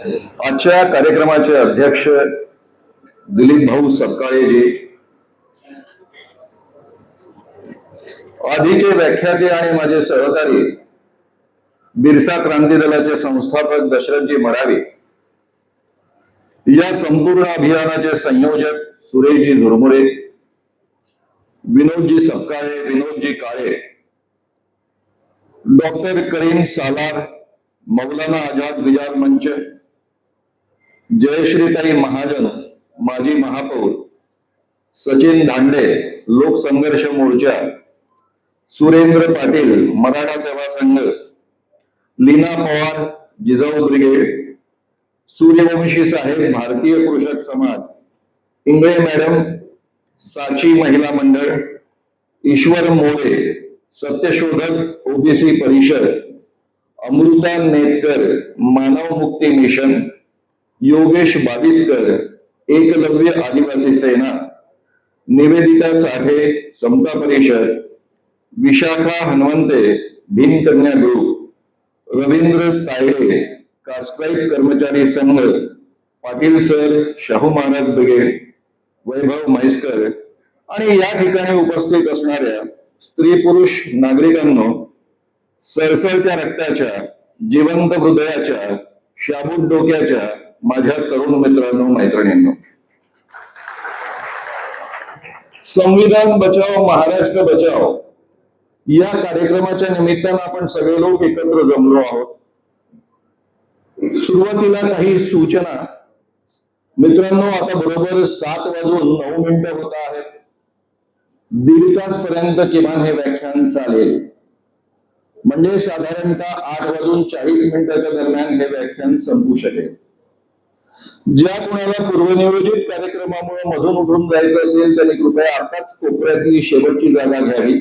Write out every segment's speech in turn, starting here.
आजच्या कार्यक्रमाचे अध्यक्ष दिलीप भाऊ सपकाळेजी, आधीचे व्याख्याते आणि माझे सहकारी बिरसा क्रांती दलाचे संस्थापक दशरथजी मरावी, या संपूर्ण अभियानाचे संयोजक सुरेशजी धुरमुरे, विनोदजी सपकाळे, विनोदजी काळे, डॉक्टर करीम सालार, मौलाना आझाद विचार मंच, जयश्रीताई महाजन माजी महापौर, सचिन धांडे लोकसंघर्ष मोर्चा, सुरेंद्र पाटील मराठा सेवा संघ, लीना पवार जिजाऊ ब्रिगेड, सूर्यवंशी साहेब भारतीय कृषक समाज, इंगळे मॅडम साची महिला मंडळ, ईश्वर मोरे सत्यशोधक ओबीसी परिषद, अमृता नेतकर मानव मुक्ती मिशन, योगेश बाविस्कर एकलव्य आदिवासी सेना, निवेदिता साठे समता परिषद, विशाखा हनुमंते भीमकन्या ग्रुप, रवींद्र तायडे कास्ट्राईक कर्मचारी संघ, पाटील सर शाहू महाराज ब्रिगेड, वैभव म्हैसकर आणि या ठिकाणी उपस्थित असणाऱ्या स्त्री पुरुष नागरिकांनो, सरसरत्या रक्ताच्या जिवंत हृदयाच्या शाबूत डोक्याच्या माझ्या तरुण मित्रांनो, मैत्रिणींनो, संविधान बचाओ महाराष्ट्र बचाओ या कार्यक्रमाच्या निमित्तानं आपण सगळे लोक एकत्र जमलो आहोत. सुरुवातीला काही सूचना. मित्रांनो, आता बरोबर 7:09 होत आहेत. 1.5 तास पर्यंत किमान हे व्याख्यान चालेल. म्हणजे साधारणतः 8:40 दरम्यान हे व्याख्यान संपू शकेल. ज्या कुणाला पूर्वनियोजित कार्यक्रमामुळे मधून उठून जायचं असेल त्यांनी कृपया आताच कोपऱ्यातली शेवटची जागा घ्यावी.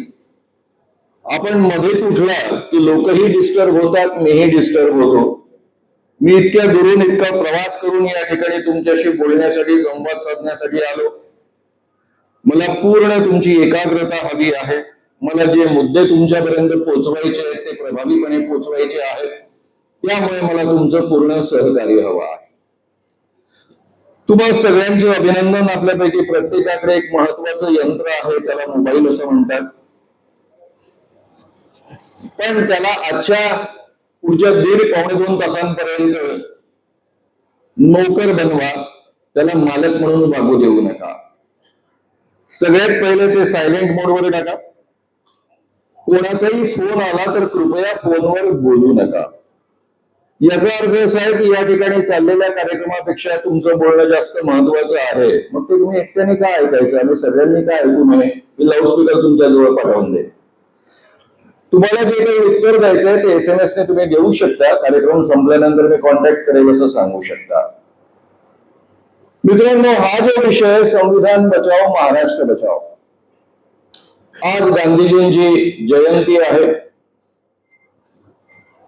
आपण मध्येच उठला की लोकही डिस्टर्ब होतात, मीही डिस्टर्ब होतो. मी इतक्या दुरून इतका प्रवास करून या ठिकाणी तुमच्याशी बोलण्यासाठी, संवाद साधण्यासाठी आलो. मला पूर्ण तुमची एकाग्रता हवी आहे. मला जे मुद्दे तुमच्यापर्यंत पोहोचवायचे आहेत ते प्रभावीपणे पोहोचवायचे आहेत. त्यामुळे मला तुमचं पूर्ण सहकार्य हवं आहे. तुम्हाला सगळ्यांचे अभिनंदन. आपल्यापैकी प्रत्येकाकडे एक महत्वाचं यंत्र आहे, त्याला मोबाईल असं म्हणतात. पण त्याला आजच्या पुढच्या 1.5-2 तासांपर्यंत नोकर बनवा, त्याला मालक म्हणून वागू देऊ नका. सगळ्यात पहिले ते सायलेंट मोडवर टाका. कोणाचाही फोन आला तर कृपया फोनवर बोलू नका. याचा अर्थ असा आहे की या ठिकाणी चाललेल्या कार्यक्रमापेक्षा तुमचं बोलणं जास्त महत्वाचं आहे. मग ते तुम्ही एकट्याने काय ऐकायचं आणि सगळ्यांनी काय ऐकू नये. मी लाऊडस्पीकर तुमच्या जवळ पाठवून दे. तुम्हाला जे काही उत्तर द्यायचंय ते SMS ने तुम्ही देऊ शकता. कार्यक्रम संपल्यानंतर मी कॉन्टॅक्ट करेल असं सांगू शकता. मित्रांनो, हा जो विषय संविधान बचाओ महाराष्ट्र बचाओ, आज गांधीजींची जयंती आहे.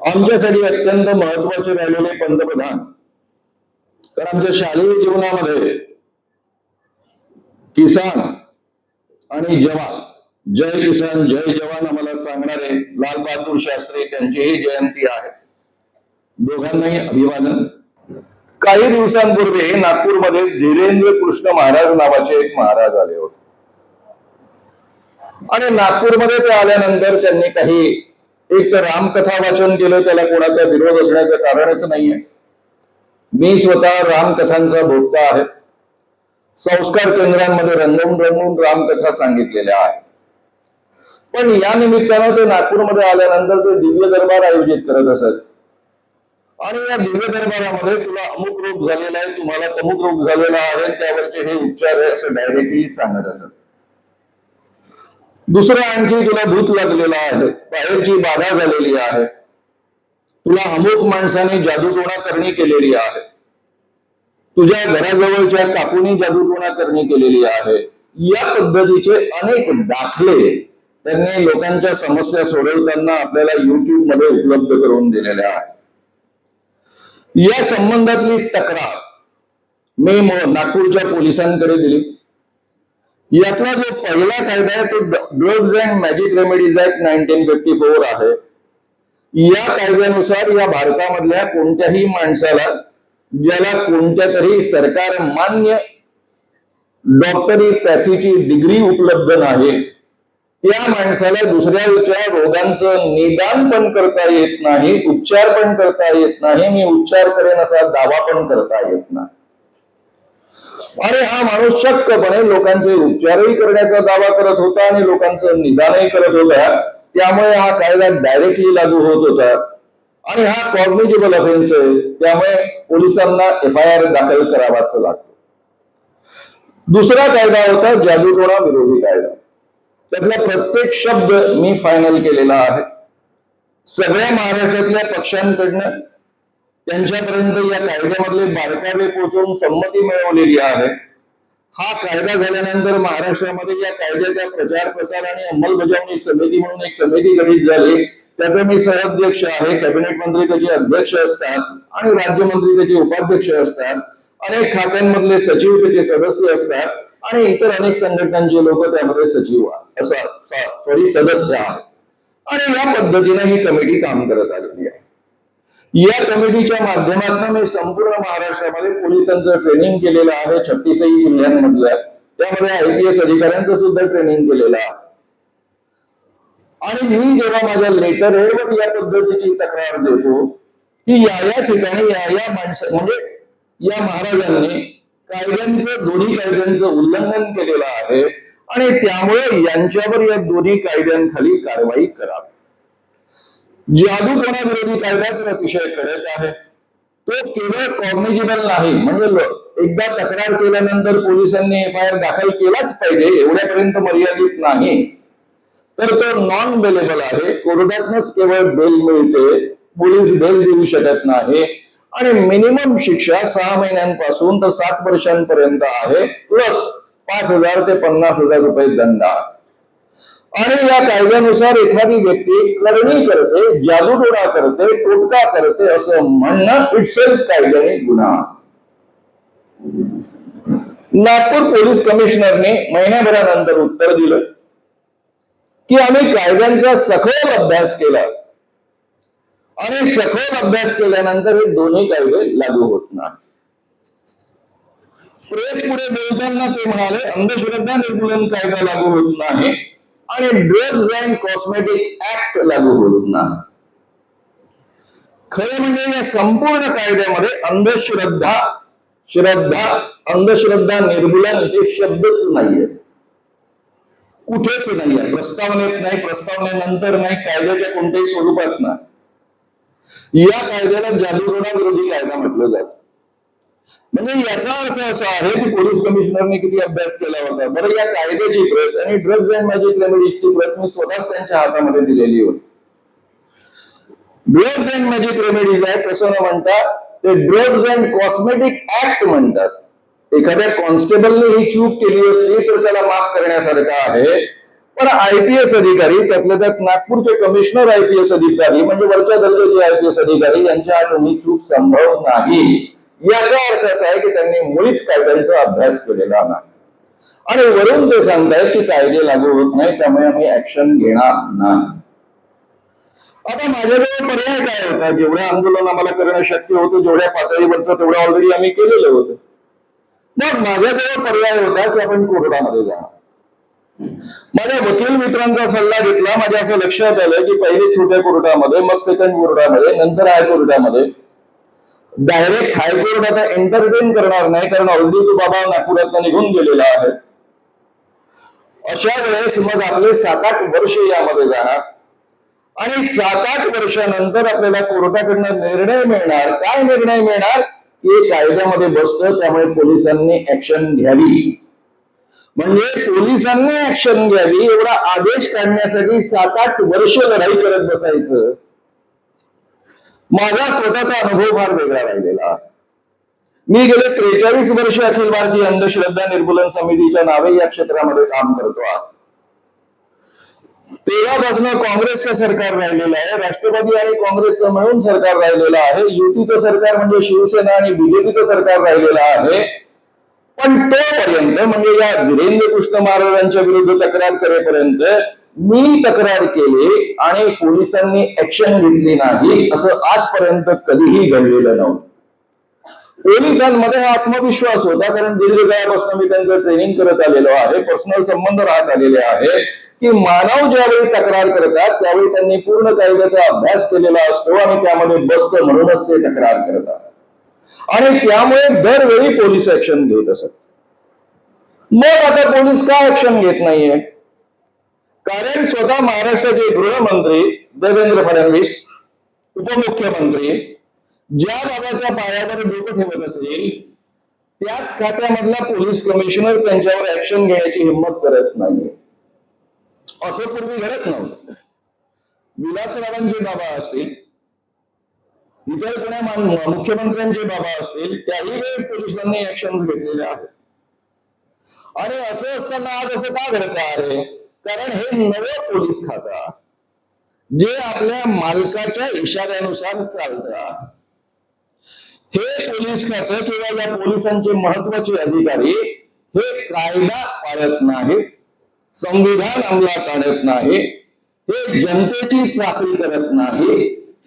आमच्यासाठी अत्यंत महत्वाचे राहिलेले पंतप्रधान, कारण आमच्या शालेय जीवनामध्ये किसान आणि जवान, जय किसान जय जवान आम्हाला सांगणारे लाल बहादूर शास्त्री, त्यांचीही जयंती आहे. दोघांनाही अभिवादन. काही दिवसांपूर्वी नागपूरमध्ये धीरेंद्र कृष्ण महाराज नावाचे एक महाराज आले होते आणि नागपूरमध्ये ते आल्यानंतर त्यांनी काही एक तर रामकथा वाचन केलं. त्याला कोणाचा विरोध असण्याचं कारणच नाहीये. मी स्वतः रामकथांचा भोक्ता आहे. संस्कार केंद्रांमध्ये रंगवून रंगवून रामकथा सांगितलेल्या आहेत. पण या निमित्तानं ते नागपूरमध्ये आल्यानंतर ते दिव्य दरबार आयोजित करत असत आणि या दिव्य दरबारामध्ये तुला अमुक रोग झालेला आहे, तुम्हाला तमुक रोग झालेला आहे, त्यावरचे हे उपचार आहे असं डायरेक्टली सांगत असत. दुसरं आणखी तुला भूत लागलेला आहे, बाहेरची बाधा झालेली आहे, तुला अमुक माणसाने जादूटोणा करणी केलेली आहे, तुझ्या घराजवळच्या काकूनी जादूटोणा करणी केलेली आहे. या पद्धतीचे अनेक दाखले त्यांनी लोकांच्या समस्या सोडवताना आपल्याला YouTube मध्ये उपलब्ध करून दिलेल्या आहेत. या संबंधातली तक्रार मी नागपूरच्या पोलिसांकडे दिली. यातला जो पहिला कायदा आहे तो drugs and magic remedies act 1954 आहे. या कायद्यानुसार या भारतामधल्या कोणत्याही माणसाला ज्याला कोणत्या तरी सरकार मान्य डॉक्टरी पॅथीची डिग्री उपलब्ध नाही, त्या माणसाला दुसऱ्याच्या रोगांचं निदान पण करता येत नाही, उपचार पण करता येत नाही, मी उपचार करेन असा दावा पण करता येत नाही. आणि हा माणूस शक्कपणे लोकांचे उपचारही करण्याचा दावा करत होता आणि लोकांचं निदानही करत होता. त्यामुळे हा कायदा डायरेक्टली लागू होत होता आणि हा कॉग्निजेबल ऑफेन्स आहे, त्यामुळे पोलिसांना FIR दाखल करावाच लागतो. दुसरा कायदा होता जादूटोणा विरोधी कायदा. त्यातला प्रत्येक शब्द मी फायनल केलेला आहे. सगळ्या महाराष्ट्रातल्या पक्षांकडनं त्यांच्यापर्यंत या कायद्यामधले बारकावे पोहोचवून संमती मिळवलेली आहे. हा कायदा झाल्यानंतर महाराष्ट्रामध्ये या कायद्याच्या प्रचार प्रसार आणि अंमलबजावणी समिती म्हणून एक समिती गठीत झाली. त्याचे मी सहअध्यक्ष आहे. कॅबिनेट मंत्री त्याचे अध्यक्ष असतात आणि राज्यमंत्री त्याचे उपाध्यक्ष असतात. अनेक खात्यांमधले सचिव त्याचे सदस्य असतात आणि इतर अनेक संघटनांचे लोक त्यामध्ये सचिव सदस्य आहेत. आणि या पद्धतीने ही कमिटी काम करत आलेली आहे. या कमिटीच्या माध्यमातून मी संपूर्ण महाराष्ट्रामध्ये पोलिसांचं ट्रेनिंग केलेलं आहे. 36 जिल्ह्यांमधल्या, त्यामध्ये IPS अधिकाऱ्यांचं सुद्धा ट्रेनिंग केलेलं आहे. आणि मी जेव्हा माझ्या लेटर हेडवर या पद्धतीची तक्रार देतो की या ठिकाणी या माणसं म्हणजे या महाराजांनी दोन्ही कायद्यांचं उल्लंघन केलेलं आहे आणि त्यामुळे यांच्यावर या दोन्ही कायद्यांखाली कारवाई करावी. जादूटोणा विरोधी कायदा तर अतिशय कडक आहे. तो केवळ कॉग्निजेबल नाही, म्हणजे एकदा तक्रार केल्यानंतर पोलिसांनी FIR दाखल केलाच पाहिजे एवढ्यापर्यंत मर्यादित नाही, तर तो नॉन बेलेबल आहे. कोर्टातनच केवळ बेल मिळते, पोलीस बेल देऊ शकत नाही आणि मिनिमम शिक्षा 6 महिन्यांपासून तर 7 वर्षांपर्यंत आहे, प्लस 5,000 ते 50,000 रुपये दंड. आणि या कायद्यानुसार एखादी व्यक्ती करणी करते, जादूटोणा करते, टोटका करते असं म्हणणं इटसेल्फ कायद्याने गुन्हा. नागपूर पोलीस कमिशनरने महिन्याभरानंतर उत्तर दिलं की आम्ही कायद्यांचा सखोल अभ्यास केला आणि सखोल अभ्यास केल्यानंतर हे दोन्ही कायदे लागू होत नाही. प्रेस पुढे बोलताना ते म्हणाले अंधश्रद्धा निर्मूलन कायदा लागू होत नाही आणि ड्रग्ज अँड कॉस्मेटिक ऍक्ट लागू होत नाही. खरं म्हणजे या संपूर्ण कायद्यामध्ये अंधश्रद्धा निर्मूलन हे शब्दच नाहीये, कुठेच नाहीये. प्रस्तावनेत नाही, प्रस्तावनेनंतर नाही, कायद्याच्या कोणत्याही स्वरूपात नाही. या कायद्याला जादूटोणा विरोधी कायदा म्हटलं जातं. म्हणजे याचा अर्थ असा आहे की पोलीस कमिशनरने किती अभ्यास केला होता. बरं, या कायद्याची प्रत आणि ड्रग्ज अँड मॅजिक रेमेडीजची प्रत मी स्वतःच त्यांच्या हातामध्ये दिलेली होती. ड्रग्ज अँड मॅजिक रेमेडीज आहे तसं न म्हणता ते ड्रग्ज अँड कॉस्मेटिक ऍक्ट म्हणतात. एखाद्या कॉन्स्टेबलने ही चूक केली असती तर त्याला माफ करण्यासारखं आहे, पण IPS अधिकारी, त्यातल्या त्यात नागपूरचे कमिशनर IPS अधिकारी म्हणजे वरच्या दर्जाचे IPS अधिकारी, यांच्या हातून ही चूक संभव नाही. याचा अर्थ असा आहे की त्यांनी मुळीच कायद्यांचा अभ्यास केलेला नाही आणि वरून ते सांगतायत की कायदे लागू होत नाही, त्यामुळे आम्ही ऍक्शन घेणार नाही. आता माझ्याजवळ पर्याय काय होता? जेवढं आंदोलन आम्हाला करणं शक्य होतं, जेवढ्या पातळीवरचं तेवढं ऑलरेडी आम्ही केलेलं होतं. मग माझ्याजवळ पर्याय होता की आपण कोर्टामध्ये जाणार. माझ्या वकील मित्रांचा सल्ला घेतला. माझ्या असं लक्षात आलं की पहिले छोट्या कोर्टामध्ये, मग सेकंड कोर्टामध्ये, नंतर हायकोर्टामध्ये. डायरेक्ट हायकोर्ट आता एंटरटेन करणार नाही, कारण ऑलरेडी तो बाबा नागपुरात निघून गेलेला आहे. अशा वेळेस मग आपले 7-8 वर्ष यामध्ये जाणार आणि 7-8 वर्षानंतर आपल्याला कोर्टाकडनं निर्णय मिळणार. काय निर्णय मिळणार? हे कायद्यामध्ये बसतं, त्यामुळे पोलिसांनी ऍक्शन घ्यावी. म्हणजे पोलिसांनी ऍक्शन घ्यावी एवढा आदेश काढण्यासाठी 7-8 वर्ष लढाई करत बसायचं. माझा स्वतःचा अनुभव फार वेगळा राहिलेला. मी गेले 43 वर्ष अखिल भारतीय अंधश्रद्धा निर्मूलन समितीच्या नावे या क्षेत्रामध्ये काम करतो. तेव्हापासून काँग्रेसचं सरकार राहिलेलं आहे, राष्ट्रवादी आणि काँग्रेसचं मिळून सरकार राहिलेलं आहे, युतीचं सरकार म्हणजे शिवसेना आणि BJPचं सरकार राहिलेलं आहे. पण तोपर्यंत म्हणजे या वीरेंद्र कृष्ण महाराजांच्या विरुद्ध तक्रार करेपर्यंत मी तक्रार केली आणि पोलिसांनी ऍक्शन घेतली नाही, असं आजपर्यंत कधीही घडलेलं नव्हतं. पोलिसांमध्ये हा आत्मविश्वास होता, कारण दीर्घकाळापासून मी त्यांचं ट्रेनिंग करत आलेलो आहे, पर्सनल संबंध राहत आलेले आहे, की मानव ज्यावेळी तक्रार करतात त्यावेळी त्यांनी पूर्ण कायद्याचा अभ्यास केलेला असतो आणि त्यामध्ये बसतो, म्हणूनच ते तक्रार करतात आणि त्यामुळे दरवेळी पोलीस ऍक्शन घेत असत. मग आता पोलीस का ऍक्शन घेत नाहीये? कारण स्वतः महाराष्ट्राचे गृहमंत्री देवेंद्र फडणवीस, उपमुख्यमंत्री ज्या बाबाच्या पायावर डोकं ठेवत असेल त्याच खात्यामधला पोलीस कमिशनर त्यांच्यावर ऍक्शन घेण्याची हिंमत करत नाहीये. असं पूर्वी घडत नव्हतं. विलासरावांचे बाबा असतील, इतर कोण्या मुख्यमंत्र्यांचे बाबा असतील, त्याही वेळेस पोलिसांनी ऍक्शन घेतलेले आहेत. आणि असं असताना आज असं का घडत आहे? कारण हे नवं पोलीस खातं जे आपल्या मालकाच्या इशाऱ्यानुसार चालतं, हे पोलीस खातं किंवा या पोलिसांचे महत्वाचे अधिकारी हे कायदा पाळत नाहीत, संविधान अंमलात आणत नाही, हे जनतेची चाकरी करत नाही,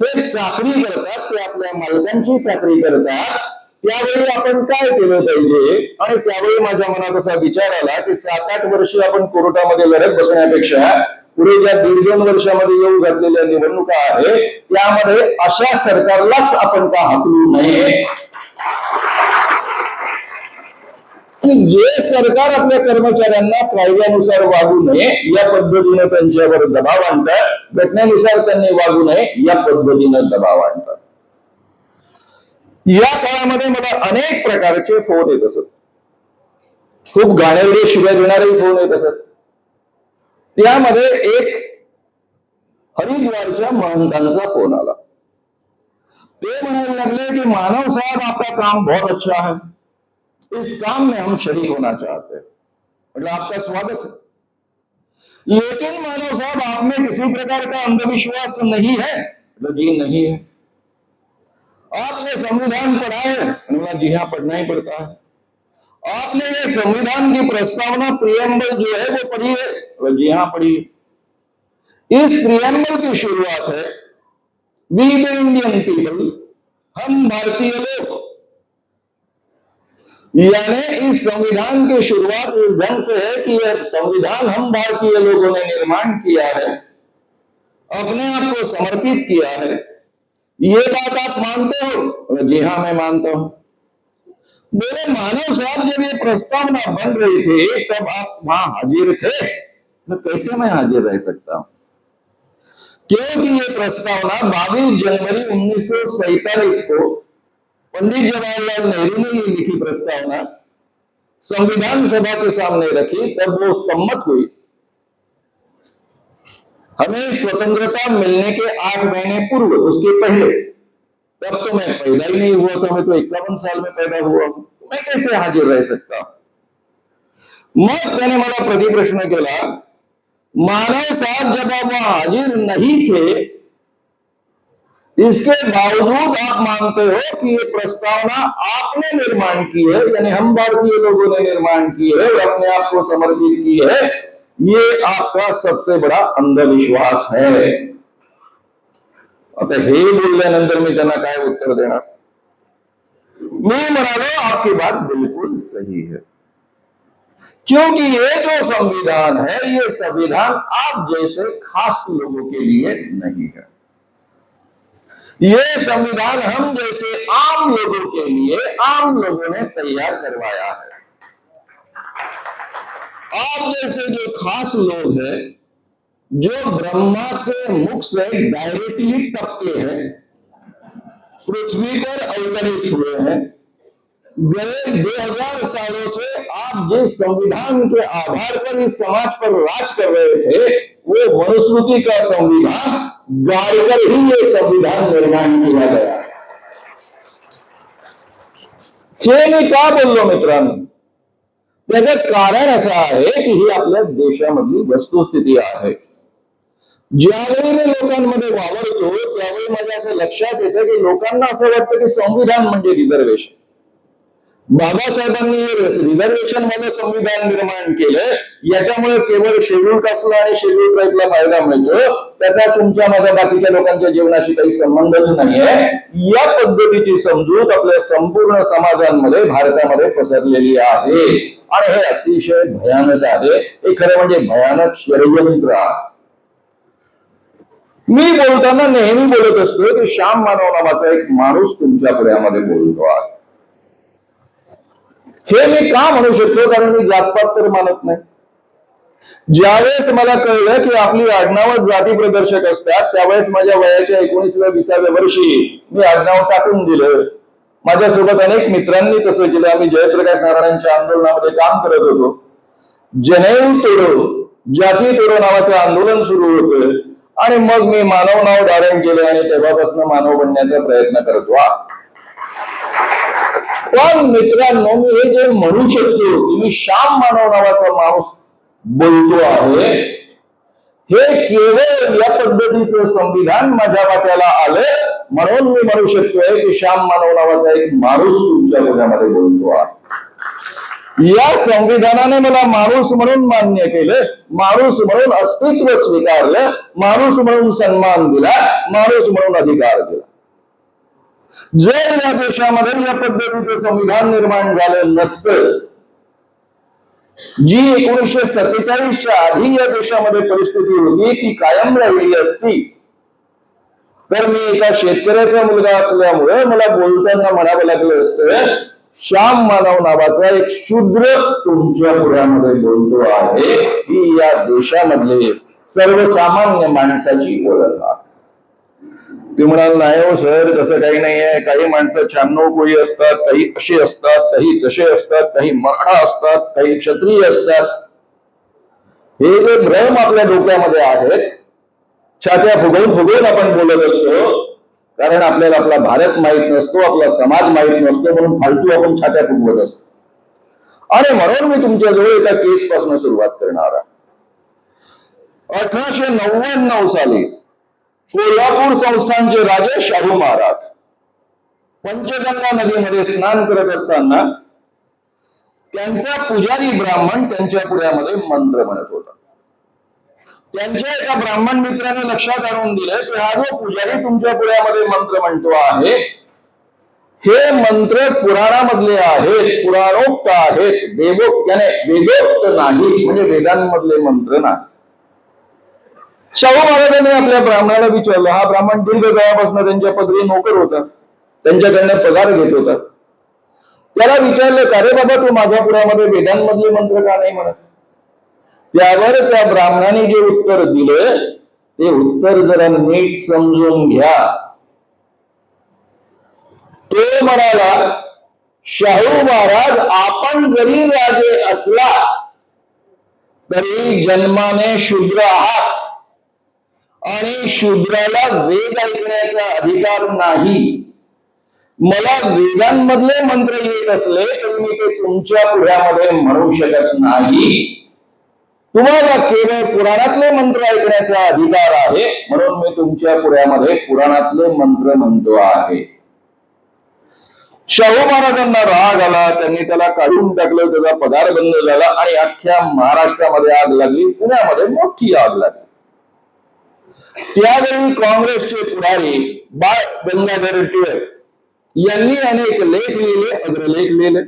हे चाकरी करतात, ते आपल्या मालकांची चाकरी करतात. त्यावेळी आपण काय केलं पाहिजे? आणि त्यावेळी माझ्या मनात असा विचार आला की 7-8 वर्षे आपण कोर्टामध्ये लढत बसण्यापेक्षा पुढे ज्या 1.5-2 वर्षामध्ये येऊ घातलेल्या निवडणुका आहे त्यामध्ये अशा सरकारलाच आपण का हाकलू नये? जे सरकार आपल्या कर्मचाऱ्यांना कायद्यानुसार वागू नये या पद्धतीने त्यांच्यावर दबाव आणतात, घटनेनुसार त्यांनी वागू नये या पद्धतीने दबाव आणतात. या काळामध्ये मला अनेक प्रकारचे फोन येत असत, खूप गाणेरडे शिव्या देणारे फोन येत असत. त्यामध्ये एक हरिद्वारच्या महंतांचा फोन आला. ते म्हणायला लागले की मानव साहब आपका काम बहुत अच्छा है, इस काम में हम शरीक होना चाहते हैं. मतलब आपका स्वागत है, लेकिन मानव साहब आप में किसी प्रकार का अंधविश्वास नहीं है? मतलब जी नहीं है. आपने संविधान पढ़ा है? जी हाँ, पढ़ना ही पड़ता है. आपने ये संविधान की प्रस्तावना प्रियम्बल जो है वो पढ़ी है? जी हाँ, पढ़ी. इस प्रियम्बल की शुरुआत है वी द इंडियन पीपल, हम भारतीय लोग. यानी इस संविधान की शुरुआत इस ढंग से है कि यह संविधान हम भारतीय लोगों ने निर्माण किया है, अपने आप को समर्पित किया है. ये बात आप मानते हो? जी हाँ, मैं मानता हूं. बोले मानव साहब जब ये प्रस्तावना बन रही थी तब आप वहां हाजिर थे? तो कैसे मैं हाजिर रह सकता हूं? क्योंकि ये प्रस्तावना 22 जनवरी 1947 को पंडित जवाहरलाल नेहरू ने ये लिखी प्रस्तावना संविधान सभा के सामने रखी, तब वो सम्मत हुई. हमें स्वतंत्रता मिलने के 8 महीने पूर्व, उसके पहले, तब तो मैं पैदा ही नहीं हुआ था, मैं तो 51 साल में पैदा हुआ हूं, मैं कैसे हाजिर रह सकता? मग त्याने मला प्रतिप्रश्न केला, मानव साहब जब आप वहां हाजिर नहीं थे, इसके बावजूद आप मानते हो कि ये प्रस्तावना आपने निर्माण की है, यानी हम भारतीय लोगों ने निर्माण की है और अपने आप को समर्पित की है, ये आपका सबसे बड़ा अंधविश्वास है. आता हे बोलल्यानंतर मी त्यांना काय उत्तर देणार? मी म्हणालो आपकी बात बिल्कुल सही है, क्योंकि ये जो संविधान है ये संविधान आप जैसे खास लोगों के लिए नहीं है. ये संविधान हम जैसे आम लोगों के लिए आम लोगों ने तैयार करवाया है. आप जैसे जो खास लोग हैं, जो ब्रह्मा के मुख से डायरेक्टली टपके हैं, पृथ्वी पर अवतरित हुए हैं, गए 2000 सालों से आप जिस संविधान के आधार पर इस समाज पर राज कर रहे थे, वो मनुस्मृति का संविधान गाड़कर ही ये संविधान निर्माण किया गया. हे मी का बोललो मित्रांनो? त्याचं कारण असं आहे की ही आपल्या देशामधली वस्तुस्थिती आहे. ज्यावेळी मी लोकांमध्ये वावरतो त्यावेळी माझ्या असं लक्षात येतं की लोकांना असं वाटतं की संविधान म्हणजे रिझर्वेशन. बाबासाहेबांनी रिझर्वेशन मध्ये संविधान निर्माण केलं, याच्यामुळे केवळ शेड्यूल कास्टला आणि शेड्यूल ट्राईबला फायदा मिळतो, त्याचा तुमच्या माझ्या बाकीच्या लोकांच्या जीवनाशी काही संबंधच नाहीये. या पद्धतीची समजूत आपल्या संपूर्ण समाजांमध्ये भारतामध्ये पसरलेली आहे आणि हे अतिशय भयानक आहे. हे खरं म्हणजे भयानक षडयंत्र आहे. मी बोलताना नेहमी बोलत असतो की श्याम मानव नावाचा एक माणूस तुमच्या पुढ्यामध्ये बोलतो आहे. हे मी का म्हणू शकतो? कारण मी जातपात तर मानत नाही. ज्यावेळेस मला कळलं की आपली आडनावच जाती प्रदर्शक असतात, त्यावेळेस माझ्या वयाच्या 19व्या-20व्या वर्षी मी आडनाव टाकून दिलं. माझ्यासोबत अनेक मित्रांनी तसं केलं. आम्ही जयप्रकाश नारायणांच्या आंदोलनामध्ये काम करत होतो. जनेऊ तोडो, जाती तोडो नावाचं आंदोलन सुरू होतं आणि मग मी मानव नाव धारण केलं आणि तेव्हापासून मानव बनण्याचा प्रयत्न करतो. पण मित्रांनो, मी हे जे म्हणू शकतो की मी श्याम मानव नावाचा माणूस बोलतो आहे, हे केवळ या पद्धतीचं संविधान माझ्या वाट्याला आलं म्हणून मी म्हणू शकतोय की श्याम मानव नावाचा एक माणूस तुमच्या पुण्यामध्ये बोलतो आहे. या संविधानाने मला माणूस म्हणून मान्य केलं, माणूस म्हणून अस्तित्व स्वीकारलं, माणूस म्हणून सन्मान दिला, माणूस म्हणून अधिकार दिला. जर या देशामध्ये या पद्धतीचं संविधान निर्माण झालं नसतं, जी 1947च्या आधी या देशामध्ये परिस्थिती होती ती कायम राहिली असती, तर मी एका शेतकऱ्याचा मुलगा असल्यामुळे मला बोलताना म्हणावं लागलं असतं, श्याम मानव नावाचा एक शूद्र तुमच्या पुढ्यामध्ये बोलतो आहे, ही या देशामधले सर्वसामान्य माणसाची ओळख आहे. ते म्हणाल, नाही हो सर, तसं काही नाहीये. काही माणसं 96 कोळी असतात, काही असे असतात, काही तसे असतात, काही मराठा असतात, काही क्षत्रिय असतात. हे जे भ्रम आपल्या डोक्यामध्ये आहेत, छात्या फुगवून फुगवून आपण बोलत असतो, कारण आपल्याला आपला भारत माहित नसतो, आपला समाज माहित नसतो, म्हणून फालतू आपण छात्या फुगवत असतो. आणि म्हणून मी तुमच्याजवळ एका केस पासून सुरुवात करणार आहे. 1899 साली कोल्हापूर संस्थानचे राजे शाहू महाराज पंचगंगा नदीमध्ये स्नान करत असताना त्यांचा पुजारी ब्राह्मण त्यांच्या पुढ्यामध्ये मंत्र म्हणत होता. त्यांच्या एका ब्राह्मण मित्राने लक्षात आणून दिलं की हा जो पुजारी तुमच्या पुढ्यामध्ये मंत्र म्हणतो आहे, हे मंत्र पुराणामधले आहेत, पुराणोक्त आहेत, वेदोक्त नाही, म्हणजे वेदांमधले मंत्र नाही. शाहू महाराजांनी आपल्या ब्राह्मणाला विचारलं. हा ब्राह्मण दीर्घ काळापासून त्यांच्या पदरी नोकर होता, त्यांच्याकडनं पगार घेत होता. त्याला विचारलं, का रे बाबा, तू माझ्या पुढ्यामध्ये वेदांमधले मंत्र का नाही म्हणत? त्यावर त्या ब्राह्मणाने जे उत्तर दिलं ते उत्तर जरा नीट समजून घ्या. तो म्हणाला, शाहू महाराज, आपण जरी राजे असला तरी जन्माने शूद्र आहात आणि शूद्राला वेद ऐकण्याचा अधिकार नाही. मला वेदांमधले मंत्र येत असले तरी मी ते तुमच्या पुढ्यामध्ये म्हणू शकत नाही. तुम्हाला केवळ पुराणातले मंत्र ऐकण्याचा अधिकार आहे, म्हणून मी तुमच्या पुढ्यामध्ये पुराणातले मंत्र म्हणतो आहे. शाहू महाराजांना राग आला, त्यांनी त्याला काढून टाकलं, त्याचा पगार बंद झाला आणि अख्ख्या महाराष्ट्रामध्ये आग लागली, पुण्यामध्ये मोठी आग लागली. त्यावेळी काँग्रेसचे पुढारी बाळ गंगाधर टिळक यांनी अनेक लेख लिहिले, अग्रलेख लिहिले.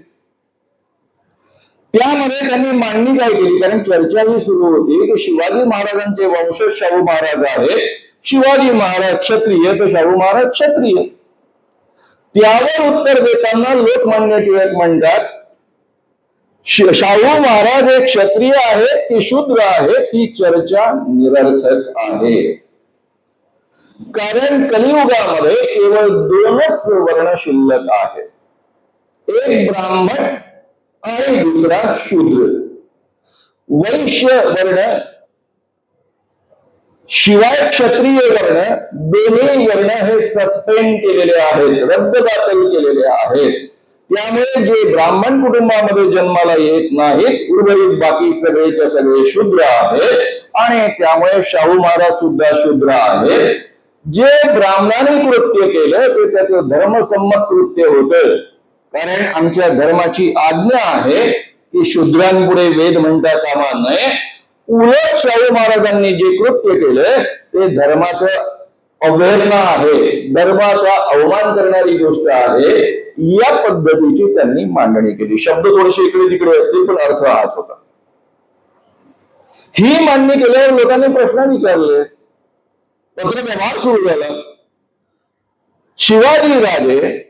त्यामध्ये त्यांनी मांडणी काय केली, कारण चर्चा ही सुरू होती की शिवाजी महाराजांचे वंशज शाहू महाराज आहेत, शिवाजी महाराज क्षत्रिय तर शाहू महाराज क्षत्रिय. त्यावर उत्तर देताना लोकमान्य टिळक म्हणतात, शाहू महाराज हे क्षत्रिय आहेत की शूद्र आहेत ही चर्चा निरर्थक आहे. कारण कलियुगामध्ये केवळ 2च वर्ण शिल्लक आहेत, एक ब्राह्मण आणि दुसरा शूद्र. वैश्य वर्ण शिवाय क्षत्रिय वर्ण, दोन्ही वर्ण हे सस्पेंड केलेले आहेत, रद्दबातल केलेले आहेत. त्यामुळे जे ब्राह्मण कुटुंबामध्ये जन्माला येत नाहीत, उर्वरित बाकी सगळेच्या सगळे शूद्र आहेत आणि त्यामुळे शाहू महाराज सुद्धा शूद्र आहेत. जे ब्राह्मणाने कृत्य केलं ते त्याचं धर्मसम्मत कृत्य होतं, कारण आमच्या धर्माची आज्ञा आहे की शूद्रांपुढे वेद म्हणता कामा नये. उलट शाहू महाराजांनी जे कृत्य केले ते धर्माचं अवहेलना आहे, धर्माचा अवमान करणारी गोष्ट आहे. या पद्धतीची त्यांनी मांडणी केली. शब्द थोडेसे इकडे तिकडे असतील पण अर्थ हाच होता. ही मांडणी केल्यावर लोकांनी प्रश्न विचारले, पत्रव्यवहार सुरू झाला. शिवाजी राजे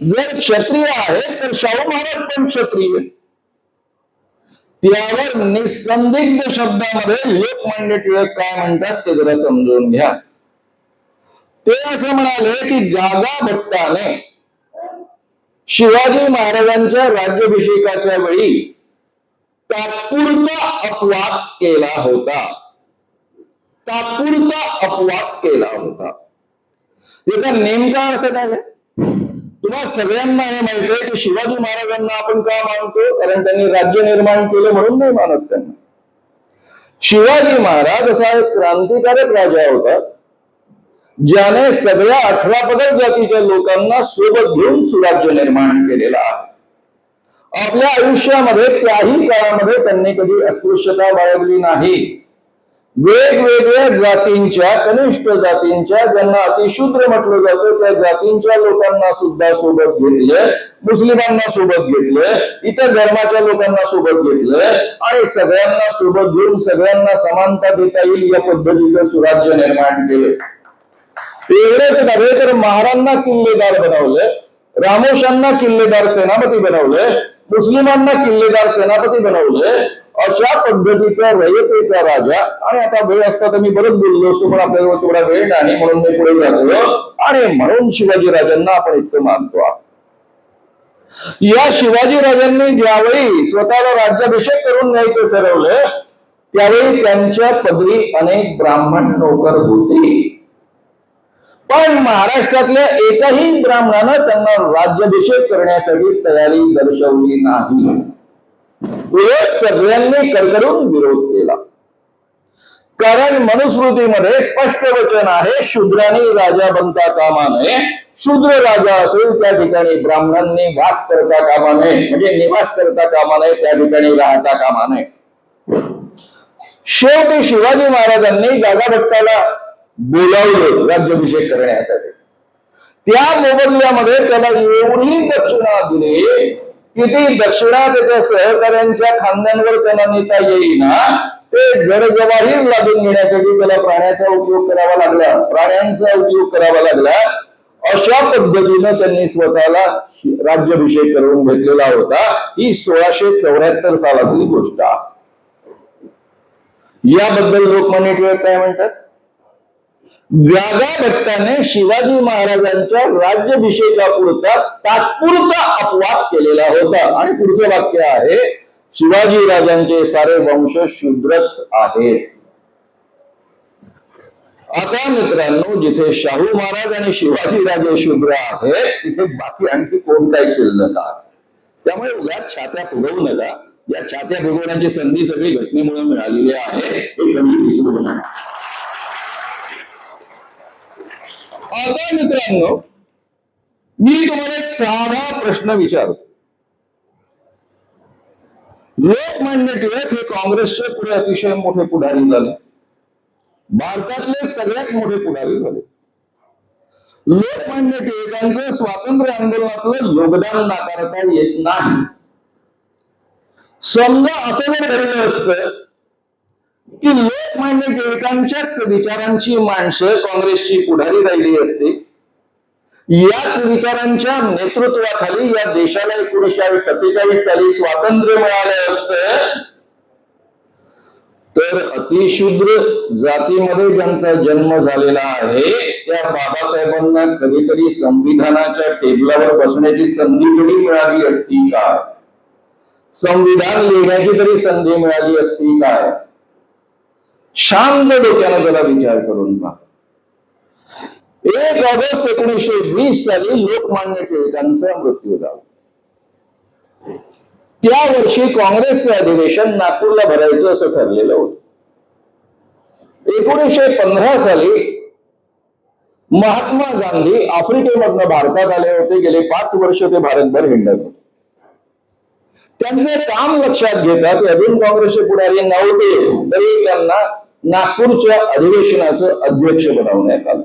जर क्षत्रिय आहे तर शाहू महाराज पण क्षत्रिय. त्यावर निसंदिग्ध शब्दामध्ये लोकमान्य टिळक काय म्हणतात ते जरा समजून घ्या. ते असं म्हणाले की गागा भट्टाने शिवाजी महाराजांच्या राज्याभिषेकाच्या वेळी तात्पुरता अपवाद केला होता. तात्पुरता अपवाद केला होता. याचा नेमका अर्थ काय आहे? तुम्हाला सगळ्यांना हे माहिती आहे की शिवाजी महाराजांना आपण का मानतो? कारण त्यांनी राज्य निर्माण केलं म्हणून नाही मानत त्यांना. शिवाजी महाराज असा एक क्रांतिकारक राजा होता ज्याने सगळ्या 18 पगड जातीच्या लोकांना सोबत घेऊन सुराज्य निर्माण केलेला आहे. आपल्या आयुष्यामध्ये त्याही काळामध्ये त्यांनी कधी अस्पृश्यता बाळगली नाही. वेगवेगळ्या जातींच्या, कनिष्ठ जातींच्या, ज्यांना अतिशूद्र म्हटलं जातं त्या जातींच्या लोकांना सुद्धा सोबत घेतलं, मुस्लिमांना सोबत घेतलं, इतर धर्माच्या लोकांना सोबत घेतलं आणि सगळ्यांना सोबत घेऊन सगळ्यांना समानता देता येईल या पद्धतीचं सुराज्य निर्माण केलं. एवढेच नव्हे तर महारांना किल्लेदार बनवलं, रामोशांना किल्लेदार सेनापती बनवलं, मुस्लिमांना किल्लेदार सेनापती बनवलं. अशा पद्धतीचा रयतेचा राजा. आणि आता वेळ असता तर मी बरंच बोललो असतो पण आपल्याजवळ तेवढा वेळ नाही म्हणून मी पुढे जातो. आणि म्हणून शिवाजी राजांना आपण इतकं मानतो आहोत. या शिवाजी राजांनी ज्यावेळी स्वतःला राज्याभिषेक करून घ्यायचं ठरवलं त्यावेळी त्यांच्या पदरी अनेक ब्राह्मण नोकर होते. पण महाराष्ट्रातल्या एकाही ब्राह्मणानं त्यांना राज्याभिषेक करण्यासाठी तयारी दर्शवली नाही. उलट सगळ्यांनी कडकडून विरोध केला. कारण मनुस्मृतीमध्ये स्पष्ट वचन आहे, शूद्रांनी राजा बनता कामा नये. शूद्र राजा असेल त्या ठिकाणी ब्राह्मणांनी वास करता कामा नये, म्हणजे निवास करता कामा नये, त्या ठिकाणी राहता कामा नये. शेवटी शिवाजी महाराजांनी गागाभट्टाला बोलावलं राज्याभिषेक करण्यासाठी. त्या मोबदल्यामध्ये त्याला एवढी दक्षिणा दिली की ती दक्षिणा त्याच्या सहकाऱ्यांच्या खांद्यांवर त्याला नेता येईना. ते जडजवाहीर लादून घेण्यासाठी त्याला प्राण्याचा उपयोग करावा लागला, प्राण्यांचा उपयोग करावा लागला. अशा पद्धतीनं त्यांनी स्वतःला राज्याभिषेक करून घेतलेला होता. ही 1674 सालातली गोष्ट आहे. याबद्दल लोकमान्य टिळक काय म्हणतात? गागाभट्टाने शिवाजी महाराजांच्या राज्याभिषेकापुरता तात्पुरता अपवाद केलेला होता. आणि पुढचं वाक्य आहे, शिवाजी राजांचे सारे वंश शूद्रच आहेत. आता मित्रांनो, जिथे शाहू महाराज आणि शिवाजी राजे शूद्र आहेत तिथे बाकी आणखी कोण काय शिल्लक आहे. त्यामुळे उगाच छात्या फुगवू नका. या छात्या फुगवण्याची संधी सगळी घटनेमुळे मिळालेली आहे, हे कधी विसरू नका. आता मित्रांनो, मी तुम्हाला एक साधा प्रश्न विचारतो. लोकमान्य टिळक हे काँग्रेसचे पुढे अतिशय मोठे पुढारी झाले, भारतातले सगळ्यात मोठे पुढारी झाले. लोकमान्य टिळकांचं स्वातंत्र्य आंदोलनातलं योगदान नाकारता येत नाही. समजा असं जर घडलं असतं की लोकमान्य टिळकांच्याच विचारांची माणसं काँग्रेसची पुढारी राहिली असती, याच विचारांच्या नेतृत्वाखाली या देशाला 1947 साली स्वातंत्र्य मिळालं असतं, तर अतिशूद्र जातीमध्ये ज्यांचा जन्म झालेला आहे त्या बाबासाहेबांना कधीतरी संविधानाच्या टेबलावर बसण्याची संधी तरी मिळाली असती का? संविधान लिहिण्याची तरी संधी मिळाली असती काय? शांत डोक्यानं जरा विचार करून पहा. 1 ऑगस्ट 1920 साली लोकमान्य टिळकांचा मृत्यू झाला. त्या वर्षी काँग्रेसचं अधिवेशन नागपूरला भरायचं असं ठरलेलं होतं. 1915 साली महात्मा गांधी आफ्रिकेमधनं भारतात आले होते. गेले 5 वर्ष ते भारतभर हिंडत होते. त्यांचे काम लक्षात घेतात अजून काँग्रेसचे पुढारी नव्हते तरी त्यांना नागपूरच्या अधिवेशनाचं अध्यक्ष बनवण्यात आलं.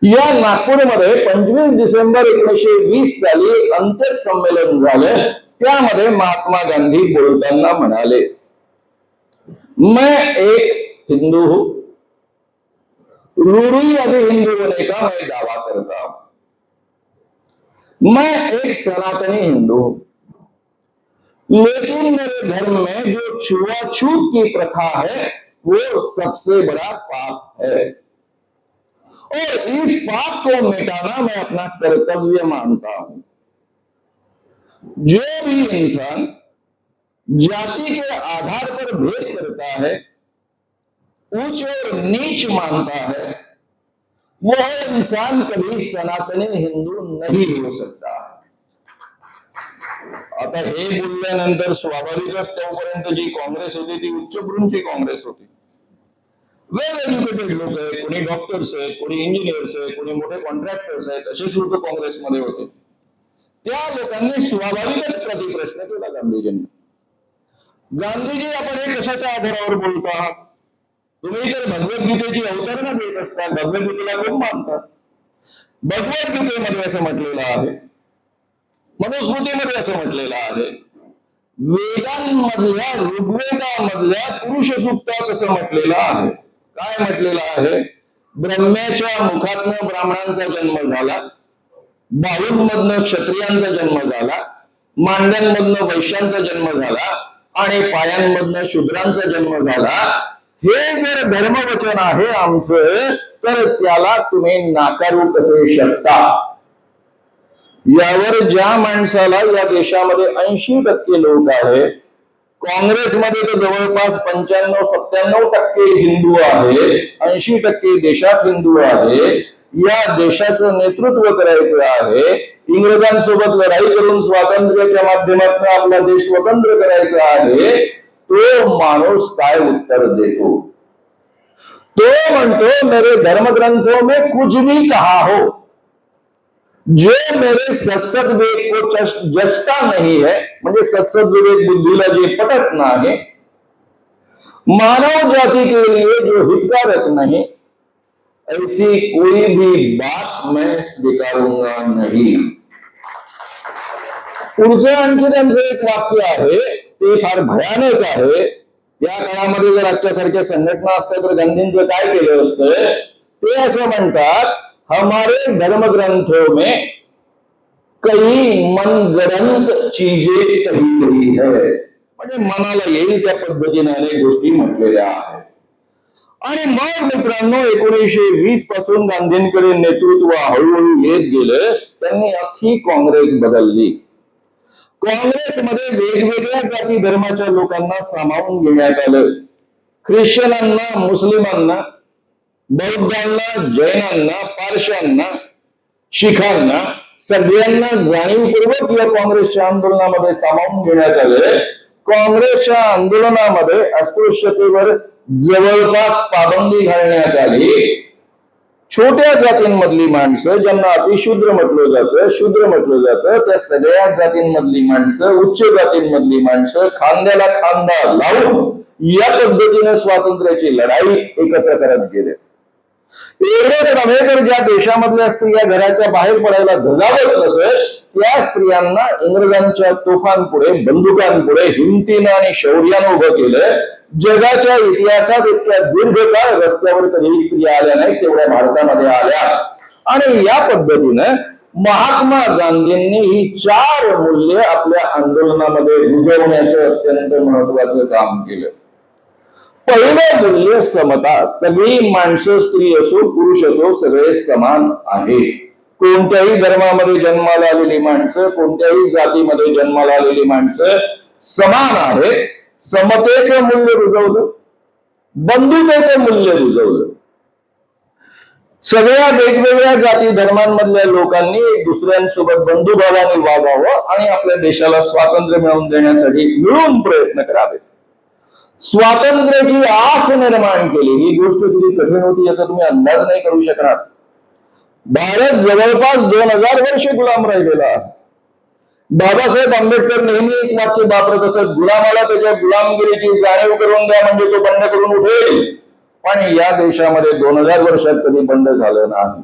या नागपूरमध्ये 25 डिसेंबर 1920 साली एक अंत्यक संमेलन झालं. त्यामध्ये महात्मा गांधी बोलताना म्हणाले, मैं एक हिंदू हूं, रूढ़िवादी हिंदू होने का मैं दावा करता हूं. मैं एक सनातनी हिंदू हूं, लेकिन मेरे धर्म में जो छुआछूत की प्रथा है वो सबसे बड़ा पाप है और इस पाप को मिटाना मैं अपना कर्तव्य मानता हूं. जो भी इंसान जाति के आधार पर भेद करता है, ऊंच और नीच मानता है, वह इंसान कभी सनातनी हिंदू नहीं हो सकता. आता हे बोलल्यानंतर स्वाभाविकच तोपर्यंत जी काँग्रेस होती ती उच्चभ्रूंची काँग्रेस होती. वेल एज्युकेटेड लोक आहेत, कोणी डॉक्टर्स आहेत, कोणी इंजिनियर्स आहेत, कोणी मोठे कॉन्ट्रॅक्टर्स आहेत, असेच लोक काँग्रेसमध्ये होते. त्या लोकांनी स्वाभाविकच प्रतिप्रश्न केला गांधीजींना. गांधीजी, आपण हे कशाच्या आधारावर बोलतो आहात? तुम्ही तर भगवद्गीतेची अवतरणा देत असता, भगवद्गीतेला खूप मानतात. भगवद्गीतेमध्ये असं म्हटलेलं आहे, मनुस्मृतीमध्ये असं म्हटलेलं आहे, वेदांमधल्या ऋग्वेदामधल्या पुरुष सूक्तात असं म्हटलेलं आहे. काय म्हटलेलं आहे? ब्रह्म्याच्या मुखातनं ब्राह्मणांचा जन्म झाला, बाहूंमधनं क्षत्रियांचा जन्म झाला, मांड्यांमधनं वैश्यांचा जन्म झाला आणि पायांमधनं शूद्रांचा जन्म झाला. हे जर धर्मवचन आहे आमचं, तर त्याला तुम्ही नाकारू कसे शकता? यावर ज्या माणसाला या देशामध्ये 80% लोक आहेत, काँग्रेसमध्ये तर जवळपास 95-97% हिंदू आहे, 80% देशात हिंदू आहे, या देशाचं नेतृत्व करायचं आहे, इंग्रजांसोबत लढाई करून स्वातंत्र्याच्या माध्यमातून आपला देश स्वतंत्र करायचा आहे, तो माणूस काय उत्तर देतो? तो म्हणतो, मेरे धर्मग्रंथों में कुछ भी कहा हो, जो मेरे सत्सद विवेक को जचता नहीं है, म्हणजे सत्सद विवेक बुद्धीला जे पटत नाही, मानव जाति के लिए जो हितकारक नहीं, ऐसी कोई भी बात मैं स्वीकारूंगा नहीं. पुढचं आणखी त्यांचं एक वाक्य आहे, ते फार भयानक आहे. या काळामध्ये जर आजच्यासारख्या संघटना असतात तर गांधींचं काय केलं असतं? ते असं म्हणतात, हमारे धर्मग्रंथों में कई मनगढ़ंत चीजें कही गई है. म्हणजे मनाला येईल त्या पद्धतीने अनेक गोष्टी म्हटलेल्या आहेत. आणि मग मित्रांनो 1920 पासून गांधींकडे नेतृत्व हळूहळू येत गेलं. त्यांनी अख्खी काँग्रेस बदलली. काँग्रेसमध्ये वेगवेगळ्या जाती धर्माच्या लोकांना सामावून घेण्यात आलं. ख्रिश्चनांना, मुस्लिमांना, बौद्धांना, जैनांना, पारशांना, शिखांना, सगळ्यांना जाणीवपूर्वक या काँग्रेसच्या आंदोलनामध्ये सामावून घेण्यात आले. काँग्रेसच्या आंदोलनामध्ये अस्पृश्यतेवर जवळपास पाबंदी घालण्यात आली. छोट्या जातींमधली माणसं, ज्यांना अतिशूद्र म्हटलं जातं, शूद्र म्हटलं जातं, त्या सगळ्या जातींमधली माणसं, उच्च जातींमधली माणसं खांद्याला खांदा लावून या पद्धतीने स्वातंत्र्याची लढाई एकत्र करत गेले. एवढंच नव्हे तर ज्या देशामधल्या स्त्रिया घराच्या बाहेर पडायला धजावत नसत, त्या स्त्रियांना इंग्रजांच्या तोफांपुढे, बंदुकांपुढे हिमतीनं आणि शौर्यानं उभं केलं. जगाच्या इतिहासात इतक्या दीर्घकाळ रस्त्यावर कधीही स्त्रिया आल्या नाहीत, तेवढ्या भारतामध्ये आल्या. आणि या पद्धतीनं महात्मा गांधींनी ही 4 मूल्य आपल्या आंदोलनामध्ये रुजवण्याचं अत्यंत महत्वाचं काम केलं. पहिलं मूल्य समता. सगळी माणसं, स्त्री असो पुरुष असो, सगळे समान आहेत. कोणत्याही धर्मामध्ये जन्माला आलेली माणसं, कोणत्याही जातीमध्ये जन्माला आलेली माणसं समान आहेत. समतेचं मूल्य रुजवलं, बंधुतेचं मूल्य रुजवलं. सगळ्या वेगवेगळ्या जाती धर्मांमधल्या लोकांनी एक दुसऱ्यांसोबत बंधुभावाने वागावं आणि आपल्या देशाला स्वातंत्र्य मिळवून देण्यासाठी मिळून प्रयत्न करावेत. स्वातंत्र्याची आस निर्माण केली। ही गोष्ट किती कठीण होती याचा तुम्ही अंदाज नाही करू शकणार। भारत जवळपास 2000 वर्ष गुलाम राहिलेला आहे। बाबासाहेब आंबेडकर नेहमी एक वाक्य वापरत असत, गुलामाला त्याच्या गुलामगिरीची जाणीव करून द्या म्हणजे तो बंड करून उठेल। पण या देशामध्ये 2000 वर्षात कधी बंड झालं नाही।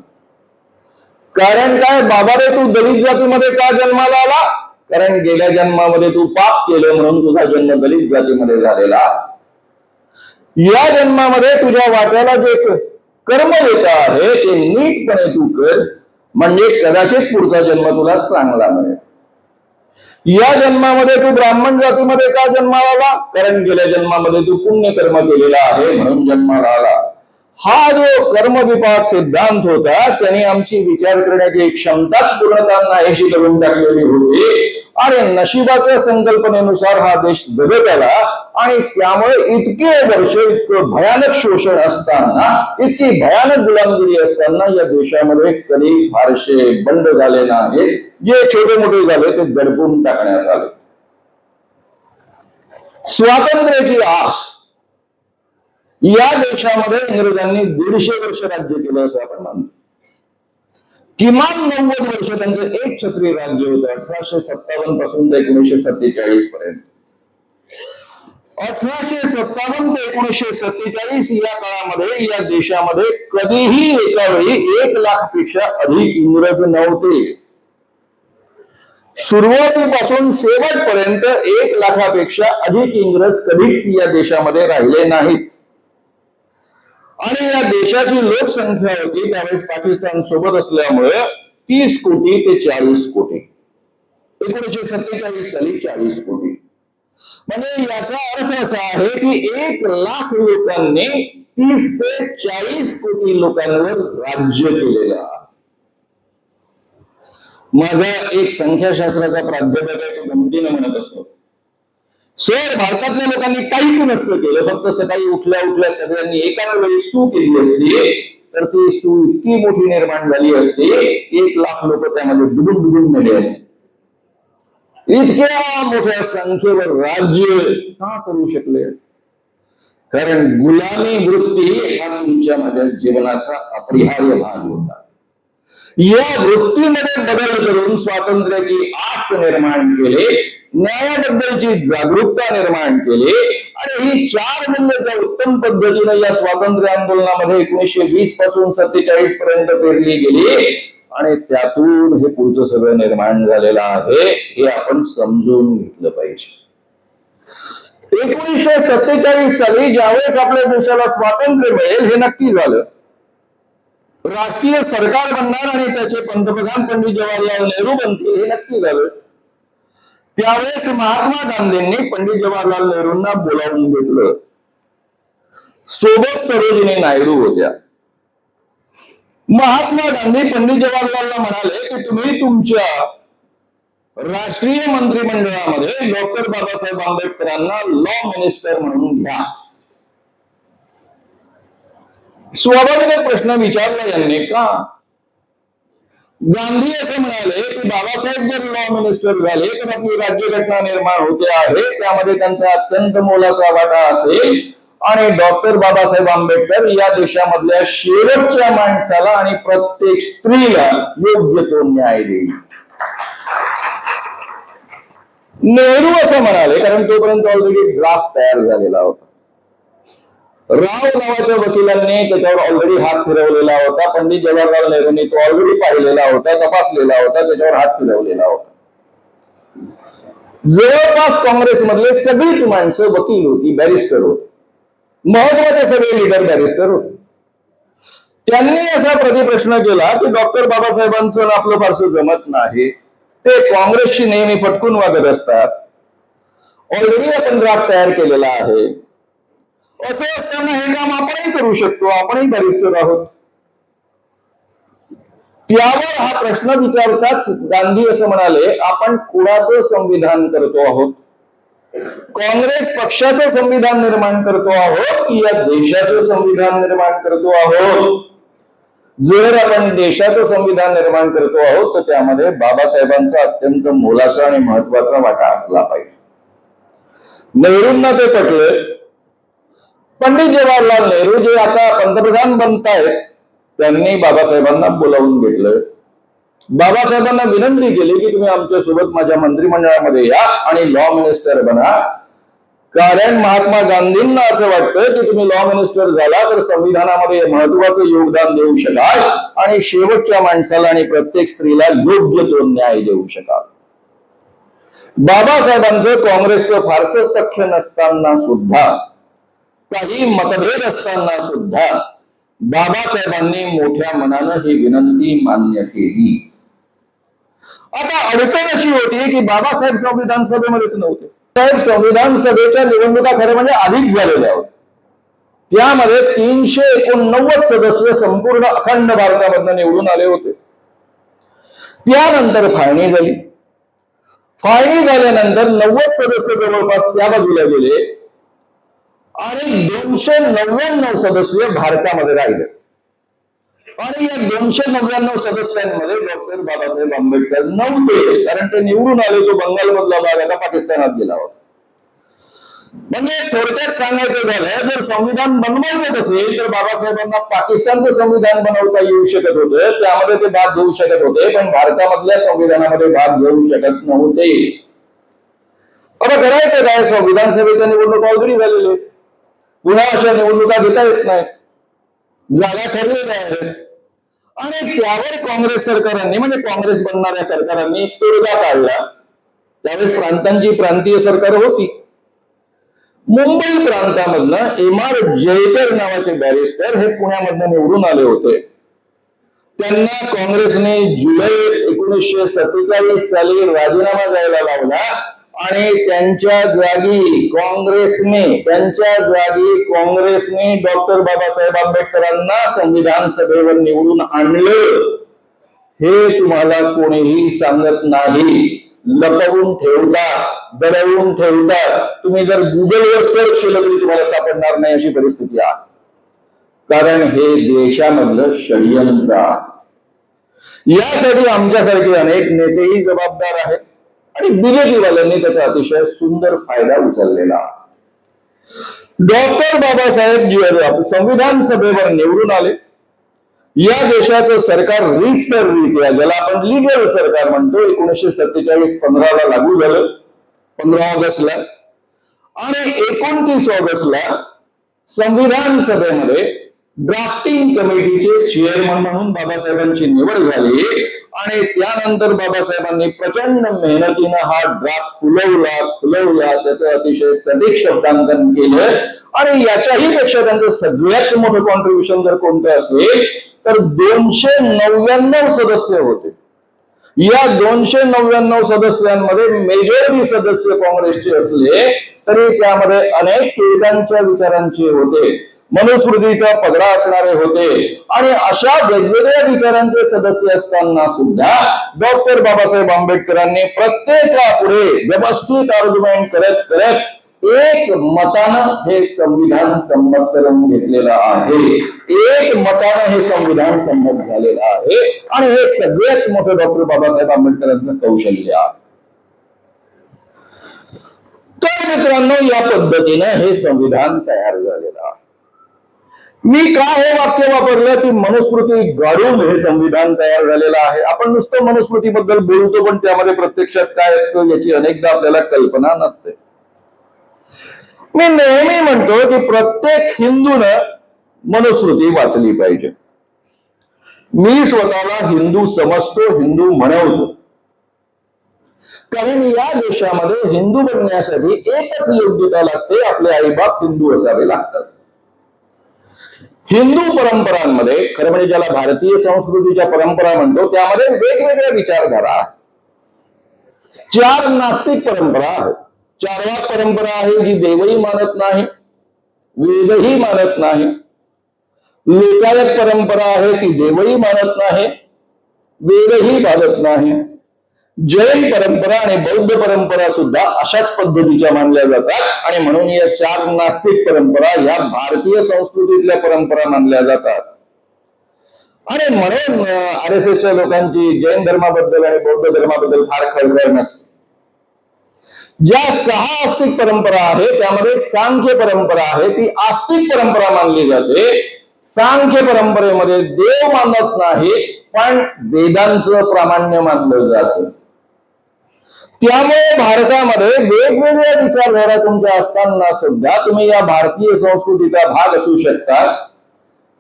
कारण काय, बाबा रे तू दलित जातीमध्ये का जन्माला आला? कारण गेल्या जन्मामध्ये तू पाप केलं म्हणून तुझा जन्म दलित जातीमध्ये झालेला। या जन्मामध्ये तुझ्या वाट्याला जे कर्म येत आहे ते नीटपणे तू कर, म्हणजे कदाचित पुढचा जन्म तुला चांगला मिळेल। या जन्मामध्ये तू ब्राह्मण जातीमध्ये का जन्माला आला? कारण गेल्या जन्मामध्ये तू पुण्य कर्म केलेला आहे म्हणून जन्माला आला। हा जो कर्मविपाक सिद्धांत होता त्याने आमची विचार करण्याची क्षमताच पूर्णतः नाहीशी करून टाकलेली होती आणि नशिबाच्या संकल्पनेनुसार हा देश जगत आला। आणि त्यामुळे इतके वर्ष इतकं भयानक शोषण असताना, इतकी भयानक गुलामगिरी असताना या देशामध्ये कधी फारसे बंड झाले नाही। जे छोटे मोठे झाले ते दडपून टाकण्यात आले। स्वातंत्र्याची आस, या देशामध्ये इंग्रजांनी 150 वर्ष राज्य केलं असं आपण मानतो। किमान 90 वर्ष त्यांचं एक छत्री राज्य होतं, 1857 पासून ते 1947 पर्यंत। 1857 ते 1947 या काळामध्ये या देशामध्ये कधीही एका वेळी 1 लाखापेक्षा अधिक इंग्रज नव्हते। सुरुवातीपासून शेवटपर्यंत 1 लाखापेक्षा अधिक इंग्रज कधीच या देशामध्ये राहिले नाहीत। आणि या देशाची लोकसंख्या होती त्यावेळेस पाकिस्तान सोबत असल्यामुळे 30 कोटी ते 40 कोटी। 1947 साली 40 कोटी। म्हणजे याचा अर्थ असा आहे की 1 लाख लोकांनी 30 ते 40 कोटी लोकांवर राज्य केलेलं आहे। माझा एक संख्याशास्त्राचा प्राध्यापक आहे, तो गमतीने म्हणत असतो, सर भारतातल्या लोकांनी काहीच नसतं केलं, फक्त सकाळी उठल्या उठल्या सगळ्यांनी एकाच वेळी सू केली असती तर ती सू इतकी मोठी निर्माण झाली असती, 1 लाख लोक त्यामध्ये डुबून मेले असते। इतक्या मोठ्या संख्येवर राज्य का करू शकले? कारण गुलामी वृत्ती हा तुमच्या माझ्या जीवनाचा अपरिहार्य भाग होता। या वृत्तीमध्ये बदल करून स्वातंत्र्याची आस निर्माण केले, न्यायाबद्दलची जागरूकता निर्माण केली आणि ही 4 मूल्य ज्या उत्तम पद्धतीने या स्वातंत्र्य आंदोलनामध्ये 1920 पासून 47 पर्यंत पेरली गेली आणि त्यातून हे पुढचं सगळं निर्माण झालेलं आहे, हे आपण समजून घेतलं पाहिजे। 1947 साली ज्यावेळेस आपल्या देशाला स्वातंत्र्य मिळेल हे नक्की झालं। राष्ट्रीय सरकार बनणार आणि त्याचे पंतप्रधान पंडित जवाहरलाल नेहरू बनतील हे नक्की झालं। त्यावेळेस महात्मा गांधींनी पंडित जवाहरलाल नेहरूंना बोलावून घेतलं। सोबत सरोजिनी नायडू होत्या। महात्मा गांधी पंडित जवाहरलालला म्हणाले की तुम्ही तुमच्या राष्ट्रीय मंत्रिमंडळामध्ये डॉक्टर बाबासाहेब आंबेडकरांना लॉ मिनिस्टर म्हणून घ्या। स्वाभाविक प्रश्न विचारला यांनी, का? गांधी असे म्हणाले की बाबासाहेब जर लॉ मिनिस्टर झाले तर आपली राज्यघटना निर्माण होते आहे, त्यामध्ये त्यांचा अत्यंत मोलाचा वाटा असेल आणि डॉक्टर बाबासाहेब आंबेडकर या देशामधल्या शेवटच्या माणसाला आणि प्रत्येक स्त्रीला योग्य तो न्याय देईल। नेहरू असं म्हणाले कारण तोपर्यंत ऑलरेडी ड्राफ्ट तयार झालेला होता। राव नावाच्या वकिलांनी त्याच्यावर ऑलरेडी हात फिरवलेला होता। पंडित जवाहरलाल नेहरूंनी तो ऑलरेडी पाहिलेला होता, तपासलेला होता, त्याच्यावर हात फिरवलेला होता। जवळपास काँग्रेसमधले सगळीच माणसं वकील होती, बॅरिस्टर होती, महत्वाचे सगळे लीडर बॅरिस्टर होते। त्यांनी असा प्रतिप्रश्न केला की डॉक्टर बाबासाहेबांचं आपलं फारसं जमत नाही, ते काँग्रेसशी नेहमी फटकून वागत असतात, ऑलरेडी आपण ड्राफ्ट तयार केलेला आहे, असं असताना हे काम आपणही करू शकतो, आपणही बॅरिस्टर आहोत। त्यावर हा प्रश्न विचारताच गांधी असं म्हणाले, आपण कुणाचं संविधान करतो आहोत? काँग्रेस पक्षाचं संविधान निर्माण करतो आहोत की या देशाचं संविधान निर्माण करतो आहोत? जर आपण देशाचं संविधान निर्माण करतो आहोत तर त्यामध्ये बाबासाहेबांचा अत्यंत मोलाचा आणि महत्वाचा वाटा असला पाहिजे। नेहरूंना ते पटलं पंडित जवाहरलाल नेहरू जे आता पंतप्रधान बनतायत त्यांनी बाबासाहेबांना बोलावून घेतलं. बाबासाहेबांना विनंती केली की तुम्ही आमच्यासोबत माझ्या मंत्रिमंडळामध्ये या आणि लॉ मिनिस्टर बना. कारण महात्मा गांधींना असं वाटतं की तुम्ही लॉ मिनिस्टर झाला तर संविधानामध्ये महत्वाचं योगदान देऊ शकाल आणि शेवटच्या माणसाला आणि प्रत्येक स्त्रीला योग्य तो न्याय देऊ शकाल. बाबासाहेबांचं काँग्रेसचं फारसं सख्य नसताना सुद्धा, काही मतभेद असताना सुद्धा बाबासाहेबांनी मोठ्या मनानं ही विनंती मान्य केली. आता अडचण अशी होती की बाबासाहेब संविधान सभेमध्येच नव्हते. साहेब संविधान सभेच्या निवडणुका खरं म्हणजे अधिक झालेल्या होत्या. त्यामध्ये 389 सदस्य संपूर्ण अखंड भारतामधून निवडून आले होते. त्यानंतर फाळणी झाली. फाळणी झाल्यानंतर 90 सदस्य जवळपास त्या बाजूला गेले आणि 299 सदस्य भारतामध्ये राहिले. आणि या 299 सदस्यांमध्ये डॉक्टर बाबासाहेब आंबेडकर नव्हते, कारण ते निवडून आले. तो बंगालमधला भाग आता पाकिस्तानात गेला होता. म्हणजे थोडक्यात सांगायचं झालं, जर संविधान बनवायचं असेल तर बाबासाहेबांना पाकिस्तानचं संविधान बनवता येऊ शकत होतं, त्यामध्ये ते भाग घेऊ शकत होते, पण भारतामधल्या संविधानामध्ये भाग घेऊ शकत नव्हते. आता करायचं काय? संविधान सभेच्या निवडणूक ऑलरेडी झालेले, पुन्हा अशा निवडणुका घेता येत नाहीत, जागा ठरलेल्या आहेत. आणि त्यावर काँग्रेस सरकारांनी, म्हणजे काँग्रेस बनणाऱ्या सरकारांनी तोडगा काढला. त्यावेळेस प्रांतांची प्रांतीय सरकार होती. मुंबई प्रांतामधनं एम.आर. जयकर नावाचे बॅरिस्टर हे पुण्यामधनं निवडून आले होते. त्यांना काँग्रेसने जुलै 1947 साली राजीनामा द्यायला लावला आणि त्यांच्या जागी काँग्रेसने डॉक्टर बाबासाहेब आंबेडकरांना संविधान सभेवर निवडून आणलं. हे तुम्हाला कोणीही सांगत नाही, लपवून ठेवता, दडवून ठेवता. तुम्ही जर गुगलवर सर्च केलं तरी तुम्हाला सापडणार नाही अशी परिस्थिती आहे. कारण हे देशामधलं षडयंत्र आहे. यासाठी आमच्यासारखे अनेक नेतेही जबाबदार आहेत आणि बीजेपीवाल्यांनी त्याचा अतिशय सुंदर फायदा उचललेला. डॉक्टर बाबासाहेब संविधान सभेवर निवडून आले. या देशाचं सरकार रीतसररित्या, ज्याला आपण लिगल सरकार म्हणतो, 1947 15 लागू झालं, 15 ऑगस्टला. आणि 29 ऑगस्टला संविधान सभेमध्ये ड्राफ्टिंग कमिटीचे चेअरमन म्हणून बाबासाहेबांची निवड झाली. आणि त्यानंतर बाबासाहेबांनी प्रचंड मेहनतीनं हा ड्राफ्ट फुलवला, त्याचं अतिशय सटीक शब्दांकन केलं. आणि याच्याही पेक्षा त्यांचं सगळ्यात मोठं कॉन्ट्रीब्युशन जर कोणतं असेल तर 299 सदस्य होते. या 299 सदस्यांमध्ये मेजॉरिटी सदस्य काँग्रेसचे असले तरी त्यामध्ये अनेक टिळकांच्या विचारांचे होते, मनुस्मृतीचा पगडा असणारे होते. आणि अशा वेगवेगळ्या विचारांचे सदस्य असताना सुद्धा डॉक्टर बाबासाहेब आंबेडकरांनी प्रत्येकापुढे व्यवस्थित आर्ग्युमेंट करत एक मतानं हे संविधान संमत करून घेतलेलं आहे. एक मतानं हे संविधान संमत झालेलं आहे. आणि हे सगळ्यात मोठं डॉक्टर बाबासाहेब आंबेडकरांचं कौशल्य आहे. तर मित्रांनो, या पद्धतीनं हे संविधान तयार झालेलं आहे. मी का हे वाक्य वापरलं की मनुस्मृती गाडून हे संविधान तयार झालेलं आहे. आपण नुसतं मनुस्मृतीबद्दल बोलतो, पण त्यामध्ये प्रत्यक्षात काय असतं याची अनेकदा आपल्याला कल्पना नसते. मी नेहमी म्हणतो की प्रत्येक हिंदूनं मनुस्मृती वाचली पाहिजे. मी स्वतःला हिंदू समजतो, हिंदू म्हणवतो. कारण या देशामध्ये हिंदू बनण्यासाठी एकच योग्यता लागते, आपले आईबाप हिंदू असावे लागतात. हिंदू परंपरांमध्ये, खरं म्हणजे ज्याला भारतीय संस्कृतीच्या परंपरा म्हणतो, त्यामध्ये वेगवेगळ्या विचारधारा. 4 नास्तिक परंपरा आहेत. चार्वाक परंपरा आहे जी देवही मानत नाही, वेदही मानत नाही. लोकायत परंपरा आहे ती देवही मानत नाही, वेदही मानत नाही. जैन परंपरा आणि बौद्ध परंपरा सुद्धा अशाच पद्धतीच्या मानल्या जातात. आणि म्हणून या 4 नास्तिक परंपरा या भारतीय संस्कृतीतल्या परंपरा मानल्या जातात. आणि म्हणून RSSच्या लोकांची जैन धर्माबद्दल आणि बौद्ध धर्माबद्दल फार खळखळ नसते. ज्या 6 आस्तिक परंपरा आहे त्यामध्ये एक सांख्य परंपरा आहे, ती आस्तिक परंपरा मानली जाते. सांख्य परंपरेमध्ये देव मानत नाही, पण वेदांचं प्रामाण्य मानलं जातं. त्यामुळे भारतामध्ये वेगवेगळ्या विचारधारा तुमच्या असताना सुद्धा तुम्ही या भारतीय संस्कृतीचा भाग असू शकता.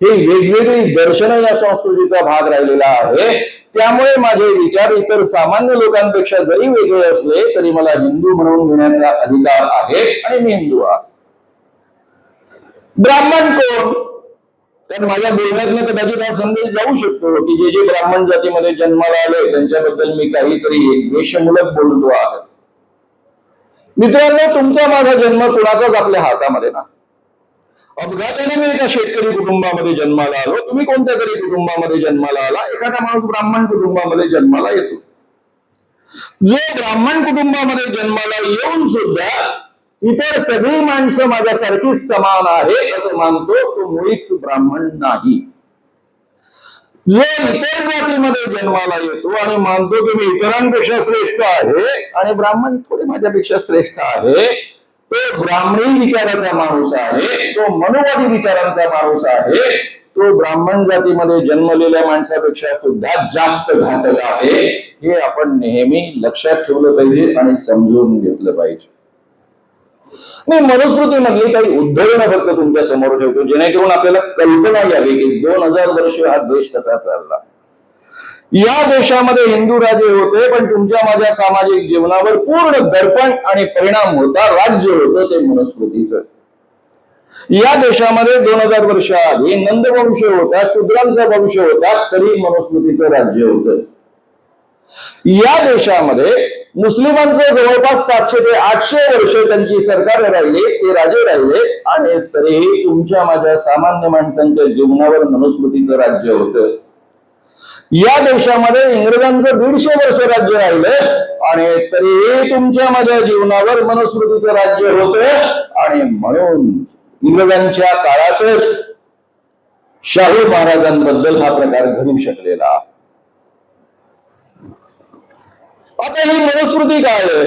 हे वेगवेगळी दर्शनं या संस्कृतीचा भाग राहिलेला आहे. त्यामुळे माझे विचार इतर सामान्य लोकांपेक्षा जरी वेगळे असले तरी मला हिंदू म्हणून घेण्याचा अधिकार आहे आणि मी हिंदू आहे. ब्राह्मण कोण? कारण माझ्या बोलण्यातनं कदाचित हा संदेश जाऊ शकतो की जे जे ब्राह्मण जातीमध्ये जन्माला आले त्यांच्याबद्दल मी काहीतरी द्वेषमूलक बोलतो आहे. मित्रांनो, तुमचा माझा जन्म कुणाचाच आपल्या हातामध्ये ना. अपघाताने मी एका शेतकरी कुटुंबामध्ये जन्माला आलो, तुम्ही कोणत्या तरी कुटुंबामध्ये जन्माला आला, एखादा माणूस ब्राह्मण कुटुंबामध्ये जन्माला येतो. जो ब्राह्मण कुटुंबामध्ये जन्माला येऊन सुद्धा इतर सगळी माणसं माझ्यासारखी समान आहे असं मानतो, तो मुळीच ब्राह्मण नाही. जो इतर जातीमध्ये जन्माला येतो आणि मानतो की मी इतरांपेक्षा श्रेष्ठ आहे आणि ब्राह्मण थोडे माझ्यापेक्षा श्रेष्ठ आहे, तो ब्राह्मणी विचाराचा माणूस आहे, तो मनुवादी विचारांचा माणूस आहे. तो ब्राह्मण जातीमध्ये जन्मलेल्या माणसापेक्षा सुद्धा जास्त घातक आहे. हे आपण नेहमी लक्षात ठेवलं पाहिजे आणि समजून घेतलं पाहिजे. मी मनुस्मृतीमधली काही उद्धरणं फक्त तुमच्या समोर ठेवतो जेणेकरून आपल्याला कल्पना यावी की 2000 वर्ष हा देश कसा चालला. या देशामध्ये हिंदू राजे होते, पण तुमच्या माझ्या सामाजिक जीवनावर पूर्ण दर्पण आणि परिणाम होता. राज्य होतं ते मनुस्मृतीचं. या देशामध्ये 2000 वर्ष आधी नंदवंश होता, शूद्रांचा वंश होता, तरी मनुस्मृतीचं राज्य होतं. या देशामध्ये मुस्लिमांचं जवळपास 700 ते 800 वर्ष त्यांची सरकार राहिली, ते राजे राहिले आणि तरीही तुमच्या माझ्या सामान्य माणसांच्या जीवनावर मनुस्मृतीचं राज्य होतं. या देशामध्ये इंग्रजांचं 150 वर्ष राज्य राहिलं आणि तरीही तुमच्या माझ्या जीवनावर मनुस्मृतीचं राज्य होतं. आणि म्हणून इंग्रजांच्या काळातच शाहू महाराजांबद्दल हा प्रकार घडू शकलेला आहे. आता ही मनुस्मृती काय है?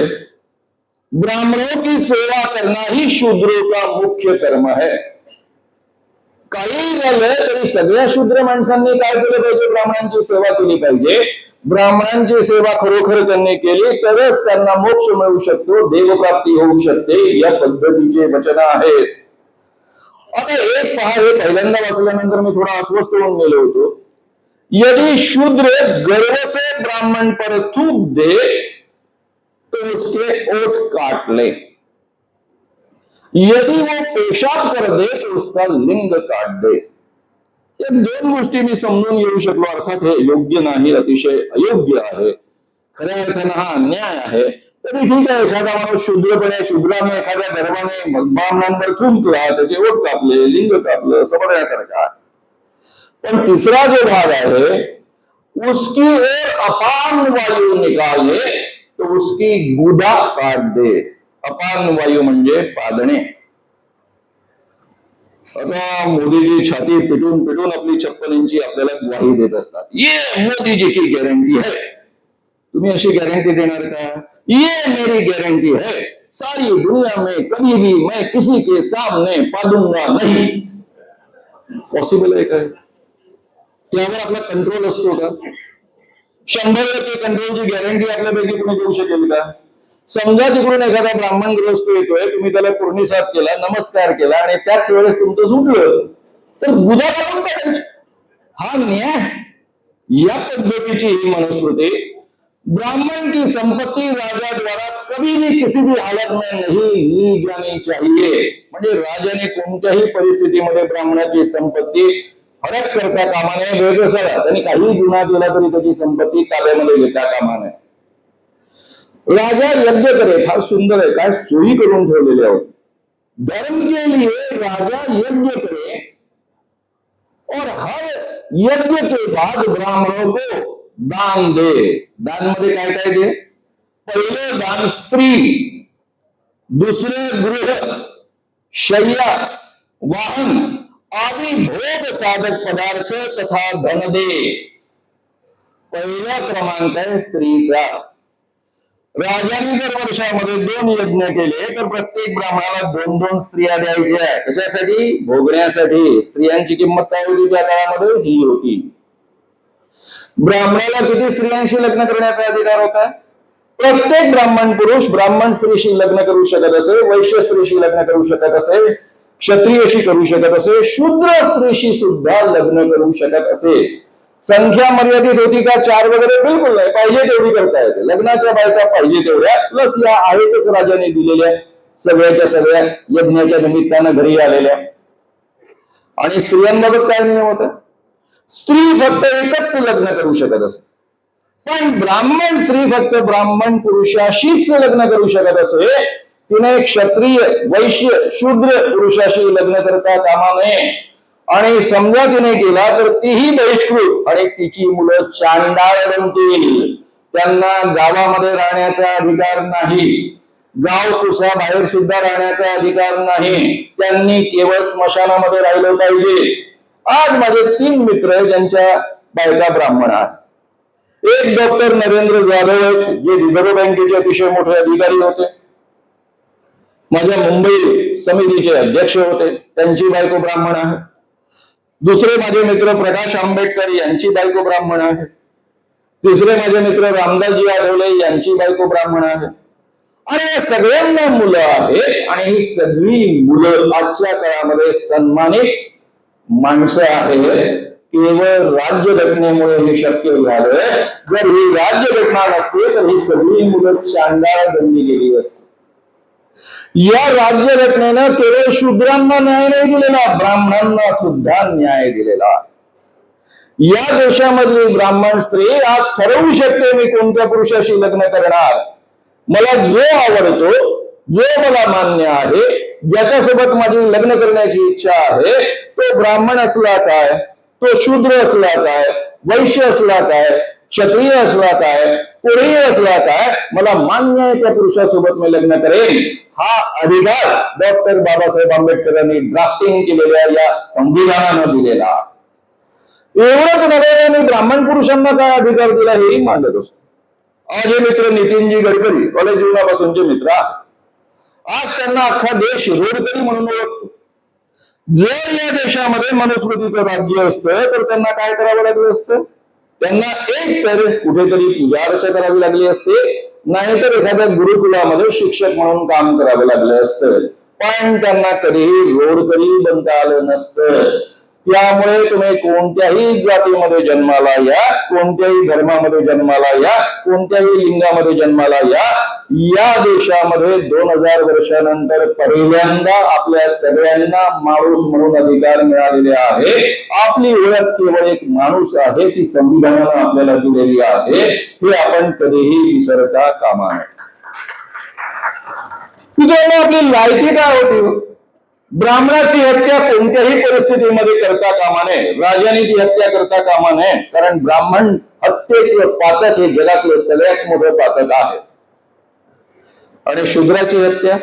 ब्राह्मणों की सेवा करना ही शूद्रों का मुख्य कर्म है. काही झालं तरी सगळ्या शूद्र माणसांनी काय केलं पाहिजे? ब्राह्मणांची सेवा केली पाहिजे. ब्राह्मणांची सेवा खरोखर त्यांनी केली तरच त्यांना मोक्ष मिळू शकतो, देवप्राप्ती होऊ शकते. या पद्धतीचे वचन आहेत. आता एक पहा, हे पहिल्यांदा वाचल्यानंतर मी थोडा अस्वस्थ होऊन गेलो होतो. यदि शूद्र गर्व से ब्राह्मण पर थूक दे तो उसके ओठ काट ले, यदि वो पेशाब कर दे तो उसका लिंग काट दे. या 2 गोष्टी मी समजून घेऊ शकलो. अर्थात हे योग्य नाही, अतिशय अयोग्य आहे. खऱ्या अर्थानं हा अन्याय आहे. तरी ठीक आहे, एखादा माणूस शूद्राने एखाद्या गर्वाने ब्राह्मणांवर थुंकला, त्याचे ओठ कापले, लिंग कापलं, समजण्यासारखं आहे. पण तिसरा जो भाग आहे, उसकी ओर अपान वायू निकाले तो उसकी गुदा काट दे. अपान वायू म्हणजे पादणे. आता मोदीजी छाती पिटून पिटून आपली 56 इंची आपल्याला ग्वाही देत असतात. ये मोदीजी की गॅरंटी है. तुम्ही अशी गॅरंटी देणार का? ये मेरी गॅरंटी है, सारी दुनिया में कभी भी मैं किसी के सामने पादूंगा नहीं. पॉसिबल आहे काय? त्यावर आपला कंट्रोल असतो का? 100% कंट्रोलची गॅरंटी आपल्यापैकी कोणी देऊ शकेल का? समजा तिकडून एखादा ब्राह्मण गृहस्थ येतोय, तुम्ही त्याला पूर्णिसाद केला, नमस्कार केला आणि त्याच वेळेस तुमचं सुटलं तर गुदा कापून टाकायची. हा न्याय? या पद्धतीची ही मनुस्मृती. ब्राह्मण की संपत्ति राजा द्वारा कभी भी किसी भी हालत में नहीं ली जानी चाहिए. म्हणजे राजाने कोणत्याही परिस्थितीमध्ये ब्राह्मणाची संपत्ती फरक करता कामा नये. बेकसरा त्यांनी काही गुन्हा केला तरी त्याची संपत्ती ताब्यामध्ये घेता कामा नये. राजा यज्ञ करे, फार सुंदर आहे, काय सोयी करून ठेवलेल्या होत्या. धर्म के लिए राजा यज्ञ करे और हर यज्ञ के बाद ब्राह्मणों को दान दे. दान मध्ये काय काय दे? पहिलं दान स्त्री, दुसरे गृह, शय्या, वाहन आदि भोग साधक पदार्थ तथा धन दे. पहिला क्रमांक आहे स्त्रीचा. राजाने जर वर्षामध्ये 2 यज्ञ केले तर प्रत्येक ब्राह्मणाला 2-2 स्त्रिया द्यायच्या. कशासाठी? भोगण्यासाठी. स्त्रियांची किंमत काय होती त्या काळामध्ये? ही होती. ब्राह्मणाला किती स्त्रियांशी लग्न करण्याचा अधिकार होता? प्रत्येक ब्राह्मण पुरुष ब्राह्मण स्त्रीशी लग्न करू शकत असे, वैश्य स्त्रीशी लग्न करू शकत असे, क्षत्रियशी करू शकत असे, शूद्र स्त्रीशी सुद्धा लग्न करू शकत असे. संख्या मर्यादित होती का? 4 वगैरे? बिलकुल नाही. पाहिजे तेवढी करता येते. लग्नाच्या बायका पाहिजे तेवढ्या, प्लस या आहेतच राजाने दिलेल्या सगळ्याच्या सगळ्या यज्ञाच्या निमित्तानं घरी आलेल्या. आणि स्त्रियांबाबत काय नियम होता? स्त्री फक्त एकच लग्न करू शकत असे, पण ब्राह्मण स्त्री फक्त ब्राह्मण पुरुषाशीच लग्न करू शकत असे. तिने क्षत्रिय वैश्य शूद्र पुरुषाशी लग्न करता कामा नये. आणि समजा तिने केला तर तीही बहिष्कृत आणि तिची मुलं चांडाळ बनतील. त्यांना गावामध्ये राहण्याचा अधिकार नाही, गाव कुसा बाहेर सुद्धा राहण्याचा अधिकार नाही. त्यांनी केवळ स्मशानामध्ये राहिलं पाहिजे. आज माझे 3 मित्र ज्यांच्या बायका ब्राह्मण आहेत. एक डॉक्टर नरेंद्र जाधव आहेत, जे रिझर्व्ह बँकेचे अतिशय मोठे अधिकारी होते, माझ्या मुंबई समितीचे अध्यक्ष होते, त्यांची बायको ब्राह्मण आहे. दुसरे माझे मित्र प्रकाश आंबेडकर यांची बायको ब्राह्मण आहे. तिसरे माझे मित्र रामदासजी आठवले यांची बायको ब्राह्मण आहे. आणि या सगळ्यांना मुलं आहेत. आणि ही सगळी मुलं आजच्या काळामध्ये सन्मानित माणसं आहेत. केवळ राज्यघटनेमुळे हे शक्य झालं. जर ही राज्यघटना नसते तर ही सगळी मुलं चांडाळ बनली गेली असती. या राज्यघटनेनं केवळ शूद्रांना न्याय नाही दिलेला, ब्राह्मणांना सुद्धा न्याय दिलेला. या देशामधली ब्राह्मण स्त्री आज ठरवू शकते मी कोणत्या पुरुषाशी लग्न करणार. मला जो आवडतो, जो मला मान्य आहे, ज्याच्यासोबत माझी लग्न करण्याची इच्छा आहे, तो ब्राह्मण असला काय, तो शूद्र असला काय, वैश्य असला काय, क्षत्रिय असला काय, कोळी असला काय, मला मान्य आहे त्या पुरुषासोबत मी लग्न करेन. हा अधिकार डॉक्टर बाबासाहेब आंबेडकरांनी ड्राफ्टिंग केलेल्या या संविधानानं दिलेला. एवढंच नव्हे, मी ब्राह्मण पुरुषांना काय अधिकार दिला हेही मांडत असतो. माझे मित्र नितीनजी गडकरी कॉलेज जीवनापासूनचे मित्र, आज त्यांना अख्खा देश रोडकरी म्हणून ओळखतो. जर या देशामध्ये मनुस्मृतीचं राज्य असतं तर त्यांना काय करावं लागलं असतं? त्यांना एक तर कुठेतरी पूजा अर्चा करावी लागली असते, नाहीतर एखाद्या गुरुकुलामध्ये शिक्षक म्हणून काम करावं लागलं असतं. पण त्यांना कधीही रोडकरी बनता आलं नसतं. त्यामुळे तुम्ही कोणत्याही जातीमध्ये जन्माला या, कोणत्याही धर्मामध्ये जन्माला या, कोणत्याही लिंगामध्ये जन्माला या, या देशामध्ये 2000 वर्षानंतर पहिल्यांदा आपल्या सगळ्यांना माणूस म्हणून अधिकार मिळालेले आहे. आपली ओळख केवळ एक माणूस आहे, ती संविधानानं आपल्याला दिलेली आहे. हे आपण कधीही विसरता कामा नये. तुझ्याने आपली लायकी काय होती? ब्राह्मणाची हत्या कोणत्याही परिस्थितीमध्ये करता कामा नये. राजाने ती हत्या करता कामा नये, कारण ब्राह्मण हत्येचं पातक हे जगातलं सगळ्यात मोठं पातक आहे. आणि शूद्राची हत्या,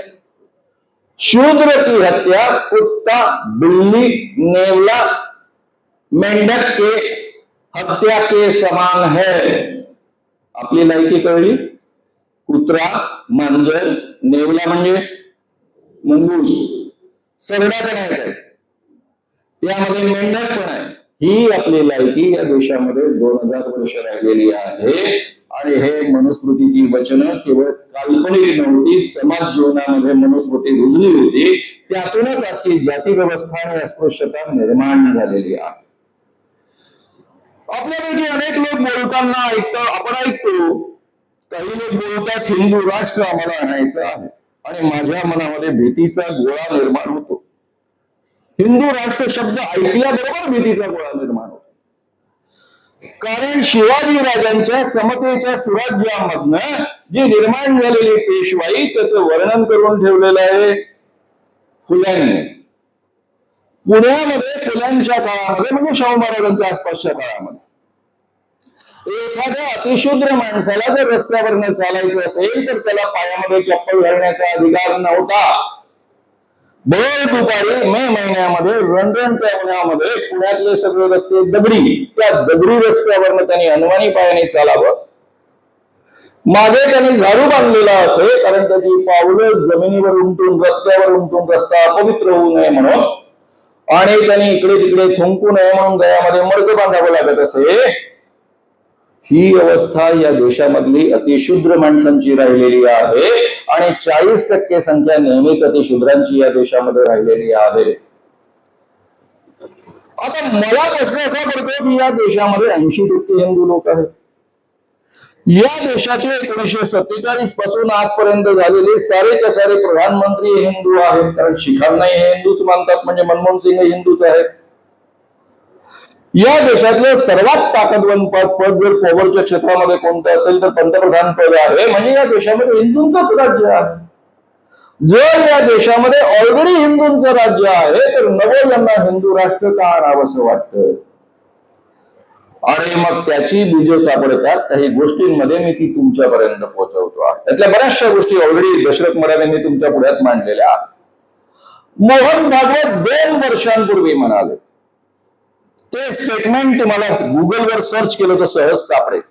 शूद्र की हत्या कुत्ता, बिल्ली, नेवला, मेंढक के हत्या के समान है. आपली लायकी कळली? कुत्रा, मांजर, नेवला म्हणजे मुंगूस, सरडा पण आहे काय, त्यामध्ये मेंढक पण आहे. ही आपली लायकी या देशामध्ये 2000 वर्ष राहिलेली आहे. आणि हे मनुस्मृतीची वचनं केवळ काल्पनिक नव्हती, समाज जीवनामध्ये मनुस्मृती रुजली होती. त्यातूनच आजची जाती व्यवस्था आणि अस्पृश्यता निर्माण झालेली आहे. आपल्यापैकी अनेक लोक बोलताना आपण ऐकतो, काही लोक बोलतात हिंदू राष्ट्र आम्हाला आणायचं आहे, आणि माझ्या मनामध्ये भीतीचा गोळा निर्माण होतो. हिंदू राष्ट्र शब्द ऐकल्याबरोबर भीतीचा गोळा निर्माण होतो. कारण शिवाजी राजांच्या समतेच्या सुराज्यामधनं जी निर्माण झालेली पेशवाई, त्याचं वर्णन करून ठेवलेलं आहे फुल्यांनी. पुण्यामध्ये फुल्यांच्या काळामध्ये, म्हणजे शाहू महाराजांच्या आसपासच्या काळामध्ये, एखाद्या अतिशूद्र माणसाला जर रस्त्यावरनं चालायचं असेल तर त्याला पायामध्ये चप्पल घालण्याचा अधिकार नव्हता. भर दुपारी मे महिन्यामध्ये रणरणत्या उन्हामध्ये पुण्यातले सगळे रस्ते दगडी, त्या दगडी रस्त्यावरनं त्यांनी अनवाणी पायाने चालावं. मागे त्यांनी झाडू बांधलेला असे, कारण त्याची पावलं जमिनीवर उमटून रस्त्यावर उमटून रस्ता अपवित्र होऊ नये म्हणून, आणि त्यांनी इकडे तिकडे थुंकू नये म्हणून गळ्यामध्ये मडकं बांधावं लागत असे. ही अवस्था या देशामधली अतिशूद्र माणसांची राहिलेली आहे आणि 40% संख्या नेहमीच अतिशूद्रांची या देशामध्ये राहिलेली आहे. आता मला प्रश्न असा पडतो की या देशामध्ये 80% हिंदू लोक आहेत. या देशाचे 1947 पासून आजपर्यंत झालेले सारेच्या सारे प्रधानमंत्री हे हिंदू आहेत, कारण शिखांनाही हे हिंदूच मानतात, म्हणजे मनमोहन सिंग हे हिंदूच आहेत. या देशातलं सर्वात ताकदवान पद जर पॉवरच्या क्षेत्रामध्ये कोणतं असेल तर पंतप्रधान पद आहे, म्हणजे या देशामध्ये हिंदूंचंच राज्य आहे. जर या देशामध्ये ऑलरेडी हिंदूंचं राज्य आहे तर नवं यांना हिंदू राष्ट्र का आणावं असं वाटतं. आणि मग त्याची बीज सापडतात काही गोष्टींमध्ये, मी ती तुमच्यापर्यंत पोहोचवतो आहे. त्यातल्या बऱ्याचशा गोष्टी ऑलरेडी दशरथ मराठेंनी तुमच्या पुढ्यात मांडलेल्या आहेत. मोहन भागवत 2 वर्षांपूर्वी म्हणाले, ते स्टेटमेंट तुम्हाला गुगलवर सर्च केलं तर सहज सापडेल.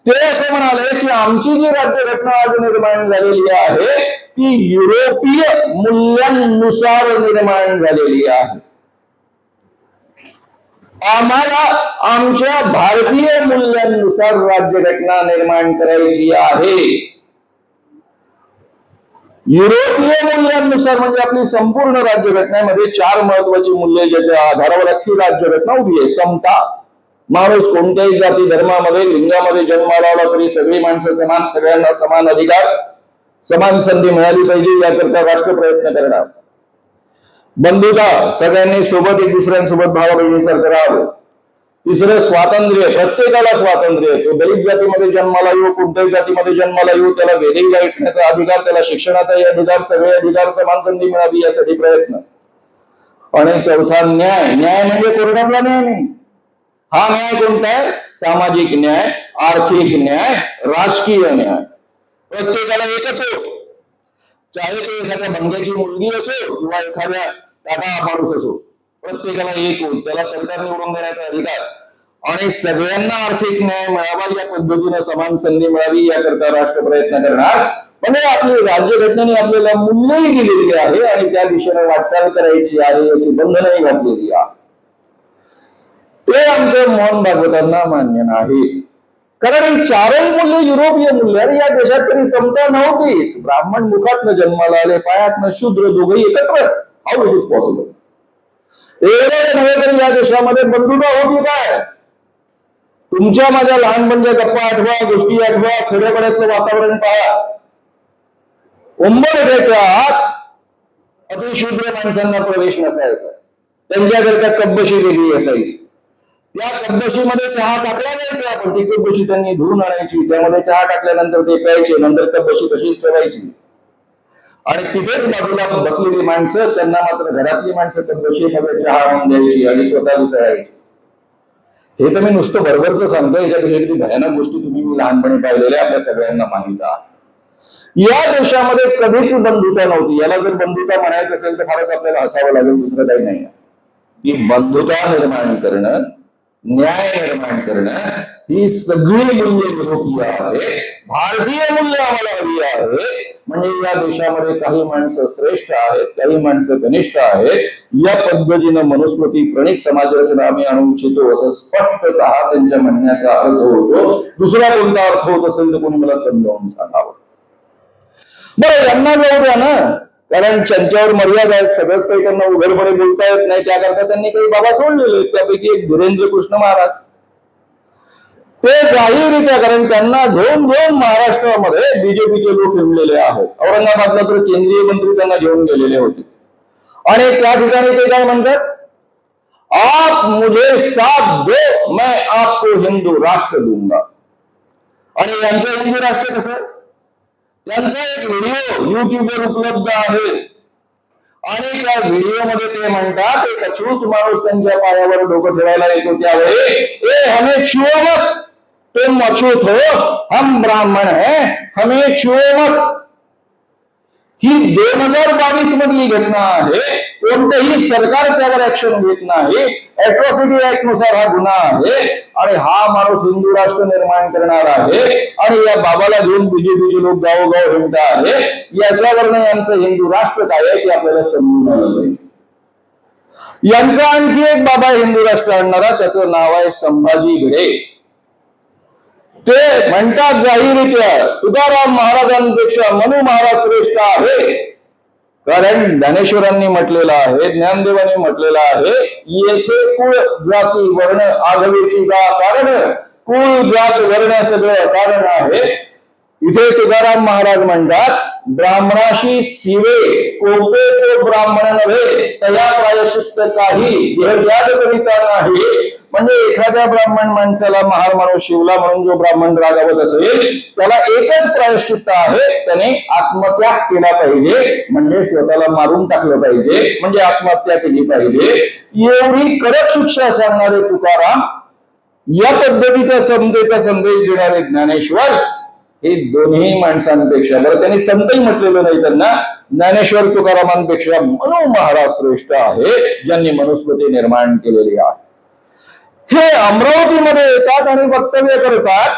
ते असे म्हणाले की आमची जी राज्यघटना आज निर्माण झालेली आहे ती युरोपीय मूल्यांनुसार निर्माण झालेली आहे. आम्हाला आमच्या भारतीय मूल्यांनुसार राज्यघटना निर्माण करायची आहे. युरोपीय मूल्यांनुसार म्हणजे आपली संपूर्ण राज्यघटनेमध्ये 4 महत्वाची मूल्ये ज्याच्या आधारावर अख्खी राज्यघटना उभी आहे. समता, माणूस कोणत्याही जाती धर्मामध्ये लिंगामध्ये जन्माला आला तरी सगळी माणसं समान, सगळ्यांना समान अधिकार, समान संधी मिळाली पाहिजे याकरता राष्ट्र प्रयत्न करणार. बंधुता, सगळ्यांनी सोबत एक दुसऱ्यांसोबत भावा बहिणीसारखं राहावं. तिसरं स्वातंत्र्य, प्रत्येकाला स्वातंत्र्य, तो दलित जातीमध्ये जन्माला येऊ, कोणत्याही जातीमध्ये जन्माला येऊ, त्याला वेदही ऐकण्याचा अधिकार, त्याला शिक्षणाचाही अधिकार, सगळे अधिकार समान संधी मिळावी यासाठी प्रयत्न. आणि चौथा न्याय. न्याय म्हणजे कोर्टातला न्याय नाही. हा न्याय कोणता आहे? सामाजिक न्याय, आर्थिक न्याय, राजकीय न्याय. प्रत्येकाला एकच हो, चाहे तो एखाद्या भंग्याची मुलगी असो किंवा एखाद्या टाटा माणूस असो, प्रत्येकाला एक हो, त्याला सरकार निवडून देण्याचा अधिकार. आणि सगळ्यांना आर्थिक न्याय मिळावा या पद्धतीने समान संधी मिळावी याकरता राष्ट्र प्रयत्न करणार. म्हणजे आपली राज्यघटनेने आपल्याला मूल्यही दिलेली आहे आणि त्या दिशेने वाटचाल करायची आहे याची बंधनही घातलेली आहे. ते आमच्या मोहन भागवतांना मान्य नाहीत, कारण ही 4ही मूल्य युरोपीय मूल्य. या देशात तरी समता नव्हतीच. ब्राह्मण मुखातनं जन्माला आले, पायातनं शूद्र, दोघंही एकत्र. How it is possible? एवढंच नव्हे तर या देशामध्ये बंधुता होती काय? तुमच्या माझ्या लहानपणच्या गप्पा आठवा, गोष्टी आठवा, खेड्यापाड्यातलं वातावरण पहा. उंबरठ्याच्या आत अतिशूद्र माणसांना प्रवेश नसायचा, त्यांच्याकरता कब्बशी वेगळी असायची. त्या कब्बशीमध्ये चहा टाकला जायचा, पण ती कब्बशी त्यांनी धुवून आणायची, त्यामध्ये चहा टाकल्यानंतर ते प्यायचे, नंतर कब्बशी तशीच ठेवायची. आणि तिथेच बाजूला बसलेली माणसं, त्यांना मात्र घरातली माणसं कब्बशीमध्ये चहा आणून द्यायची आणि स्वतः विसरायची. हे तर मी नुसतं बरोबरच सांगतो, याच्यापेक्षा भयानक गोष्टी तुम्ही मी लहानपणी पाहिलेल्या आपल्या सगळ्यांना माहित आहे. या देशामध्ये कधीच बंधुता नव्हती. याला जर बंधुता म्हणायचं असेल तर फारच आपल्याला हसावं लागेल, दुसरं काही नाही. ही बंधुता निर्माण करणं, न्याय निर्माण करणं, ही सगळी मूल्य युरोपीय आहे. भारतीय मूल्य आम्हाला हवी आहे. म्हणजे या देशामध्ये काही माणसं श्रेष्ठ आहेत, काही माणसं कनिष्ठ आहेत. या पद्धतीनं मनुस्मृती प्रणित समाज रचना आम्ही आणू इच्छितो असं स्पष्टतः त्यांच्या म्हणण्याचा अर्थ होतो. दुसरा कोणता अर्थ होत असेल तर कोणी मला समजावून सांगावं. बरं, यांना जाऊ द्या ना, कारण त्यांच्यावर मर्यादा आहेत. सगळंच काही त्यांना उघडपणे बोलता येत नाही, त्याकरता त्यांनी काही बाबा सोडलेले. त्यापैकी एक धीरेंद्र कृष्ण महाराज, ते जाहीररित्या, कारण त्यांना घेऊन महाराष्ट्रामध्ये बीजेपीचे लोक हिंडलेले आहेत. औरंगाबादला तर केंद्रीय मंत्री त्यांना घेऊन गेलेले होते. आणि त्या ठिकाणी ते काय म्हणतात? आप मुझे साथ दो, मैं आपको हिंदू राष्ट्र दूंगा. आणि यांचं हिंदू राष्ट्र कसं? त्यांचा एक व्हिडिओ युट्यूबवर उपलब्ध आहे आणि त्या व्हिडिओमध्ये ते म्हणतात, एक अछूत माणूस त्यांच्या पायावर डोकं ठेवायला येतो त्यावेळी, ए हमें छुओ मत, तुम अछूत हो, हम ब्राह्मण है, हमें छुओ मत. ही 2022 मधली घटना आहे. कोणतेही सरकार त्यावर ऍक्शन घेत नाही. अॅट्रॉसिटी ऍक्ट नुसार हा गुन्हा आहे आणि हा माणूस हिंदू राष्ट्र निर्माण करणार आहे आणि या बाबाला घेऊन बीजेपीचे लोक गावोगाव हिंडत आहे. याच्यावरनं यांचं हिंदू राष्ट्र काय आहे ते आपल्याला समजून आलं पाहिजे. यांचा आणखी एक बाबा हिंदू राष्ट्र आणणारा, त्याचं नाव आहे संभाजी भिडे. ते म्हणतात जाहीररित्या तुकाराम महाराजांपेक्षा मनु महाराज श्रेष्ठ आहे. कारण ज्ञानेश्वरांनी म्हटलेलं आहे, ज्ञानदेवांनी म्हटलेलं आहे, येथे कुळ जाती वर्ण आघवेची का कारण, कुळ जात वर्ण सगळं कारण आहे. इथे तुकाराम महाराज म्हणतात ब्राह्मणाशी शिवे कोपे तो ब्राह्मण नव्हे तया प्रायश्चित्त काही देहत्याग करिता नाही. म्हणजे एखाद्या ब्राह्मण माणसाला महार माणूस शिवला म्हणून जो ब्राह्मण रागावत असेल त्याला एकच प्रायश्चित्त आहे, त्याने आत्मत्याग केला पाहिजे, म्हणजे स्वतःला मारून टाकलं पाहिजे, म्हणजे आत्महत्या केली पाहिजे. एवढी कडक शिक्षा सांगणारे तुकाराम, या पद्धतीचा समतेचा संदेश देणारे ज्ञानेश्वर, हे दोन्ही माणसांपेक्षा, बरं त्यांनी संतही म्हटलेलं नाही त्यांना, ज्ञानेश्वर तुकारामांपेक्षा मनु महाराज श्रेष्ठ आहे ज्यांनी मनुस्मृती निर्माण केलेली आहे. हे अमरावतीमध्ये येतात आणि वक्तव्य करतात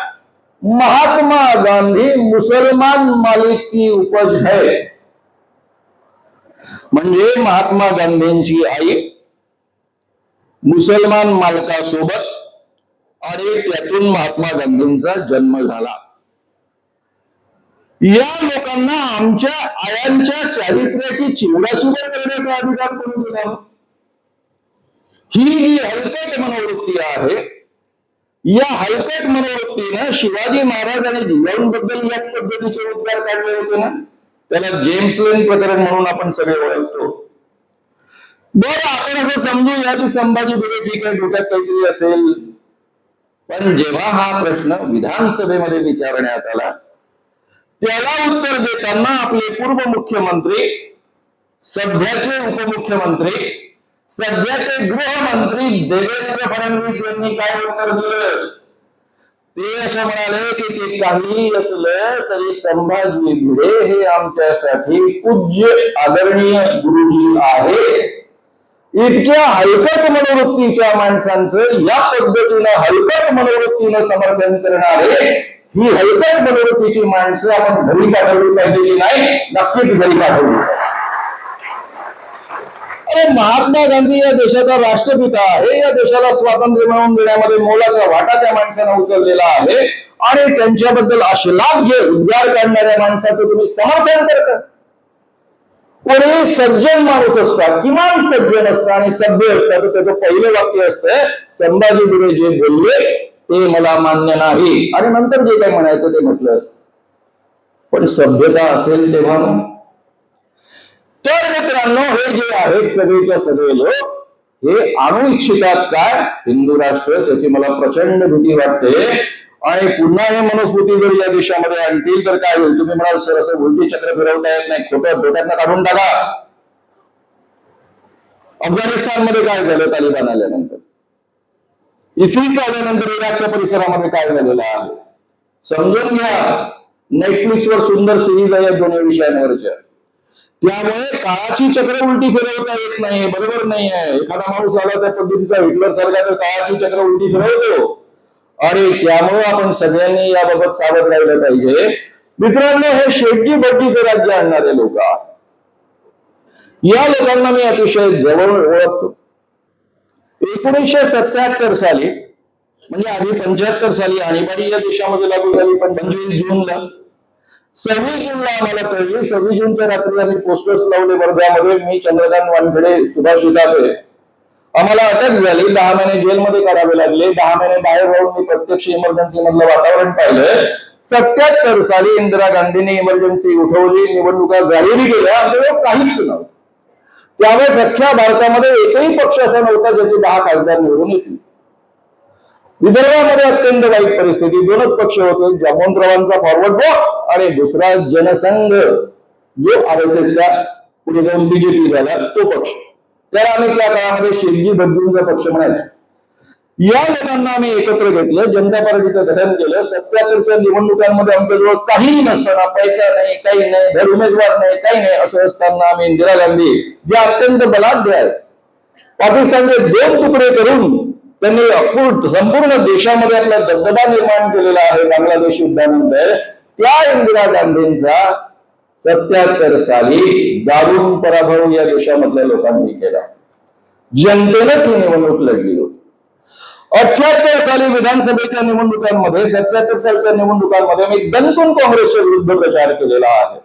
महात्मा गांधी मुसलमान मालिक की उपज है. म्हणजे महात्मा गांधींची आई मुसलमान मालकासोबत आणि त्यातून महात्मा गांधींचा जन्म झाला. या लोकांना आमच्या आयांच्या चारित्र्याची चिवडाचुवड करण्याचा अधिकार कोणी दिला? ही जी हलकट मनोवृत्ती आहे, या हलकट मनोवृत्तीनं शिवाजी महाराज आणि जिजाऊंबद्दल याच पद्धतीचे उद्गार काढले होते ना. त्याला जेम्स लेन प्रकरण म्हणून आपण सगळे ओळखतो. बरं, आपण असं समजूया की संभाजी भिडे ठीक आहे, डोक्यात काहीतरी असेल, पण जेव्हा हा प्रश्न विधानसभेमध्ये विचारण्यात आला त्याला उत्तर देताना आपले पूर्व मुख्यमंत्री, सध्याचे उपमुख्यमंत्री, सध्याचे गृहमंत्री देवेंद्र फडणवीस यांनी काय उत्तर दिलं? ते असं म्हणाले की ते काही असलं तरी संभाजी भिडे हे आमच्यासाठी पूज्य आदरणीय गुरुजी आहे. इतक्या हलकट मनोवृत्तीच्या माणसांचं या पद्धतीनं हलकट मनोवृत्तीनं समर्थन करणारे, ही हलकट मनोवृत्तीची माणसं आपण घरी पाठवली पाहिजे की नाही? नक्कीच घरी पाठवली. अरे महात्मा गांधी या देशाचा राष्ट्रपिता आहे, या देशाला स्वातंत्र्य मिळवून देण्यामध्ये मोलाचा वाटा त्या माणसानं उचललेला आहे आणि त्यांच्याबद्दल अश्लाघ्य उद्गार काढणाऱ्या माणसाचं तुम्ही समर्थन करता. कोणी सज्जन माणूस असतात, किमान सज्जन असतात आणि सभ्य असतात, तर त्याचं पहिलं वाक्य असतं संभाजी भिडे जे बोलले ते मला मान्य नाही, आणि नंतर जे काही म्हणायचं ते म्हटलं असतं. पण सभ्यता असेल तेव्हा. तर मित्रांनो, हे जे आहेत सगळेच्या सगळे लोक, हे आणू इच्छितात काय? हिंदू राष्ट्र. त्याची मला प्रचंड भीती वाटते. आणि पुन्हा हे मनुस्मृती जर या देशामध्ये आणतील तर काय होईल? तुम्ही म्हणाल सर असं उलटी चक्र फिरवता येत नाही, खोटं डोक्यातनं काढून टाका. अफगाणिस्तानमध्ये काय झालं तालिबान आल्यानंतर? इसिस आल्यानंतर इराकच्या परिसरामध्ये काय झालेलं आहे समजून घ्या. नेटफ्लिक्सवर सुंदर सिरीज आहे या दोन्ही विषयांवरच्या. त्यामुळे काळाची चक्र उलटी फिरवता येत नाही, बरोबर नाही आहे. एखादा माणूस आला त्या पद्धतीचा हिटलर सारखा तर काळाची चक्र उलटी फिरवतो, आणि त्यामुळे आपण सगळ्यांनी याबाबत सावध राहिलं पाहिजे. मित्रांनो, हे शेटजी बड्डीचे राज्य आणणारे लोक आहेत. या लोकांना मी अतिशय जवळ ओळखतो. 1977 साली, म्हणजे आधी 75 साली आणीबाणी या देशामध्ये लागू झाली, पण 25 जूनला 26 जूनला आम्हाला कळली. 26 जूनच्या रात्री आम्ही पोस्टर्स लावले वर्ध्यामध्ये. मी, चंद्रकांत वानखेडे, सुभाष विधाते. आम्हाला अटक झाली, 10 महिने जेलमध्ये काढावे लागले. 10 महिने बाहेर राहून मी प्रत्यक्ष इमर्जन्सी मधलं वातावरण पाहिलं. 77 साली इंदिरा गांधींनी इमर्जन्सी उठवली, निवडणुका जाहीर केल्या, आमच्याजवळ काहीच नव्हतं. त्यावेळेस अख्ख्या भारतामध्ये एकही पक्ष असा नव्हता ज्याचे 10 खासदार निवडून येतील. विदर्भामध्ये अत्यंत वाईट परिस्थिती. 2च पक्ष होते, जामवंतरावांचा फॉरवर्ड ब्लॉक आणि दुसरा जनसंघ, जो RSSचा पुढे जाऊन बीजेपी झाला तो पक्ष. त्याला आम्ही त्या काळामध्ये शेटजी बड्डींचा पक्ष म्हणायचो. या लोकांना आम्ही एकत्र घेतलं, जनता पार्टीचं गठन केलं. 77च्या निवडणुकांमध्ये आमच्याजवळ काहीही नसताना, पैसा नाही, काही नाही, धड उमेदवार नाही, काही नाही, असं असताना आम्ही इंदिरा गांधी जे अत्यंत बलाढ्य आहेत, पाकिस्तानचे 2 तुकडे करून त्यांनी संपूर्ण देशामध्ये आपला दबदबा निर्माण केलेला आहे बांगलादेश युद्धानंतर, त्या इंदिरा गांधींचा 77 साली दारुण पराभव या देशामधल्या लोकांनी केला. जनतेनंच ही निवडणूक लढली होती. 78 साली विधानसभेच्या निवडणुकांमध्ये, 77 सालच्या निवडणुकांमध्ये मी दणकून काँग्रेसच्या विरुद्ध प्रचार केलेला आहे.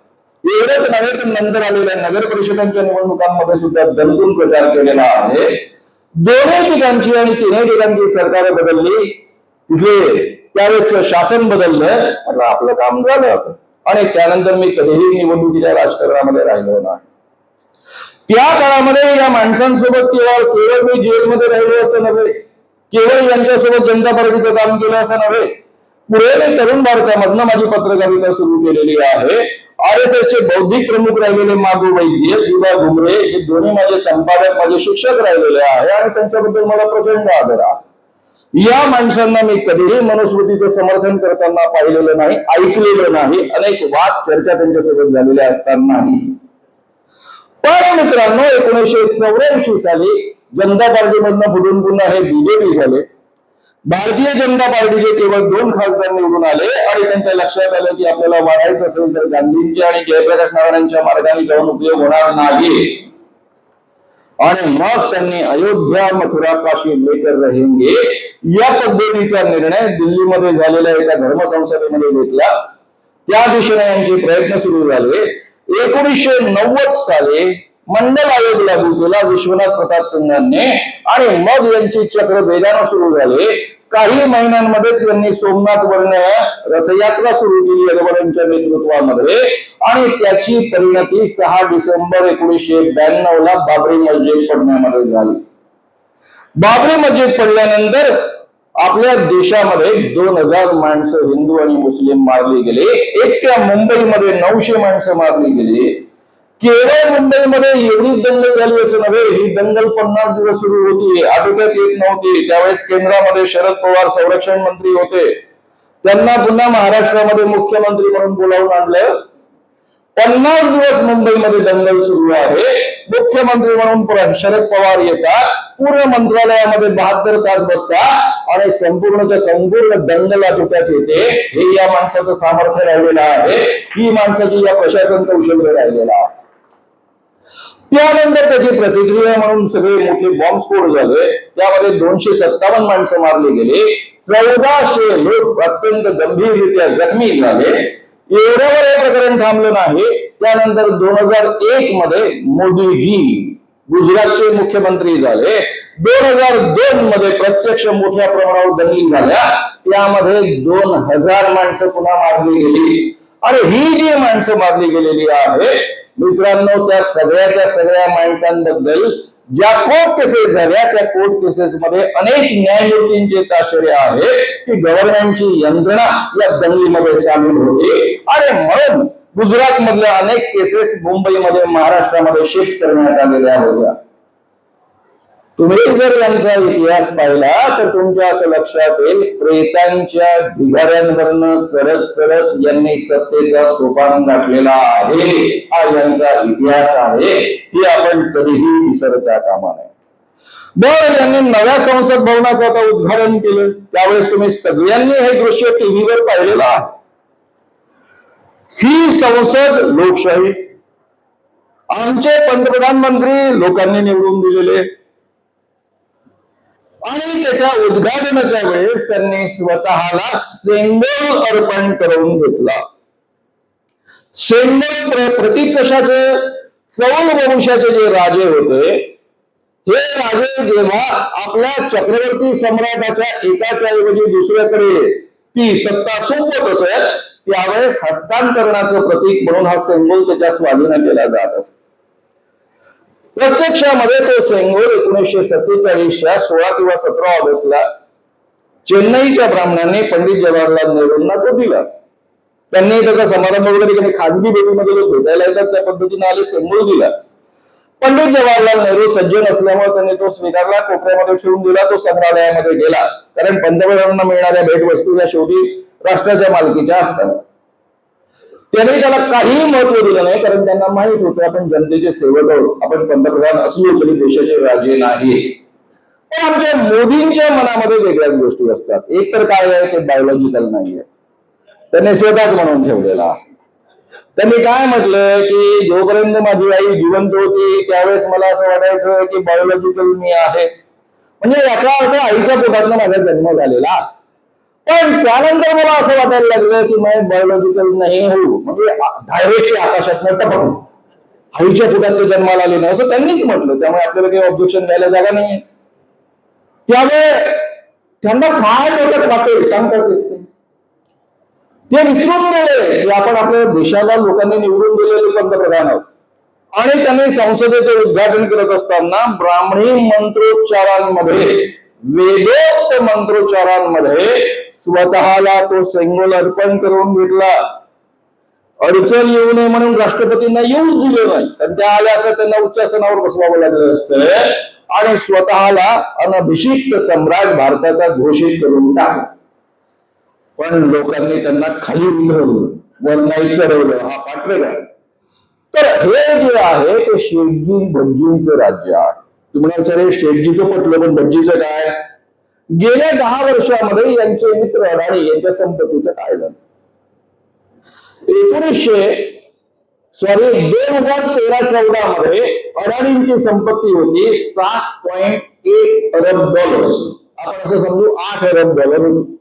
एवढंच नव्हे तर नंतर आलेल्या नगर परिषदांच्या निवडणुकांमध्ये सुद्धा दणकून प्रचार केलेला आहे. दोन्ही ठिकाणची आणि तिन्ही ठिकाणची सरकार बदलली, तिथे त्यावेळेचं शासन बदललं, आपलं काम झालं होतं. आणि त्यानंतर मी कधीही निवडणुकीच्या राजकारणामध्ये राहिलो नाही. त्या काळामध्ये या माणसांसोबत केवळ मी जेलमध्ये राहिलो असं नव्हे, केवळ यांच्यासोबत जनता पार्टीचं काम केलं असं नव्हे, पुढे मी तरुण भारतामधनं माझी पत्रकारिता सुरू केलेली आहे. RSSचे बौद्धिक प्रमुख राहिलेले माधव वैद्य, विभा घुमरे हे दोन्ही माझे संपादक, माझे शिक्षक राहिलेले आहे आणि त्यांच्याबद्दल मला प्रचंड आदर आहे. या माणसांना मी कधीही मनुस्मृतीचं समर्थन करताना पाहिलेलं नाही, ऐकलेलं नाही, अनेक वाद चर्चा त्यांच्यासोबत झालेल्या असतानाही. पण मित्रांनो, 1984 साली जनता पार्टीमधनं फुटून पुन्हा हे बीजेपी झाले. भारतीय जनता पार्टीचे केवळ 2 खासदार निवडून आले आणि त्यांच्या लक्षात आलं की आपल्याला वाढायचं असेल तर गांधींच्या आणि जयप्रकाश नारायणांच्या मार्गाने जाऊन उपयोग होणार नाही. आणि मग त्यांनी अयोध्या, मथुरा, काशी लेकर रहेंगे या पद्धतीचा निर्णय दिल्लीमध्ये झालेल्या एका धर्मसंसदेमध्ये घेतला. त्या दिशेने यांचे प्रयत्न सुरू झाले. 1990 साली मंडल आयोग लागू केला विश्वनाथ प्रताप सिंगांनी आणि मग यांची चक्र वेगानं सुरू झाले. काही महिन्यांमध्येच यांनी सोमनाथ वरनं रथयात्रा सुरू केली अकबरांच्या नेतृत्वामध्ये आणि त्याची परिणती 6 डिसेंबर 1992 ला बाबरी मस्जिद पडण्यामध्ये झाली. बाबरी मस्जिद पडल्यानंतर आपल्या देशामध्ये 2000 माणसं हिंदू आणि मुस्लिम मारली गेले. एकट्या मुंबईमध्ये 900 माणसं मारली गेली. केवळ मुंबईमध्ये एवढीच दंगल झाली असं नव्हे, ही दंगल 50 दिवस सुरू होती, आटोक्यात येत नव्हती. त्यावेळेस केंद्रामध्ये शरद पवार संरक्षण मंत्री होते, त्यांना पुन्हा महाराष्ट्रामध्ये मुख्यमंत्री म्हणून बोलावून आणलं. 50 दिवस मुंबईमध्ये दंगल सुरू आहे. मुख्यमंत्री म्हणून शरद पवार येतात, पूर्ण मंत्रालयामध्ये 72 तास बसतात आणि संपूर्ण दंगल आटोक्यात येते. हे या माणसाचं सामर्थ्य राहिलेलं आहे, ही माणसाची या प्रशासन कौशल्य राहिलेलं आहे. त्यानंतर त्याची प्रतिक्रिया म्हणून सगळे मोठे बॉम्बस्फोट झाले, त्यामध्ये 257 माणसं मारली गेली, 1400 लोक अत्यंत गंभीररित्या जखमी झाले. एवढ्यावर हे प्रकरण थांबलं नाही. त्यानंतर 2001 मध्ये मोदीजी गुजरातचे मुख्यमंत्री झाले. 2002 मध्ये प्रत्यक्ष मोठ्या प्रमाणावर दंगली झाल्या, त्यामध्ये 2000 माणसं पुन्हा मारली गेली. आणि ही जी माणसं मारली गेलेली आहे मित्रांनो, त्या सगळ्या माणसांबद्दल ज्या कोर्ट केसेस झाल्या, त्या कोर्ट केसेस मध्ये अनेक न्यायमूर्तींचे ताशेरे आहे की गव्हर्नमेंटची यंत्रणा या दंगलीमध्ये सामील होते. आणि म्हणून गुजरात मधल्या अनेक केसेस मुंबईमध्ये, महाराष्ट्रामध्ये शिफ्ट करण्यात आलेल्या होत्या. तुम्ही जर यांचा इतिहास पाहिला तर तुमच्या असं लक्षात येईल, प्रेतांच्या ढिगाऱ्यांवरनं चढत यांनी सत्तेचा सोपान गाठलेला आहे. हा यांचा इतिहास आहे, ही आपण कधीही विसरता कामा नये. बरं, यांनी नव्या संसद भवनाचं आता उद्घाटन केलं, त्यावेळेस तुम्ही सगळ्यांनी हे दृश्य टीव्हीवर पाहिलेलं आहे. ही संसद लोकशाही, आमचे पंतप्रधान मंत्री लोकांनी निवडून दिलेले. आणि त्याच्या उद्घाटनाच्या वेळेस त्यांनी स्वतःला सेंगोल अर्पण करून घेतला. सेंगोल प्रतीक कशाचं? चौल वंशाचे जे राजे होते, हे राजे जेव्हा आपल्या चक्रवर्ती सम्राटाच्या एकाच्या ऐवजी दुसऱ्याकडे ती सत्ता सोपवत असत, त्यावेळेस हस्तांतरणाचं प्रतीक म्हणून हा सेंगोल त्याच्या स्वाधीन केला जात असत. प्रत्यक्षामध्ये तो सेंगोल 1947च्या 16 किंवा 17 ऑगस्टला चेन्नईच्या ब्राह्मणांनी पंडित जवाहरलाल नेहरूंना तो दिला. त्यांनी त्याचा समारंभ वगैरे खाजगी भेटीमध्ये लोक भेटायला येतात त्या पद्धतीने आले सेंगोल दिला. पंडित जवाहरलाल नेहरू सज्जन असल्यामुळे त्यांनी तो स्वीकारला, कोपऱ्यामध्ये ठेवून दिला, तो संग्रहालयामध्ये गेला. कारण पंतप्रधानांना मिळणाऱ्या भेटवस्तू या शेवटी राष्ट्राच्या मालकीच्या असतात. त्यांनी त्याला काहीही महत्व दिलं नाही, कारण त्यांना माहित होतं आपण जनतेचे सेवक आहोत, आपण पंतप्रधान असलो तरी देशाचे राजे नाही. पण आमच्या मोदींच्या मनामध्ये वेगळ्याच गोष्टी असतात. एक तर काय आहे ते बायोलॉजिकल नाहीये, त्यांनी स्वतःच म्हणून ठेवलेला. त्यांनी काय म्हटलं की जोपर्यंत माझी आई जिवंत होती त्यावेळेस मला असं वाटायचं की बायोलॉजिकल मी आहे, म्हणजे याचा अर्थ आईच्या पोटातनं माझा जन्म झालेला. पण त्यानंतर मला असं वाटायला लागलं की मी बायोलॉजिकल नाही होऊ, म्हणजे डायरेक्टली आकाशात टपकून आईच्या पोटात ते जन्माला आले नाही असं त्यांनीच म्हटलं. त्यामुळे आपल्याला काही ऑब्जेक्शन द्यायला जागा नाही. त्यामुळे त्यांना काय डोक्यात वाटेल सांगतात ते विसरून गेले की आपण आपल्या देशाला लोकांनी निवडून दिलेले पंतप्रधान आहोत. आणि त्यांनी संसदेचे उद्घाटन करत असताना ब्राह्मणी मंत्रोच्चारांमध्ये, वेदोक्त मंत्रोच्चारांमध्ये स्वतःला तो सेंगोल अर्पण करून घेतला. अडचण येऊ नये म्हणून राष्ट्रपतींना येऊच दिले नाही, कारण त्या आल्या असं त्यांना उच्चासनावर बसवावं लागलं असतं. आणि स्वतःला अनभिषिक्त सम्राट भारताचा घोषित करून टाकला. पण लोकांनी त्यांना खाली उतरवलं, वर नाही चढवलं. हा पाठवेगा. तर हे जे आहे ते शेठजी भटजींचं राज्य आहे. तुम्हाला सर शेठजीचं पटलं, पण भटजीचं काय? गेल्या 10 वर्षामध्ये यांचे मित्र अडाणी यांच्या संपत्तीचं काय झालं? 2013-14 मध्ये अडाणींची संपत्ती होती $7.1 अरब. आपण असं समजू $8 अरब होती.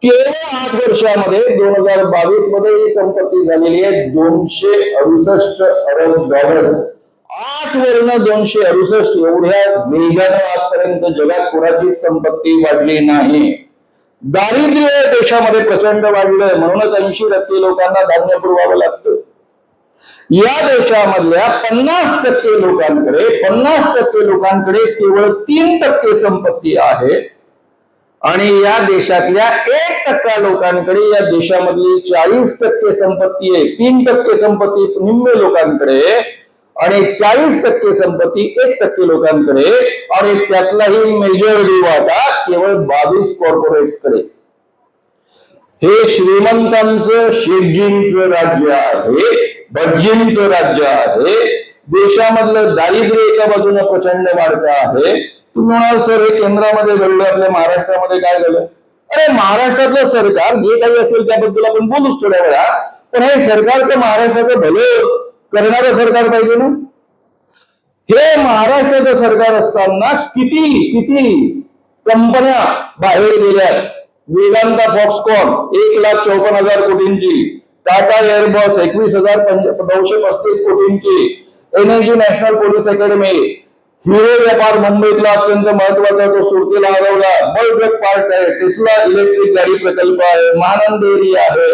केवळ 8 वर्षामध्ये 2022 मध्ये ही संपत्ती झालेली आहे $268 अरब. 8 वरून 268 एवढ्या वेगानं आजपर्यंत जगात कोणाची संपत्ती वाढली नाही. दारिद्र्य देशामध्ये प्रचंड वाढलंय, म्हणूनच 80% लोकांना धान्य पुरवावं लागतं. या देशामधल्या 50% लोकांकडे केवळ 3% संपत्ती आहे. आणि या देशातल्या 1% लोकांकडे या देशामधली 40% संपत्ती आहे. 3% संपत्ती निम्मे लोकांकडे आणि 40% संपत्ती 1% लोकांकडे. आणि त्यातलाही मेजॉरिटी वाटा केवळ 22 कॉर्पोरेट्सकडे. हे श्रीमंतांचं शेठजींचं राज्य आहे, भटजींचं राज्य आहे. देशामधलं दारिद्र्य एका बाजूने प्रचंड वाढत आहे. तुम्ही म्हणाल सर हे केंद्रामध्ये घडलं, आपल्या महाराष्ट्रामध्ये काय झालं? अरे महाराष्ट्रातलं सरकार जे काही असेल त्याबद्दल आपण बोलूच थोड्या वेळा, पण हे सरकार तर महाराष्ट्राचं भलं करणारं सरकार पाहिजे ना. हे महाराष्ट्राचं सरकार असताना किती कंपन्या बाहेर गेल्या. वेदांता फॉक्सकॉन 1,54,000 कोटींची, टाटा एअरबस 21,935 कोटींची, एनर्जी नॅशनल पोलीस अकॅडमी, हिरे व्यापार मुंबईतला अत्यंत महत्वाचा तो सुरतीला हरवला, बल्क पार्ट आहे, टेस्ला इलेक्ट्रिक गाडी प्रकल्प आहे, महानंद डेअरी आहे.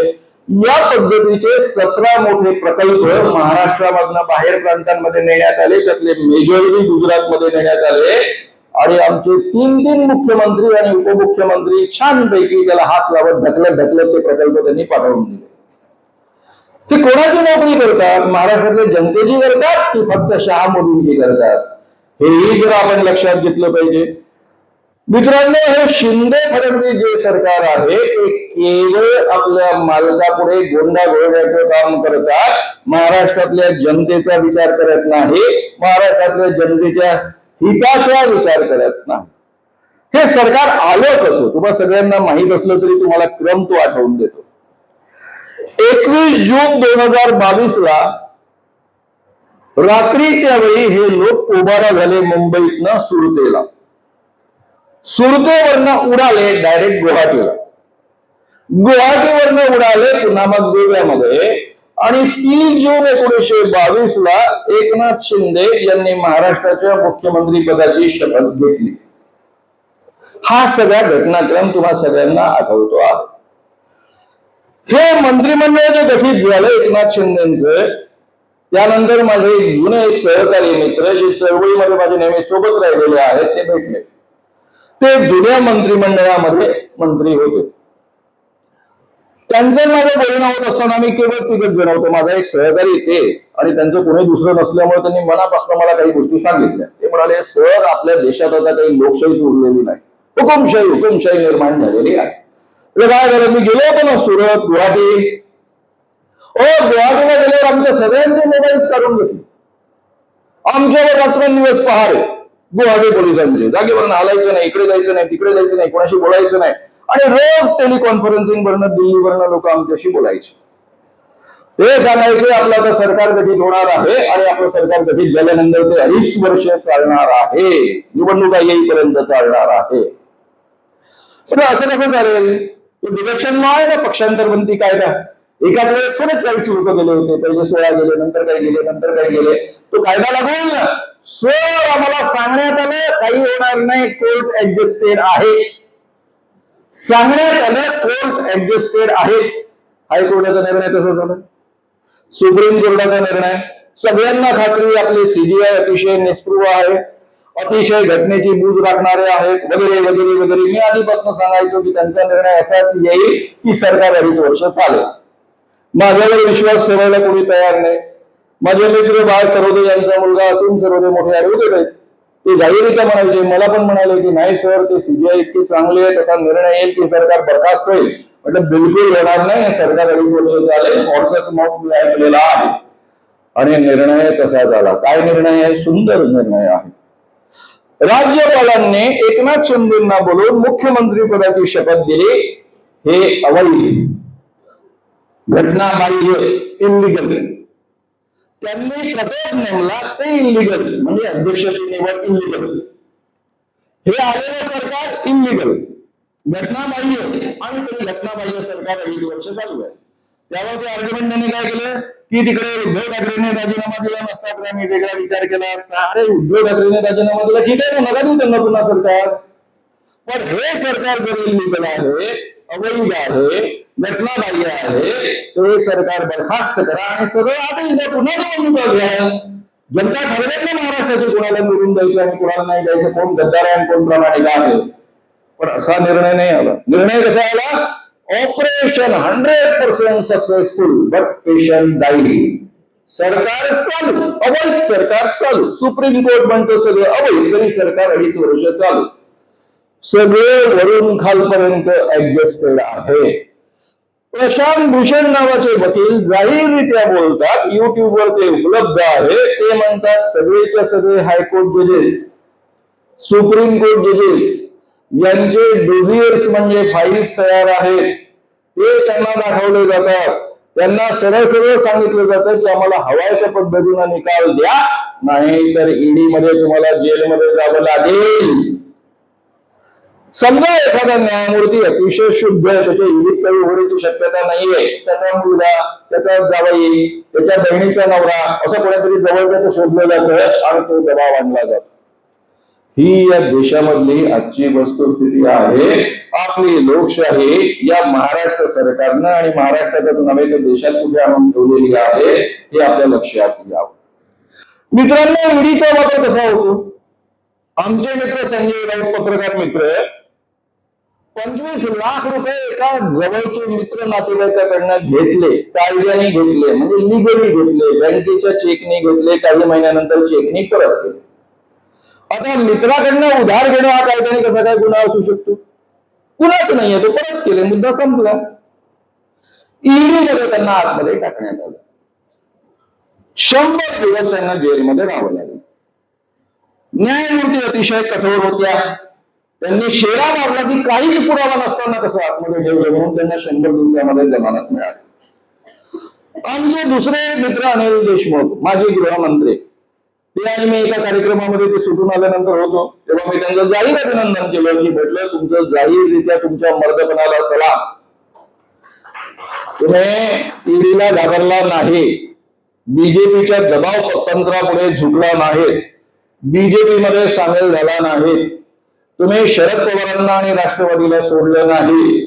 या पद्धतीचे 17 मोठे प्रकल्प महाराष्ट्रामधनं बाहेर प्रांतांमध्ये नेण्यात आले. त्यातले मेजॉरिटी गुजरातमध्ये नेण्यात आले. आणि आमचे 3 मुख्यमंत्री आणि उपमुख्यमंत्री छानपैकी त्याला हात लावत ढकलत ते प्रकल्प त्यांनी पाठवून दिले. ते कोणाची नोकरी करतात? महाराष्ट्रातल्या जनतेची करतात की फक्त शहा मोदींची करतात? हेही जर आपण लक्षात घेतलं पाहिजे. मित्रांनो, हे शिंदे फडणवीस जे सरकार आहे ते केवळ आपल्या मालकापुढे गोंडा घोळण्याचं काम करतात. महाराष्ट्रातल्या जनतेचा विचार करत नाही, महाराष्ट्रातल्या जनतेच्या हिताचा विचार करत नाही. हे सरकार आलं कसं? तुम्हाला सगळ्यांना माहीत असलं तरी तुम्हाला क्रम तो आठवून देतो. 21 जून 2022 ला रात्रीच्या वेळी हे लोक पोबारा झाले मुंबईतनं सुरतेला. सुरतेवरनं उडाले डायरेक्ट गुवाहाटीला, गुवाहाटीवरनं उडाले पुन्हा मग गोव्यामध्ये. आणि 3 जून 1922 ला एकनाथ शिंदे यांनी महाराष्ट्राच्या मुख्यमंत्री पदाची शपथ घेतली. हा सगळा घटनाक्रम तुम्हा सगळ्यांना आठवतो आहे. हे मंत्रिमंडळ जे गठीत झालं एकनाथ शिंदेचं, त्यानंतर माझे जुने एक सहकारी मित्र जे चळवळीमध्ये माझे नेहमी सोबत राहिलेले आहेत ते भेटले. ते जुन्या मंत्रिमंडळामध्ये मंत्री होते. त्यांचं माझं बोलणं होत असताना मी केवळ तिघच जण होतो. माझा एक सहकारी ते आणि त्यांचं कोणी दुसरं नसल्यामुळे त्यांनी मनापासून मला काही गोष्टी सांगितल्या. ते म्हणाले, सर आपल्या देशात आता काही लोकशाही उरलेली नाही, हुकुमशाही निर्माण झालेली आहे. काय झालं, मी गेलो होतो ना सुरत, गुवाहाटी. गुवाहाटीला गेल्यावर आमच्या सगळ्यांचे मोबाईल काढून घेतले. आमच्यावर रात्रंदिवस पहारे गुवाहाटी पोलिसांचे, जागेवर हालायचं नाही, इकडे जायचं नाही, तिकडे जायचं नाही, कोणाशी बोलायचं नाही. आणि रोज टेलिकॉन्फरन्सिंग वरनं दिल्लीवरनं लोक आमच्याशी बोलायचे. ते सांगायचे आपलं आता सरकार गठीत होणार आहे आणि आपलं सरकार गठीत झाल्यानंतर ते 2.5 वर्ष चालणार आहे, निवडणुका येईपर्यंत चालणार आहे. पण असं कसं चालेल? डिरेक्शन लॉ आहे ना, पक्षांतरबंदी कायदा. एकाच वेळेस थोडे 40 लोक गेले होते, पहिले 16 गेले, नंतर काही गेले, नंतर काही गेले. तो कायदा लागू होईल ना. सर आम्हाला सांगण्यात आलं काही होणार नाही, कोर्ट ऍडजस्टेड आहे. सांगण्यात आलं कोर्ट ऍडजस्टेड आहे. हायकोर्टाचा निर्णय तसा झाला, सुप्रीम कोर्टाचा निर्णय. सगळ्यांना खात्री आपले सीबीआय अतिशय निष्पृह आहे, अतिशय घटनेची बूज राखणारे आहेत, वगैरे वगैरे वगैरे. मी आधीपासून सांगायचो की त्यांचा निर्णय असाच येईल की सरकार 2.5 वर्ष चालेल. माझ्यावर विश्वास ठेवायला कोणी तयार नाही. माझे मित्र बाळ सरोदे यांचा मुलगा असून सरोदे मोठे ऍडव्होकेट आहेत. ते जाहीररित्या म्हणायचे, मला पण म्हणाले की नाही सर, ते सीबीआय इतके चांगले आहे, तसा निर्णय येईल की सरकार बरखास्त होईल. म्हटलं बिलकुल होणार नाही, सरकार 2.5 वर्ष चालेल. हॉर्सेस माउथ मी ऐकलेला आहे. आणि निर्णय तसा झाला. काय निर्णय आहे? सुंदर निर्णय आहे. राज्यपालांनी एकनाथ शिंदेना बोलून मुख्यमंत्री पदाची शपथ दिली. हे अवैध, घटनाबाह्य, इल्लीगल. त्यांनी प्रताप नेमला ते इल्लीगल, म्हणजे अध्यक्षाची निवड इल्लीगल. हे आलेलं सरकार इल्लीगल, घटनाबाह्य, आणि तरी घटनाबाह्य सरकार 2.5 वर्ष चालू आहे. त्यावर ते आर्ग्युमेंट त्यांनी काय केलं की तिकडे उद्धव ठाकरेंनी राजीनामा दिला नसता तर आम्ही वेगळा विचार केला असता. अरे उद्धव ठाकरेंनी राजीनामा दिला, ठीक आहे, नका देऊ त्यांना पुन्हा सरकार. पण हे सरकार जर इल्लीगल आहे, अवैध आहे, घटनाबाह्य आहे, ते सरकार बरखास्त करा आणि सगळं आता इथे पुन्हा निवडणुका घ्या. जनता ठरवेल ना महाराष्ट्राची कोणाला निवडून द्यायचं आणि कोणाला नाही द्यायचं, कोण गद्दार आहे आणि कोण प्रामाणिक आहे. पण असा निर्णय नाही आला. निर्णय कसा आला? Operation 100% successful but patient died. सरकार चालू, अवैध सरकार चालू. सुप्रीम कोर्ट म्हणतो सगळं अवैध, तरी सरकार 2.5 वर्ष चालू. सगळे वरून खालपर्यंत ऍडजस्टेड आहे. प्रशांत भूषण नावाचे वकील जाहीररित्या बोलतात, युट्यूबवर ते उपलब्ध आहे. ते म्हणतात सगळेच्या सगळे हायकोर्ट जजेस, सुप्रीम कोर्ट जजेस यांचे डोझियर्स म्हणजे फाईल्स तयार आहेत, ते त्यांना दाखवले जातात. त्यांना सरळ सरळ सांगितलं जातं की आम्हाला हवाय त्या पद्धतीनं निकाल द्या, नाही तर ईडी मध्ये तुम्हाला जेलमध्ये जावं लागेल. समजा एखादा न्यायमूर्ती अतिशय शुद्ध आहे, त्याच्या ईडीत काही होण्याची शक्यता नाहीये, त्याचा मुलगा, त्याचा जावई, त्याच्या बहिणीचा नवरा असं कोणीतरी जवळचं शोधलं जातं आणि तो दबाव आणला जातो. ही या देशामधली आजची वस्तुस्थिती आहे. आपली लोकशाही या महाराष्ट्र सरकारनं आणि महाराष्ट्रातच नव्हे तर देशात कुठे आणून ठेवलेली आहे, हे आपल्या लक्षात यावं. मित्रांनो, ईडीचा वापर कसा होतो? आमचे मित्र संजय राऊत, पत्रकार मित्र, 25 लाख रुपये एका जवळचे मित्र नातेवाईकाकडनं घेतले, कायद्याने घेतले, म्हणजे लिगली घेतले, बँकेच्या चेकने घेतले, काही महिन्यानंतर चेकने परत केले. आता मित्राकडनं उधार घेणं हा कायद्याने कसा काय गुन्हा असू शकतो? कुणाच नाहीये, तो परत केले, मुद्दा संपला. ईडी मध्ये त्यांना आतमध्ये टाकण्यात आलं. 100 दिवस त्यांना जेलमध्ये राहावं लागलं. न्यायमूर्ती अतिशय कठोर होत्या. त्यांनी शेरा मारला की काहीच पुरावा नसताना कसं आतमध्ये ठेवलं, म्हणून त्यांना 100 दिवसामध्ये जमानत मिळाली. आमचे दुसरे मित्र अनिल देशमुख, माजी गृहमंत्री, ते आणि मी एका कार्यक्रमामध्ये ते सुटून आल्यानंतर होतो, तेव्हा मी त्यांचं जाहीर अभिनंदन केलं की म्हटलं तुमचं जाहीररित्या तुमच्या मर्दपणाला सलाम. तुम्ही ईडीला घाबरला नाही, बीजेपीच्या दबाव तंत्रापुढे झुकला नाहीत, बीजेपी मध्ये सामील झाला नाहीत, तुम्ही शरद पवारांना आणि राष्ट्रवादीला सोडलं नाही,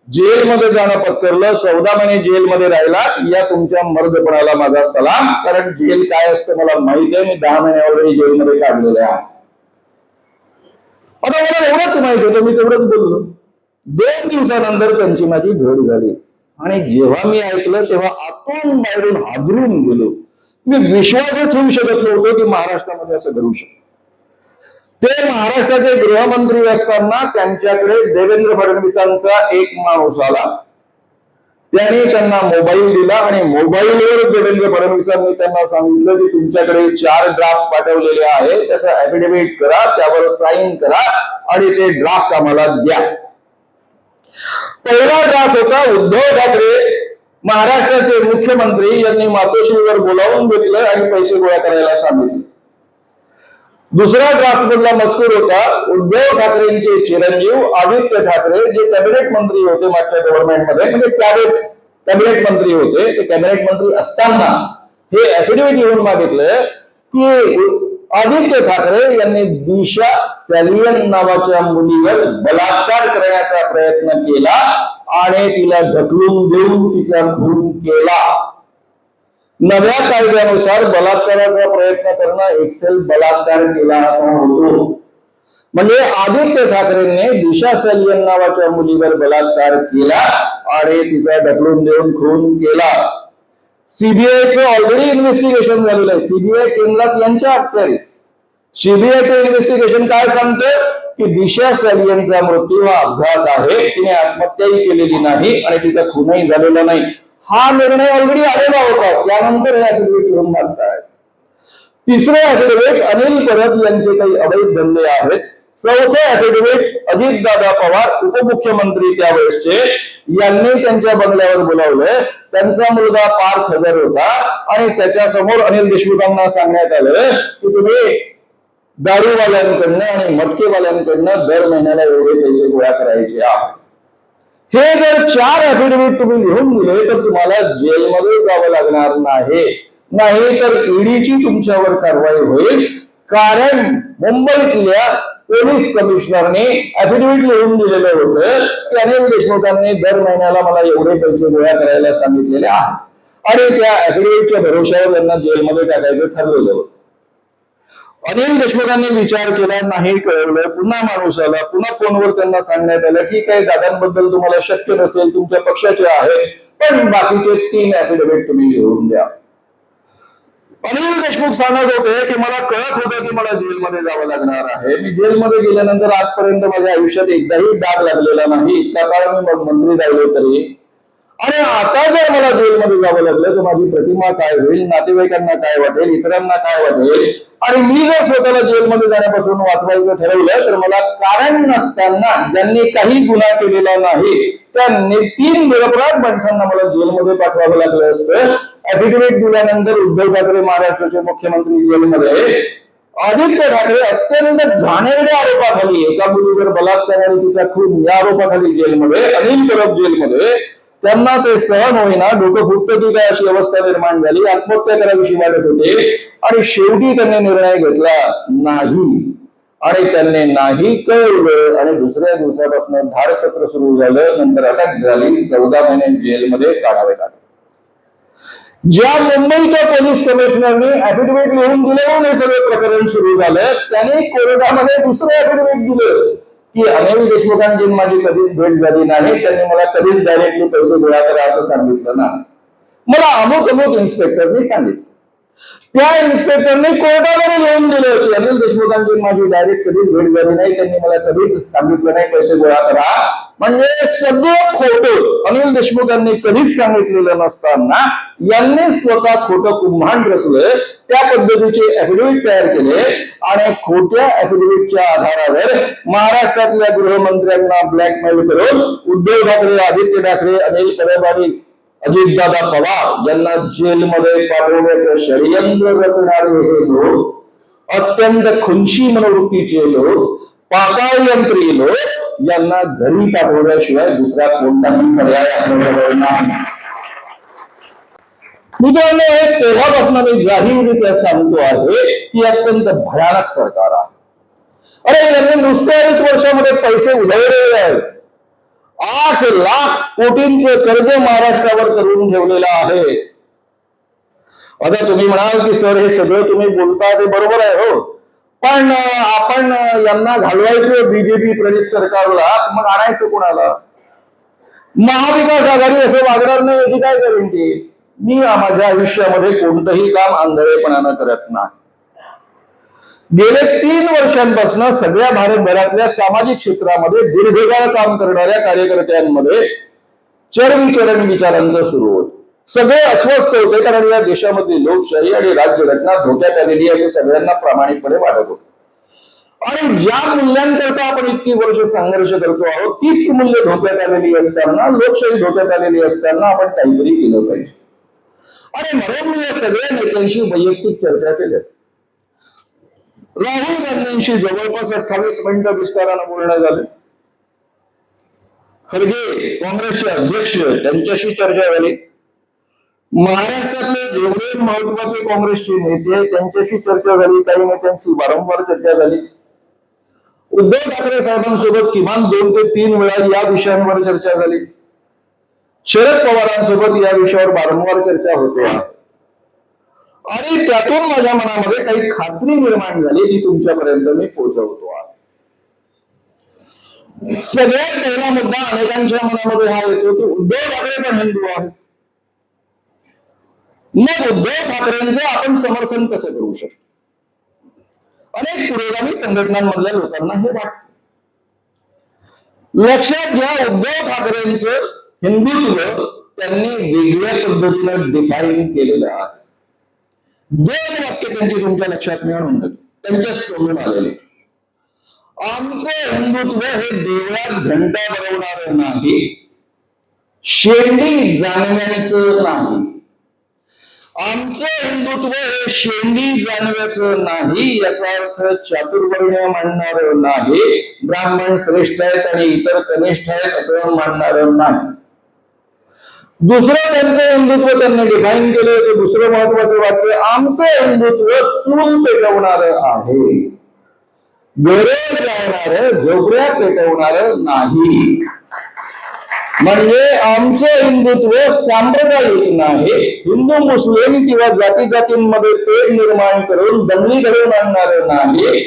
जेलमध्ये जाणं पत्करलं, 14 महिने जेलमध्ये राहिला, या तुमच्या मर्दपणाला माझा सलाम. कारण जेल काय असतं मला माहिती आहे, मी 10 महिने ऑलरेडी जेलमध्ये काढलेले आहे. आता मला एवढंच माहिती होतं, मी तेवढंच बोललो. 2 दिवसानंतर त्यांची माझी भेट झाली. आणि जेव्हा मी ऐकलं तेव्हा आतून बाहेरून हादरून गेलो. मी विश्वासच ठेवू शकत नव्हतो की महाराष्ट्रामध्ये असं घडू शकतं. ते महाराष्ट्राचे गृहमंत्री असताना त्यांच्याकडे देवेंद्र फडणवीसांचा एक माणूस आला. त्याने त्यांना मोबाईल दिला आणि मोबाईलवर देवेंद्र फडणवीसांनी त्यांना सांगितलं की तुमच्याकडे 4 ड्राफ्ट पाठवलेले आहे, त्याचा ऍफिडेव्हिट करा, त्यावर साईन करा आणि ते ड्राफ्ट आम्हाला द्या. पहिला ड्राफ्ट होता उद्धव ठाकरे महाराष्ट्राचे मुख्यमंत्री यांनी मातोश्रीवर बोलावून घेतलं आणि पैसे गोळा करायला सांगितले. दुसरा ड्राफ्ट मधला मजकूर होता उद्धव ठाकरेंचे चिरंजीव आदित्य ठाकरे जे कॅबिनेट मंत्री होते मागच्या गव्हर्नमेंटमध्ये, म्हणजे त्यावेळेस कॅबिनेट मंत्री होते. ते कॅबिनेट मंत्री असताना हे ऍफिडेव्हिट लिहून मागितलं की आदित्य ठाकरे यांनी दिशा सॅलियन नावाच्या मुलीवर बलात्कार करण्याचा प्रयत्न केला आणि तिला ढकलून देऊन तिचा खून केला. नव्या कायद्यानुसार बलात्काराचा प्रयत्न करणं एक्सेल बलात्कार केला असा होतो. म्हणजे आदित्य ठाकरेंनी दिशा सॅलियन नावाच्या मुलीवर बलात्कार केला आणि तिचा ढकलून देऊन खून केला. सीबीआयचं ऑलरेडी इन्व्हेस्टिगेशन झालेलं आहे. सीबीआय केंद्रात यांच्या अखत्यारीत. सीबीआयचं इन्व्हेस्टिगेशन काय सांगतं की दिशा सॅलियनचा मृत्यू हा अपघात आहे, तिने आत्महत्याही केलेली नाही आणि तिचा खूनही झालेला नाही. हा निर्णय ऑलरेडी आलेला होता. त्यानंतर हे ऍफिडेव्हिट लिहून मागतायत. तिसरं ऍफिडेव्हिट अनिल परब यांचे काही अवैध धंदे आहेत. चौथं ऍफिडेव्हिट अजितदादा पवार उपमुख्यमंत्री त्यावेळेसचे यांनी त्यांच्या बंगल्यावर बोलावलंय. त्यांचा मुलगा पार्थ हजर होता आणि त्याच्या समोर अनिल देशमुखांना सांगण्यात आलं की तुम्ही दारूवाल्यांकडनं आणि मटकेवाल्यांकडनं दर महिन्याला एवढे पैसे गोळा करायचे आहेत. हे जर 4 ऍफिडेव्हिट तुम्ही लिहून दिले तर तुम्हाला जेलमध्ये जावं लागणार नाही तर ईडीची तुमच्यावर कारवाई होईल. कारण मुंबईतल्या पोलीस कमिशनरने ऍफिडेव्हिट लिहून दिलेलं होतं की अनिल देशमुखांनी दर महिन्याला मला एवढे पैसे गोळा करायला सांगितलेले आहे आणि त्या ऍफिडेव्हिटच्या भरोश्यावर त्यांना जेलमध्ये टाकायचं ठरलेलं होतं. अनिल देशमुखांनी विचार केला, नाही कळवलं, पुन्हा माणूस आला, पुन्हा फोनवर त्यांना सांगण्यात आलं ठीक आहे दादांबद्दल तुम्हाला शक्य नसेल, तुमच्या पक्षाचे आहेत, पण बाकीचे 3 ऍफिडेव्हिट तुम्ही लिहून द्या. अनिल देशमुख सांगत होते की मला कळत होतं की मला जेलमध्ये जावं लागणार आहे. मी जेलमध्ये गेल्यानंतर आजपर्यंत माझ्या आयुष्यात एकदाही डाग लागलेला नाही, इतका काळ मी मंत्री राहिलो तरी. आणि आता जर मला जेलमध्ये जावं लागलं तर माझी प्रतिमा काय होईल, नातेवाईकांना काय वाटेल, इतरांना काय वाटेल. आणि मी जर स्वतःला जेलमध्ये जाण्यापासून वाचवायचं ठरवलं तर मला कारण नसताना ज्यांनी काही गुन्हा केलेला नाही त्या 3 निरपराध माणसांना मला जेलमध्ये पाठवावं लागलं असतं. ऍफिडेव्हिट दिल्यानंतर उद्धव ठाकरे महाराष्ट्राचे मुख्यमंत्री जेलमध्ये, आदित्य ठाकरे अत्यंत घाणेरड्या आरोपाखाली, एका मुलीवर बलात्कार आणि तिचा खून या आरोपाखाली जेलमध्ये, अनिल परब जेलमध्ये. त्यांना ते सहन होईना, डोकं फुटतं की काय अशी अवस्था निर्माण झाली. आत्महत्या करावीशी वाटत होते आणि शेवटी त्यांनी निर्णय घेतला नाही आणि त्यांनी नाही कळवलं आणि दुसऱ्या दिवसापासून धाडसत्र सुरू झालं. नंतर अटक झाली, 14 महिने जेलमध्ये काढावे लागले. ज्या मुंबईच्या पोलीस कमिशनरने ऍफिडेव्हिट लिहून दिल्यामुळे हे सगळं प्रकरण सुरू झालं, त्याने कोर्टामध्ये दुसरं ऍफिडेव्हिट दिलं की अनिल देशमुखांची माझी कधीच भेट झाली नाही, त्यांनी मला कधीच डायरेक्टली पैसे गोळा करा असं सांगितलं ना. मला अमुक इन्स्पेक्टरने सांगितलं. त्या इन्स्पेक्टरने कोर्टामध्ये लिहून दिलं की अनिल देशमुखांची माझी डायरेक्ट कधीच भेट झाली नाही, त्यांनी मला कधीच सांगितलं नाही पैसे गोळा करा. म्हणजे सगळं खोटं अनिल देशमुखांनी कधीच सांगितलेलं नसताना यांनी स्वतः खोटं कुंभांड रचलं. त्या पद्धतीचे ऍफिडेव्हिट तयार केले आणि खोट्या ऍफिडेव्हिटच्या आधारावर महाराष्ट्रातल्या गृहमंत्र्यांना ब्लॅकमेल करून उद्धव ठाकरे, आदित्य ठाकरे, अनिल परब आणि अजितदादा पवार यांना जेलमध्ये पाठवण्याचं षडयंत्र रचणारे हे लोक, अत्यंत खुनशी मनोवृत्तीचे लोक, पाताळयंत्री लोक यांना घरी पाठवल्याशिवाय दुसरा कोणताही पर्याय आपल्याजवळ नाही. मित्रांनो, हे तेव्हापासून मी जाहीररित्या सांगतो आहे की अत्यंत भयानक सरकार आहे. अरे यांनी नुसत्या 2 वर्षामध्ये पैसे उधळलेले आहेत. 8 लाख कोटींचे कर्ज महाराष्ट्रावर करून ठेवलेलं आहे. आता तुम्ही म्हणाल की सर हे सगळं तुम्ही बोलता ते बरोबर आहे, हो, पण आपण यांना घालवायचं बीजेपी प्रणित सरकारला, मग आणायचं कोणाला? महाविकास आघाडी असं वागणार नाही याची काय गॅरंटी? मी माझ्या आयुष्यामध्ये कोणतंही काम आंधळेपणानं करत नाही. गेले 3 वर्षांपासून सगळ्या भारतभरातल्या सामाजिक क्षेत्रामध्ये दीर्घकाळ काम करणाऱ्या कार्यकर्त्यांमध्ये चरविचरण विचारांचं सुरू होत. सगळे अस्वस्थ होते, कारण या देशामधली लोकशाही आणि राज्यघटना धोक्यात आलेली असं सगळ्यांना प्रामाणिकपणे वाटत होतं. आणि ज्या मूल्यांकरता आपण इतकी वर्ष संघर्ष करतो आहोत, तीच मूल्य धोक्यात आलेली असताना, लोकशाही धोक्यात आलेली असताना आपण काहीतरी केलं पाहिजे. आणि म्हणून मी या सगळ्या नेत्यांशी वैयक्तिक चर्चा केल्या. राहुल गांधींशी जवळपास 28 मिनिटं विस्तारानं बोलणं झालं. खरगे काँग्रेसचे अध्यक्ष, त्यांच्याशी चर्चा झाली. महाराष्ट्रातले जेवढे महत्वाचे काँग्रेसचे नेते आहेत त्यांच्याशी चर्चा झाली. काही नेत्यांशी वारंवार चर्चा झाली. उद्धव ठाकरे साहेबांसोबत किमान 2 ते 3 वेळा या विषयांवर चर्चा झाली. शरद पवारांसोबत या विषयावर वारंवार चर्चा होते. आणि त्यातून माझ्या मनामध्ये काही खात्री निर्माण झाली, ती तुमच्यापर्यंत मी पोहोचवतो आहे. सगळ्यात पहिला मुद्दा अनेकांच्या मनामध्ये हा येतो की उद्धव ठाकरे पण हिंदू आहेत. मग उद्धव ठाकरेंचं आपण समर्थन कसं करू शकतो? अनेक पुरोगामी संघटनांमधल्या लोकांना हे वाटतं. लक्षात घ्या, उद्धव ठाकरेंचं हिंदुत्व त्यांनी वेगळ्या पद्धतीनं डिफाईन केलेलं आहे. 2 वाक्य त्यांची तुमच्या लक्षात मी आणून देतो, त्यांच्याच तोंडून आलेले. आमचं हिंदुत्व हे देवळात घंटा बरवणार नाही, शेंडी जाणव्यांचं नाही. आमचं हिंदुत्व हे शेंडी जाणव्याचं नाही, याचा अर्थ चातुर्वर्ण्य मानणार नाही, ब्राह्मण श्रेष्ठ आहेत आणि इतर कनिष्ठ आहेत असं मानणार नाही. दुसरं त्यांचं हिंदुत्व त्यांनी डिफाईन केलं ते दुसरं महत्वाचं वाक्य, आमचं हिंदुत्व चूल पेटवणार आहे, घरे जाळणार, झोपड्या पेटवणार नाही. म्हणजे आमचं हिंदुत्व सांप्रदायिक नाही, हिंदू मुस्लिम किंवा जाती जातींमध्ये तेढ निर्माण करून दंगली घडवून आणणार नाही.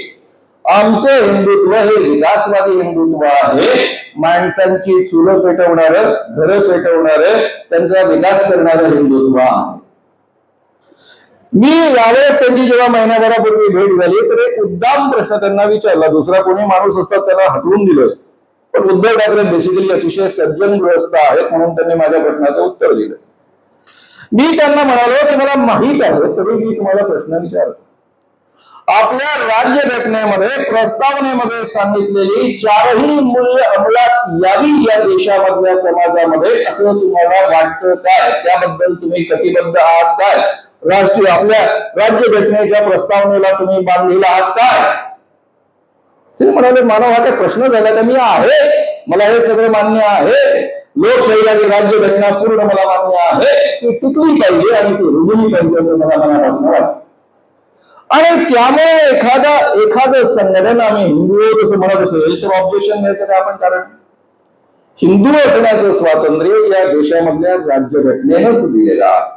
आमचं हिंदुत्व हे विकासवादी हिंदुत्व आहे, माणसांची चुलं पेटवणार, घरं पेटवणार, त्यांचा विकास करणारं हिंदुत्व आहे. मी यावेळेस त्यांची जेव्हा महिन्याभरापूर्वी भेट झाली तर एक उद्दाम प्रश्न त्यांना विचारला. दुसरा कोणी माणूस असता त्याला हटवून दिलं असतं, पण उद्धव ठाकरे बेसिकली अतिशय सज्जनग्रस्त आहेत म्हणून त्यांनी माझ्या प्रश्नाचं उत्तर दिलं. मी त्यांना म्हणालो की मला माहित आहे, तरी मी तुम्हाला प्रश्न विचारतो. आपल्या राज्यघटनेमध्ये प्रस्तावनेमध्ये सांगितलेली 4ही मूल्य अंमलात यावी या देशामधल्या समाजामध्ये, असं तुम्हाला वाटतं काय? त्याबद्दल तुम्ही कटिबद्ध आहात काय? राष्ट्रीय आपल्या राज्यघटनेच्या प्रस्तावनेला तुम्ही बांधलेला आहात काय? ते म्हणाले, मानव हा प्रश्न झाला तर मी आहे, मला हे सगळं मान्य आहे, लोकशाही आणि राज्यघटना पूर्ण मला मान्य आहे, ती टिकली पाहिजे आणि ती रुजली पाहिजे असं मला मनापासून वाटतं. आणि त्यामुळे एखादं संघटन आम्ही हिंदू जसं म्हणत असेल तर ऑब्जेक्शन द्यायचं काय आपण? कारण हिंदू असण्याचं स्वातंत्र्य या देशामधल्या राज्यघटनेनंच दिलेलं आहे.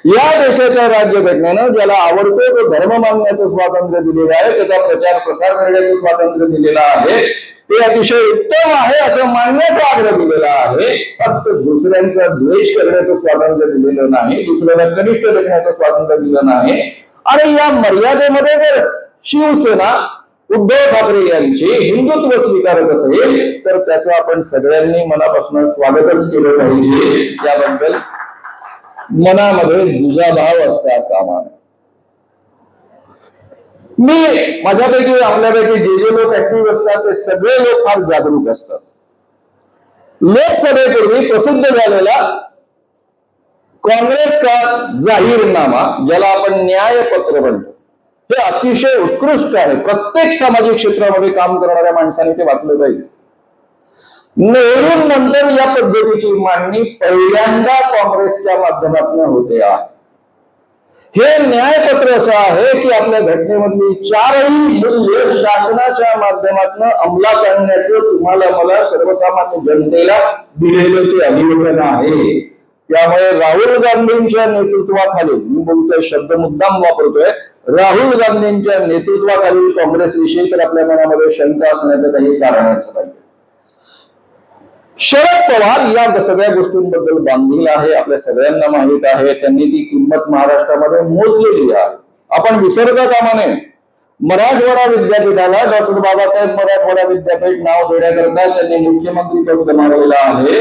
या देशाच्या राज्यघटनेनं ज्याला आवडतो तो धर्म मानण्याचं स्वातंत्र्य दिलेलं आहे, त्याचा प्रचार प्रसार करण्याचं स्वातंत्र्य दिलेलं आहे, ते अतिशय उत्तम आहे असं मानण्याचा आग्रह दिलेला आहे. फक्त दुसऱ्यांचा द्वेष करण्याचं स्वातंत्र्य दिलेलं नाही, दुसऱ्याला कनिष्ठ लेखण्याचं स्वातंत्र्य दिलं नाही. आणि या मर्यादेमध्ये जर शिवसेना उद्धव ठाकरे यांची हिंदुत्व स्वीकारत असेल तर त्याचं आपण सगळ्यांनी मनापासून स्वागतच केलं पाहिजे. याबद्दल मनामध्ये दुजाभाव असता कामा नये. मी माझ्यापैकी आपल्यापैकी जे लोक ऍक्टिव्ह असतात ते सगळे लोक फार जागरूक असतात. लोकसभेपूर्वी प्रसिद्ध झालेला काँग्रेसचा जाहीरनामा, ज्याला आपण न्यायपत्र म्हणतो, हे अतिशय उत्कृष्ट आहे. प्रत्येक सामाजिक क्षेत्रामध्ये काम करणाऱ्या माणसाने ते वाचलं पाहिजे. नेहरूंनंतर या पद्धतीची मांडणी पहिल्यांदा काँग्रेसच्या माध्यमातून होते आहे. हे न्यायपत्र असं आहे की आपल्या घटनेमधली 4ही मूल्य शासनाच्या माध्यमातून अंमलात आणण्याचं तुम्हाला मला सर्वसामान्य जनतेला दिलेलं ते अधिवेशन आहे. त्यामुळे राहुल गांधींच्या नेतृत्वाखाली, मी बोलतोय शब्द मुद्दाम वापरतोय, राहुल गांधींच्या नेतृत्वाखाली काँग्रेस विषयी तर आपल्या मनामध्ये शंका असण्याचं काही कारणच नाही. शरद पवार या सगळ्या गोष्टींबद्दल बांधील आहे, आपल्या सगळ्यांना माहित आहे. त्यांनी ती किंमत महाराष्ट्रामध्ये मोजलेली आहे. आपण विसरता कामा नये. मराठवाडा विद्यापीठाला डॉक्टर बाबासाहेब मराठवाडा विद्यापीठ नाव देण्याकरता त्यांनी मुख्यमंत्री पद गमावलेलं आहे.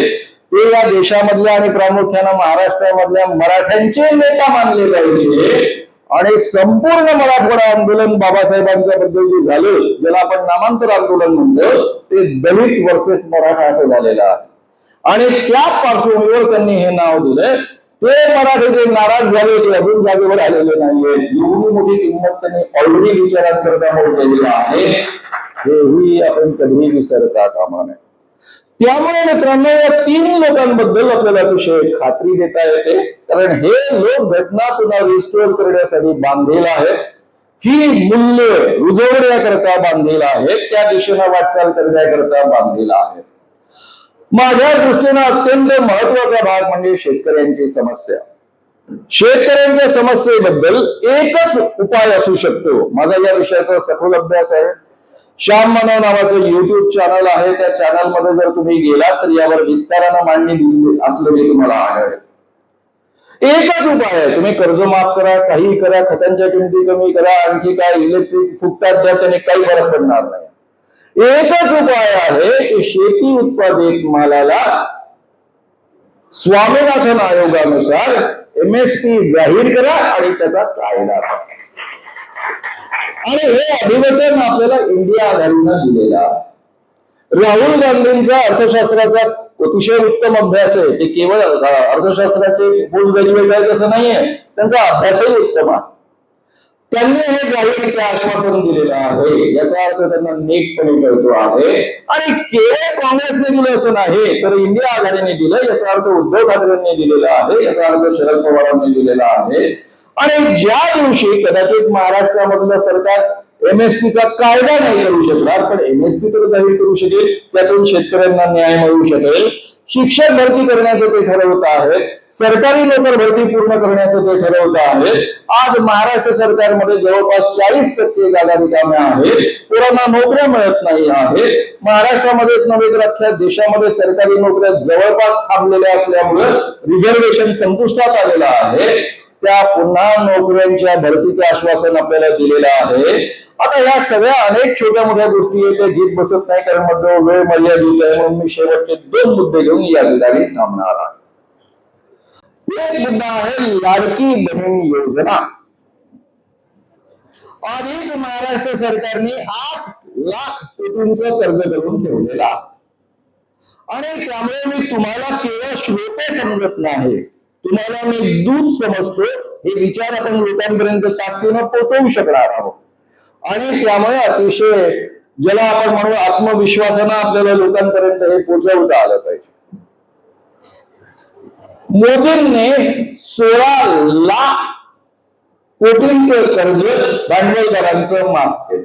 ते या देशामधल्या आणि प्रामुख्याने महाराष्ट्रामधल्या मराठ्यांचे नेता मानले जायचे आणि संपूर्ण मराठवाडा आंदोलन बाबासाहेबांच्या बद्दल जे झालं, ज्याला आपण नामांतर आंदोलन म्हणतो, ते दलित वर्सेस मराठा असं झालेलं आहे. आणि त्या पार्श्वभूमीवर त्यांनी हे नाव दिलं. ते मराठी जे नाराज झाले ते अजून जागेवर आलेले नाहीये. एवढी मोठी किंमत त्यांनी ऑलरेडी विचारांकरता मोजलेली आहे, हेही आपण कधीही विसरता कामा नये. त्यामुळे मित्रांनो, या तीन लोकांबद्दल आपल्याला अतिशय खात्री देता येते, कारण हे लोक घटना पुन्हा रिस्टोर करण्यासाठी बांधील आहेत. ही मूल्य रुजवण्याकरता बांधील आहेत, त्या दिशेने वाटचाल करण्याकरता बांधील आहेत. माझ्या दृष्टीने अत्यंत महत्वाचा भाग म्हणजे शेतकऱ्यांची समस्या. शेतकऱ्यांच्या समस्येबद्दल एकच उपाय असू शकतो. माझा या विषयाचा सखोल अभ्यास आहे. श्याम मानव नावाचं युट्यूब चॅनल आहे, त्या चॅनल मध्ये जर तुम्ही गेलात तर यावर विस्तारानं मांडणी दिलेली असलेली तुम्हाला आढळेल. एकच उपाय आहे, तुम्ही कर्ज माफ करा, काही करा, खतांच्या किमती कमी करा, आणखी काय इलेक्ट्रिक फुकटात द्या, त्याने काही फरक पडणार नाही. एकच उपाय आहे की शेती उत्पादित मालाला स्वामीनाथन आयोगानुसार MSP जाहीर करा आणि त्याचा कायदा करा. आणि हे अभिवचन आपल्याला इंडिया आघाडीनं दिलेलं आहे. राहुल गांधींचा अर्थशास्त्राचा अतिशय उत्तम अभ्यास आहे. ते केवळ अर्थशास्त्राचे पोस्ट ग्रॅज्युएट आहेत असं नाहीये, त्यांचा अभ्यासही उत्तम आहे. त्यांनी हे जाहीर आश्वासन दिलेलं आहे, याचा अर्थ त्यांना नेकपणे कळतो आहे. आणि केवळ काँग्रेसने दिलं असं नाही, तर इंडिया आघाडीने दिलं, याचा अर्थ उद्धव ठाकरेंनी दिलेला आहे, याचा अर्थ शरद पवारांनी दिलेला आहे. आणि ज्या दिवशी कदाचित महाराष्ट्रामधलं सरकार MSPचा कायदा नाही करू शकणार, पण MSP तर जाहीर करू शकेल, त्यातून शेतकऱ्यांना न्याय मिळू शकेल. शिक्षक भरती करण्याचं ते ठरवत आहेत, सरकारी नोकर भरती पूर्ण करण्याचं ते ठरवत आहेत. आज महाराष्ट्र सरकारमध्ये जवळपास 40% जागा रिकाम्या आहेत, पोरांना नोकऱ्या मिळत नाही आहेत. महाराष्ट्रामध्येच नव्हे तर अख्ख्या देशामध्ये सरकारी नोकऱ्या जवळपास थांबलेल्या असल्यामुळे रिझर्वेशन संपुष्टात आलेलं आहे. त्या पुन्हा नोकऱ्यांच्या भरतीचं आश्वासन आपल्याला दिलेलं आहे. आता या सगळ्या अनेक छोट्या मोठ्या गोष्टी आहेत, त्या घेत बसत नाही, कारण मध्ये वेळ मर्यादित आहे, म्हणून मी शेवटचे 2 मुद्दे घेऊन या ठिकाणी थांबणार आहे. एक मुद्दा आहे लाडकी बहीण योजना. आधीच महाराष्ट्र सरकारने 8 लाख कोटींचं कर्ज करून ठेवलेलं आहे. आणि त्यामुळे मी तुम्हाला केवळ श्रोते समजत नाही, तुम्हाला मी दूध समजतो. हे विचार आपण लोकांपर्यंत ताकदीनं पोहोचवू शकणार आहोत. आणि त्यामुळे अतिशय ज्याला आपण म्हणू आत्मविश्वासानं आपल्याला लोकांपर्यंत हे पोहोचवता आलं पाहिजे. मोदींनी 16 लाख कोटींचं कर्ज भांडवलदारांचं माफ केलं.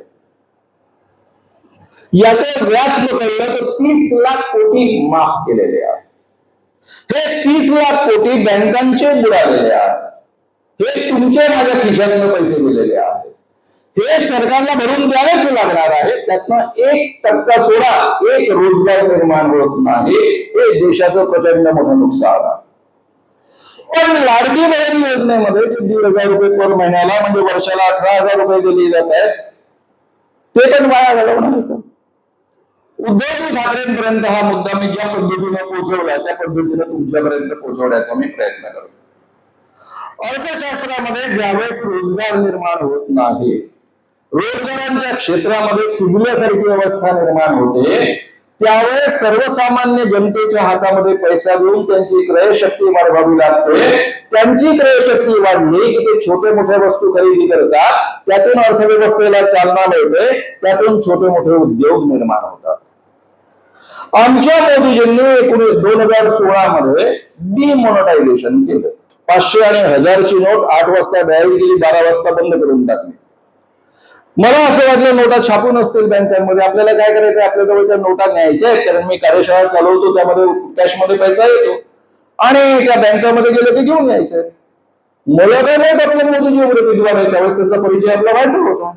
याचं व्याज पकडलं तर 30 लाख कोटी माफ केलेले आहेत. हे 30 लाख कोटी बँकांचे बुडालेले आहेत. हे तुमच्या माझ्या खिशातनं पैसे दिलेले आहेत. हे सरकारला भरून द्यावेच लागणार आहे. त्यातनं 1% सोडा, एक रोजगार निर्माण होत नाही. हे देशाचं प्रचंड मोठं नुकसान आहे. पण लाडकी बहीण योजनेमध्ये 1,500 रुपये पर महिन्याला म्हणजे वर्षाला 18,000 रुपये दिले जात आहेत, ते पण वाया घालवणार का? उद्धव ठाकरेंपर्यंत हा मुद्दा मी ज्या पद्धतीने पोहोचवला त्या पद्धतीने तुमच्यापर्यंत पोहोचवण्याचा मी प्रयत्न करतो. अर्थशास्त्रामध्ये ज्यावेळेस रोजगार निर्माण होत नाही, रोजगारांच्या क्षेत्रामध्ये कुजल्यासारखी अवस्था निर्माण होते, त्यावेळेस सर्वसामान्य जनतेच्या हातामध्ये पैसा देऊन त्यांची क्रयशक्ती वाढवावी लागते. त्यांची क्रयशक्ती वाढली की ते छोटे मोठ्या वस्तू खरेदी करतात, त्यातून अर्थव्यवस्थेला चालना मिळते, त्यातून छोटे मोठे उद्योग निर्माण होतात. आमच्या मोदीजींनी 2016 मध्ये डिमॉनिटायझेशन केलं. 500 आणि 1000ची नोट 8 वाजता जाहीर केली, 12 वाजता बंद करून टाकली. मला असं वाटलं नोटा छापून असतील बँकांमध्ये. आपल्याला काय करायचं, आपल्या जवळच्या नोटा न्यायच्या आहेत, कारण मी कार्यशाळा चालवतो, त्यामध्ये कॅशमध्ये पैसा येतो आणि त्या बँकामध्ये गेले ते घेऊन यायचे. मला काय माहित आपल्या मोदीजी एवढे विद्वान आहेत, त्यावेळेस त्यांचा परिचय आपला व्हायचा होता.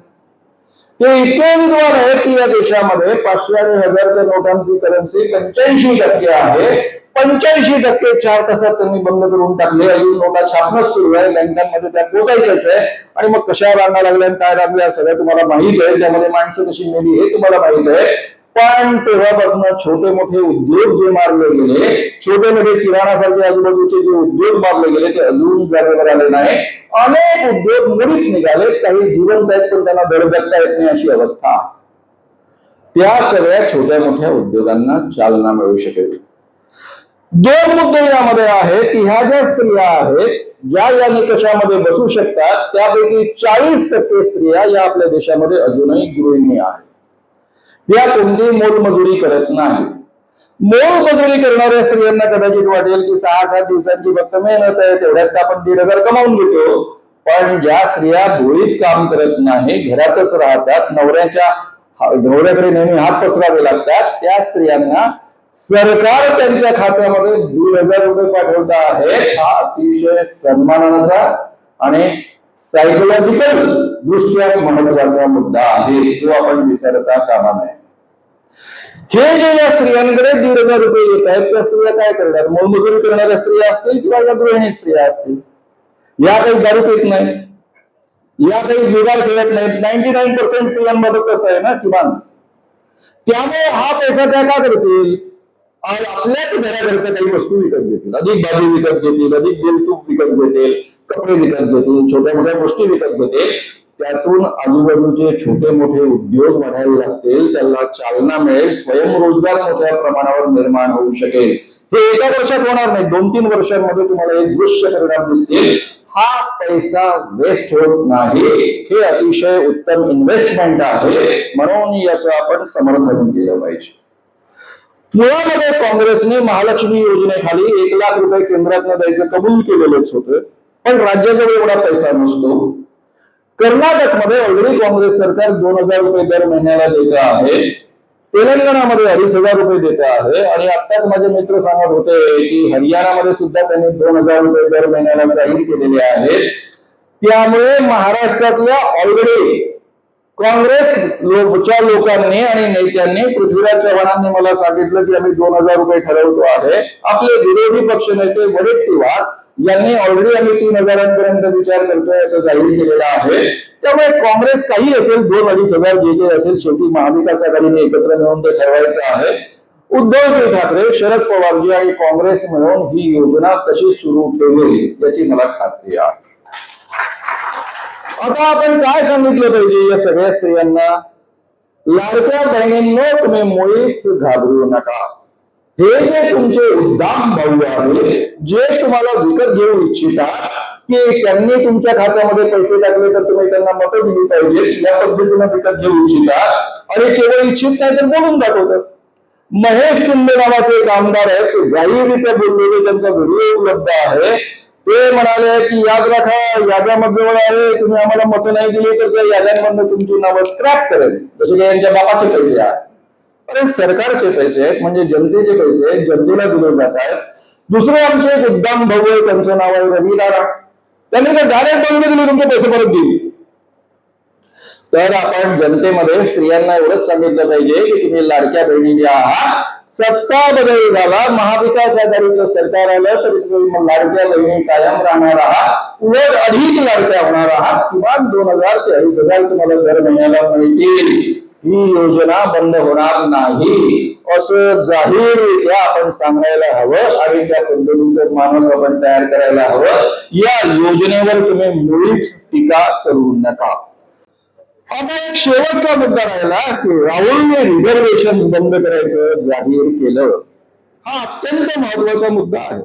ते इतके विद्वान आहेत की या देशामध्ये 500 आणि 1000च्या नोटांची करन्सी 85% आहे. 85% 4 तासात त्यांनी बंद करून टाकले. अजून नोटा छापणं सुरू आहे, बँकांमध्ये त्या पोचायच्याच आहे. आणि मग कशा रांगा लागल्या काय लागल्या सगळं तुम्हाला माहित आहे. त्यामध्ये माणसं कशी नेली हे तुम्हाला माहित आहे. पण तेव्हापासून छोटे मोठे उद्योग जे मारले गेले, छोटे मोठे किराणासारखे आजूबाजूचे जे उद्योग मारले गेले ते अजून जागेवर आले नाही. अनेक उद्योग मोडीत निघाले, काही जिवंत आहेत पण त्यांना धड जगता येत नाही अशी अवस्था. त्या सगळ्या छोट्या मोठ्या उद्योगांना चालना मिळू शकेल. 2 मुद्दे यामध्ये आहेत की ह्या ज्या स्त्रिया आहेत ज्या या निकषामध्ये बसू शकतात त्यापैकी 40% स्त्रिया या आपल्या देशामध्ये अजूनही गृहिणी आहेत. या कोणती मोलमजुरी करत नाही. मोलमजुरी करणाऱ्या स्त्रियांना कदाचित वाटेल की 6-7 दिवसांची फक्त मेहनत आहे, तेवढ्यात आपण 1,500 कमावून घेतो. पण ज्या स्त्रिया भोळीच काम करत नाही, घरातच राहतात, नवऱ्याकडे नेहमी हात पसरावे लागतात, त्या स्त्रियांना सरकार त्यांच्या खात्यामध्ये 1,500 रुपये पाठवत आहे. हा अतिशय सन्मानाचा आणि सायकोलॉजिकल दृष्ट्या महत्वाचा मुद्दा आहे, तो आपण विसरता कामा नये. हे जे या स्त्रियांकडे 1,500 रुपये येत आहेत त्या स्त्रिया काय करणार? मोलमजुरी करणाऱ्या स्त्रिया असतील किंवा या गृहिणी स्त्रिया असतील. या काही दारू पित नाही, या काही जुगार खेळत नाहीत. 99% स्त्रियांमध्ये कसं आहे ना किमान. त्यामुळे हा पैसा त्या का करतील? आपल्याच घराकरता काही वस्तू विकत घेतील, अधिक भाजी विकत घेतील, अधिक तेल तूप विकत घेतील, कपडे विकत घेतील, छोट्या मोठ्या गोष्टी विकत घेतील. त्यातून आजूबाजूचे छोटे मोठे उद्योग वाढावे लागतील, त्याला चालना मिळेल, स्वयंरोजगार मोठ्या प्रमाणावर निर्माण होऊ शकेल. हे एका वर्षात होणार नाही, 2-3 वर्षांमध्ये तुम्हाला एक दृश्य परिणाम दिसतील. हा पैसा वेस्ट होत नाही, हे अतिशय उत्तम इन्व्हेस्टमेंट आहे, म्हणून याचं आपण समर्थन केलं पाहिजे. मुळामध्ये काँग्रेसने महालक्ष्मी योजनेखाली 1 लाख रुपये केंद्रातनं द्यायचं कबूल केलेलंच होतं, पण राज्याजवळ एवढा पैसा नसतो. कर्नाटकमध्ये ऑलरेडी काँग्रेस सरकार 2,000 रुपये दर महिन्याला देत आहे. तेलंगणामध्ये 2,500 रुपये देत आहे. आणि आत्ताच माझे मित्र सांगत होते की हरियाणामध्ये सुद्धा त्यांनी 2,000 रुपये दर महिन्याला जाहीर केलेले आहेत. त्यामुळे महाराष्ट्रातल्या ऑलरेडी काँग्रेसच्या लोकांनी आणि नेत्यांनी, पृथ्वीराज चव्हाणांनी मला सांगितलं की आम्ही 2,000 रुपये ठरवतो आहे. आपले विरोधी पक्ष नेते वडेट्टीवार यांनी ऑलरेडी आम्ही 3,000 विचार करतोय असं जाहीर केलेलं आहे. त्यामुळे काँग्रेस काही असेल 2,000-2,500 जे काही असेल शेवटी महाविकास आघाडीने एकत्र मिळून ते ठरवायचं आहे. उद्धवजी ठाकरे, शरद पवारजी आणि काँग्रेस मिळून ही योजना कशी सुरू ठेवेल याची मला खात्री आहे. आता आपण काय सांगितलं पाहिजे या सगळ्या स्त्रियांना? लाडक्या बहिणींनो, तुम्ही मुळीच घाबरू नका. हे जे तुमचे उद्दाम भाऊ आहे, जे तुम्हाला विकत घेऊ इच्छितात की त्यांनी तुमच्या खात्यामध्ये पैसे टाकले तर तुम्ही त्यांना मतं दिली पाहिजे, या पद्धतीने विकत घेऊ इच्छितात आणि केवळ इच्छित नाही तर बोलून दाखवतात. महेश शिंदे नावाचे एक आमदार आहेत, ते जाहीररित्या बोललेले, त्यांचा व्हिडिओ उपलब्ध आहे. ते म्हणाले की याद राखा, याद्या मध्यवर आहे, तुम्ही आम्हाला मतं नाही दिली तर त्या याद्यांमधून तुमची नावं स्क्रॅप करेल. जसे काही यांच्या बापाचे पैसे आहेत. अरे सरकारचे पैसे आहेत, म्हणजे जनतेचे पैसे आहेत, जनतेला दिले जात आहेत. दुसरे आमचे एक उद्दाम भाऊ आहे, त्यांचं नाव आहे रवी दादा, त्यांनी तर डायरेक्ट बंद दिली तुमचे पैसे परत देईल. तर आपण जनतेमध्ये स्त्रियांना एवढंच सांगितलं पाहिजे की तुम्ही लाडक्या बहिणी ज्या आहात, सत्ता बदल झाला, महाविकास आघाडीचं सरकार आलं तरी तुम्ही लाडक्या बहिणी कायम राहणार आहात, उलट अधिक लाडक्या होणार आहात. किमान 2,000 ते 2,500 तुम्हाला दर महिन्याला मिळतील. ही योजना बंद होणार नाही असं जाहीररित्या आपण सांगायला हवं आणि त्या पद्धतीचं माणूस आपण तयार करायला हवं. या योजनेवर तुम्ही मुळीच टीका करू नका. आता एक शेवटचा मुद्दा राहिला की राहुलने रिझर्वेशन बंद करायचं जाहीर केलं. हा अत्यंत महत्वाचा मुद्दा आहे.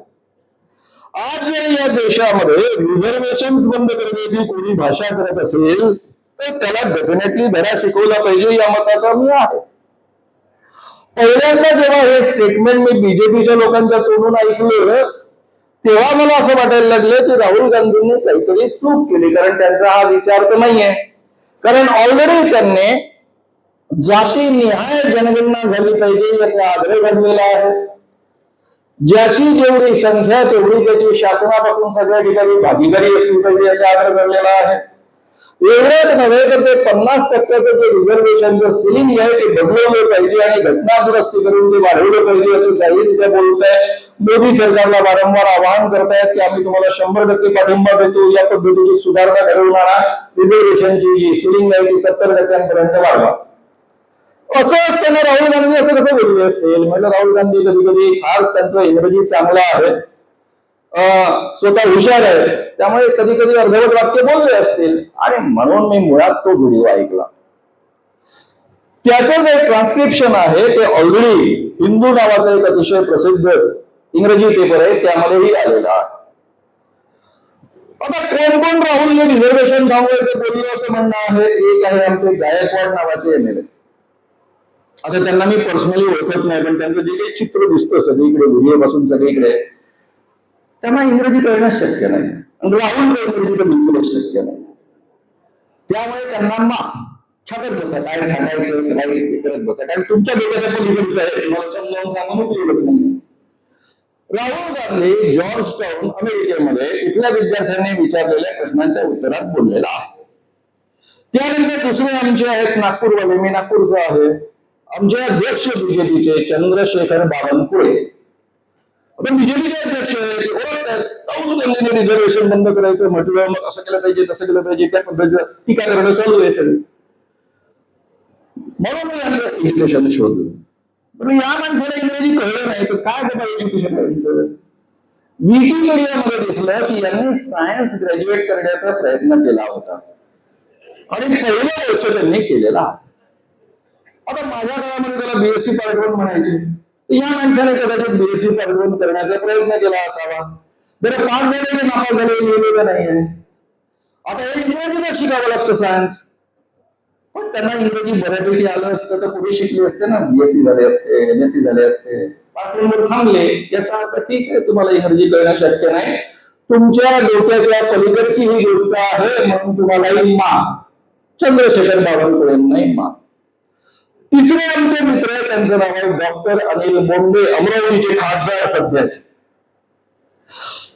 आज जर या देशामध्ये रिझर्वेशन बंद करण्याची कोणी भाषा करत असेल तर त्याला डेफिनेटली धडा शिकवला पाहिजे या मताचा मी आहे. पहिल्यांदा जेव्हा हे स्टेटमेंट मी बीजेपीच्या लोकांच्या तोंडून ऐकलं तेव्हा मला असं वाटायला लागलं की राहुल गांधींनी काहीतरी चूक केली, कारण त्यांचा हा विचार तर नाहीये. कारण ऑलरेडी त्यांनी जातीनिहाय जनगणना झाली पाहिजे याचा आग्रह धरलेला आहे. ज्याची जेवढी संख्या तेवढी त्याची शासनापासून सगळ्या ठिकाणी भागीदारी असली पाहिजे याचा आग्रह धरलेला आहे. एवढंच नव्हे तर ते 50% जे रिझर्वेशनचं सिलिंग आहे ते बदलवलं पाहिजे आणि घटना दुरुस्ती करून ते वाढवलं पाहिजे असं जाहीर बोलत आहे. मोदी सरकारला वारंवार आवाहन करतायत की आम्ही तुम्हाला 100% पाठिंबा देतो, या पद्धतीची सुधारणा घडवणारा रिझर्वेशनची जी सिलिंग आहे ती 70% वाढवा. असं असताना राहुल गांधी असं कसं बोलले असतील? म्हटलं राहुल गांधी कधी कधी फार त्यांचं इंग्रजी चांगलं आहे, स्वतः हुशार आहे, त्यामुळे कधी कधी अर्धवट वाक्य बोलले असतील आणि म्हणून मी मुळात तो व्हिडिओ ऐकला. त्याचं जे ट्रान्स्क्रिप्शन आहे ते ऑलरेडी हिंदू नावाचा एक अतिशय प्रसिद्ध इंग्रजी पेपर आहे त्यामध्येही आलेला आहे. आता कोण कोण राहुलने रिझर्वेशन थांबवायचं बोललं असं म्हणणं आहे? एक आहे आमचे गायकवाड नावाचे एमएलए. आता त्यांना मी पर्सनली ओळखत नाही, पण त्यांचं जे काही चित्र दिसतं सगळीकडे व्हिडिओ पासून सगळीकडे, त्यांना इंग्रजी कळणं शक्य नाही आणि राहुल इंग्रजी तर बिलकुलच शक्य नाही. त्यामुळे त्यांना छाटत बसा, काय छाटायचं काय करत बसा, कारण तुमच्या डोक्याच्या पलीकडचं आहे, तुम्हाला समजावून सांगून उपयोगच नाही. राहुल गांधी जॉर्ज टाउन अमेरिकेमध्ये इथल्या विद्यार्थ्यांनी विचारलेल्या प्रश्नांच्या उत्तरात बोललेला आहे. त्यानंतर दुसरे आमचे आहेत नागपूरवाले, मी नागपूरचा आहे, आमचे अध्यक्ष बीजेपीचे चंद्रशेखर बावनकुळे. आता बीजेपीचे अध्यक्ष आहे, त्यांनी रिझर्वेशन बंद करायचं म्हटलं, मग असं केलं पाहिजे तसं केलं पाहिजे, त्या पद्धतीचं टीका करणं चालू आहे सगळं. म्हणून मी यांचं एज्युकेशन शोधलं. पण या माणसाला इंग्रजी कळलं नाही तर काय बाबा एज्युकेशन करायचं? विकिपीडियामध्ये दिसलं की यांनी सायन्स ग्रॅज्युएट करण्याचा प्रयत्न केला होता आणि पहिलं वर्ष त्यांनी केलेला. आता माझ्या काळामध्ये त्याला बीएससी पार्ट 1 म्हणायचे, या माणसाने कदाचित बीएससी पार्ट 1 करण्याचा प्रयत्न केला असावा. बरं, पास झाले की नापास झाले लिहिलेलं नाहीये. आता हे इंग्रजीला शिकावं लागतं सायन्स, पण त्यांना इंग्रजी बऱ्यापैकी आलं असतं तर पुढे शिकले असते ना, बीएससी झाले असते, एमएससी झाले असते. पास 1 वर थांबले याचा अर्थ ठीक आहे, तुम्हाला इंग्रजी कळणं शक्य नाही, तुमच्या डोक्याच्या पलीकडची ही गोष्ट आहे म्हणून तुम्हालाही माफ. चंद्रशेखर बावनकुळेंनाही माफ. तिसरे आमचे मित्र त्यांचं नाव आहे डॉक्टर अनिल बोंडे, अमरावतीचे खासदार सध्याचे.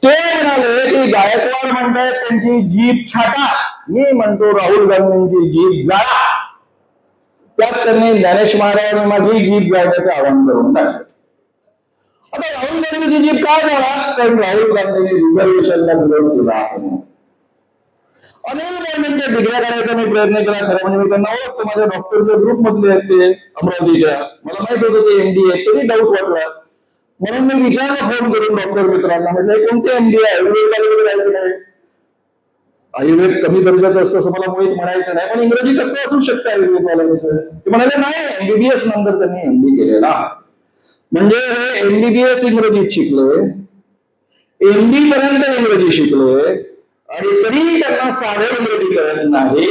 ते म्हणाले की गायकवाड म्हणतायत त्यांची जीभ छाटा, मी म्हणतो राहुल गांधींची जीभ जाळा. त्यात त्यांनी ज्ञानेश महाराजांनी माझी जीभ जाळण्याचं आवाहन करून टाकलं. आता राहुल गांधीची जीभ काय जाळा? कारण राहुल गांधींनी रिझर्वेशनला विरोध केला आहे. अनिल बोंडेंच्या डिग्र्या काढायचा मी प्रयत्न केला, खरं म्हणजे मी त्यांना ओळखतो, माझ्या डॉक्टरच्या ग्रुप मधले आहेत ते अमरावतीच्या, मला माहित होतं ते एमडी आहेत, तरी डाऊट वाटला. म्हणून मी विचारला फोन करून डॉक्टर मित्रांना, म्हटलं कोणते एमडी आहे, आयुर्वेद नाही, आयुर्वेद कमी दर्जाचं असतं असं मला मुळीच म्हणायचं नाही, पण इंग्रजी कसं असू शकतं आयुर्वेदवाल्यांचं? ते म्हणाले नाही, एमबीबीएस नंतर त्यांनी एमडी केलेला. म्हणजे हे एमबीबीएस इंग्रजीत शिकले, एमडी पर्यंत इंग्रजी शिकले आणि तरी त्यांना साधं इंग्रजी कळत नाही.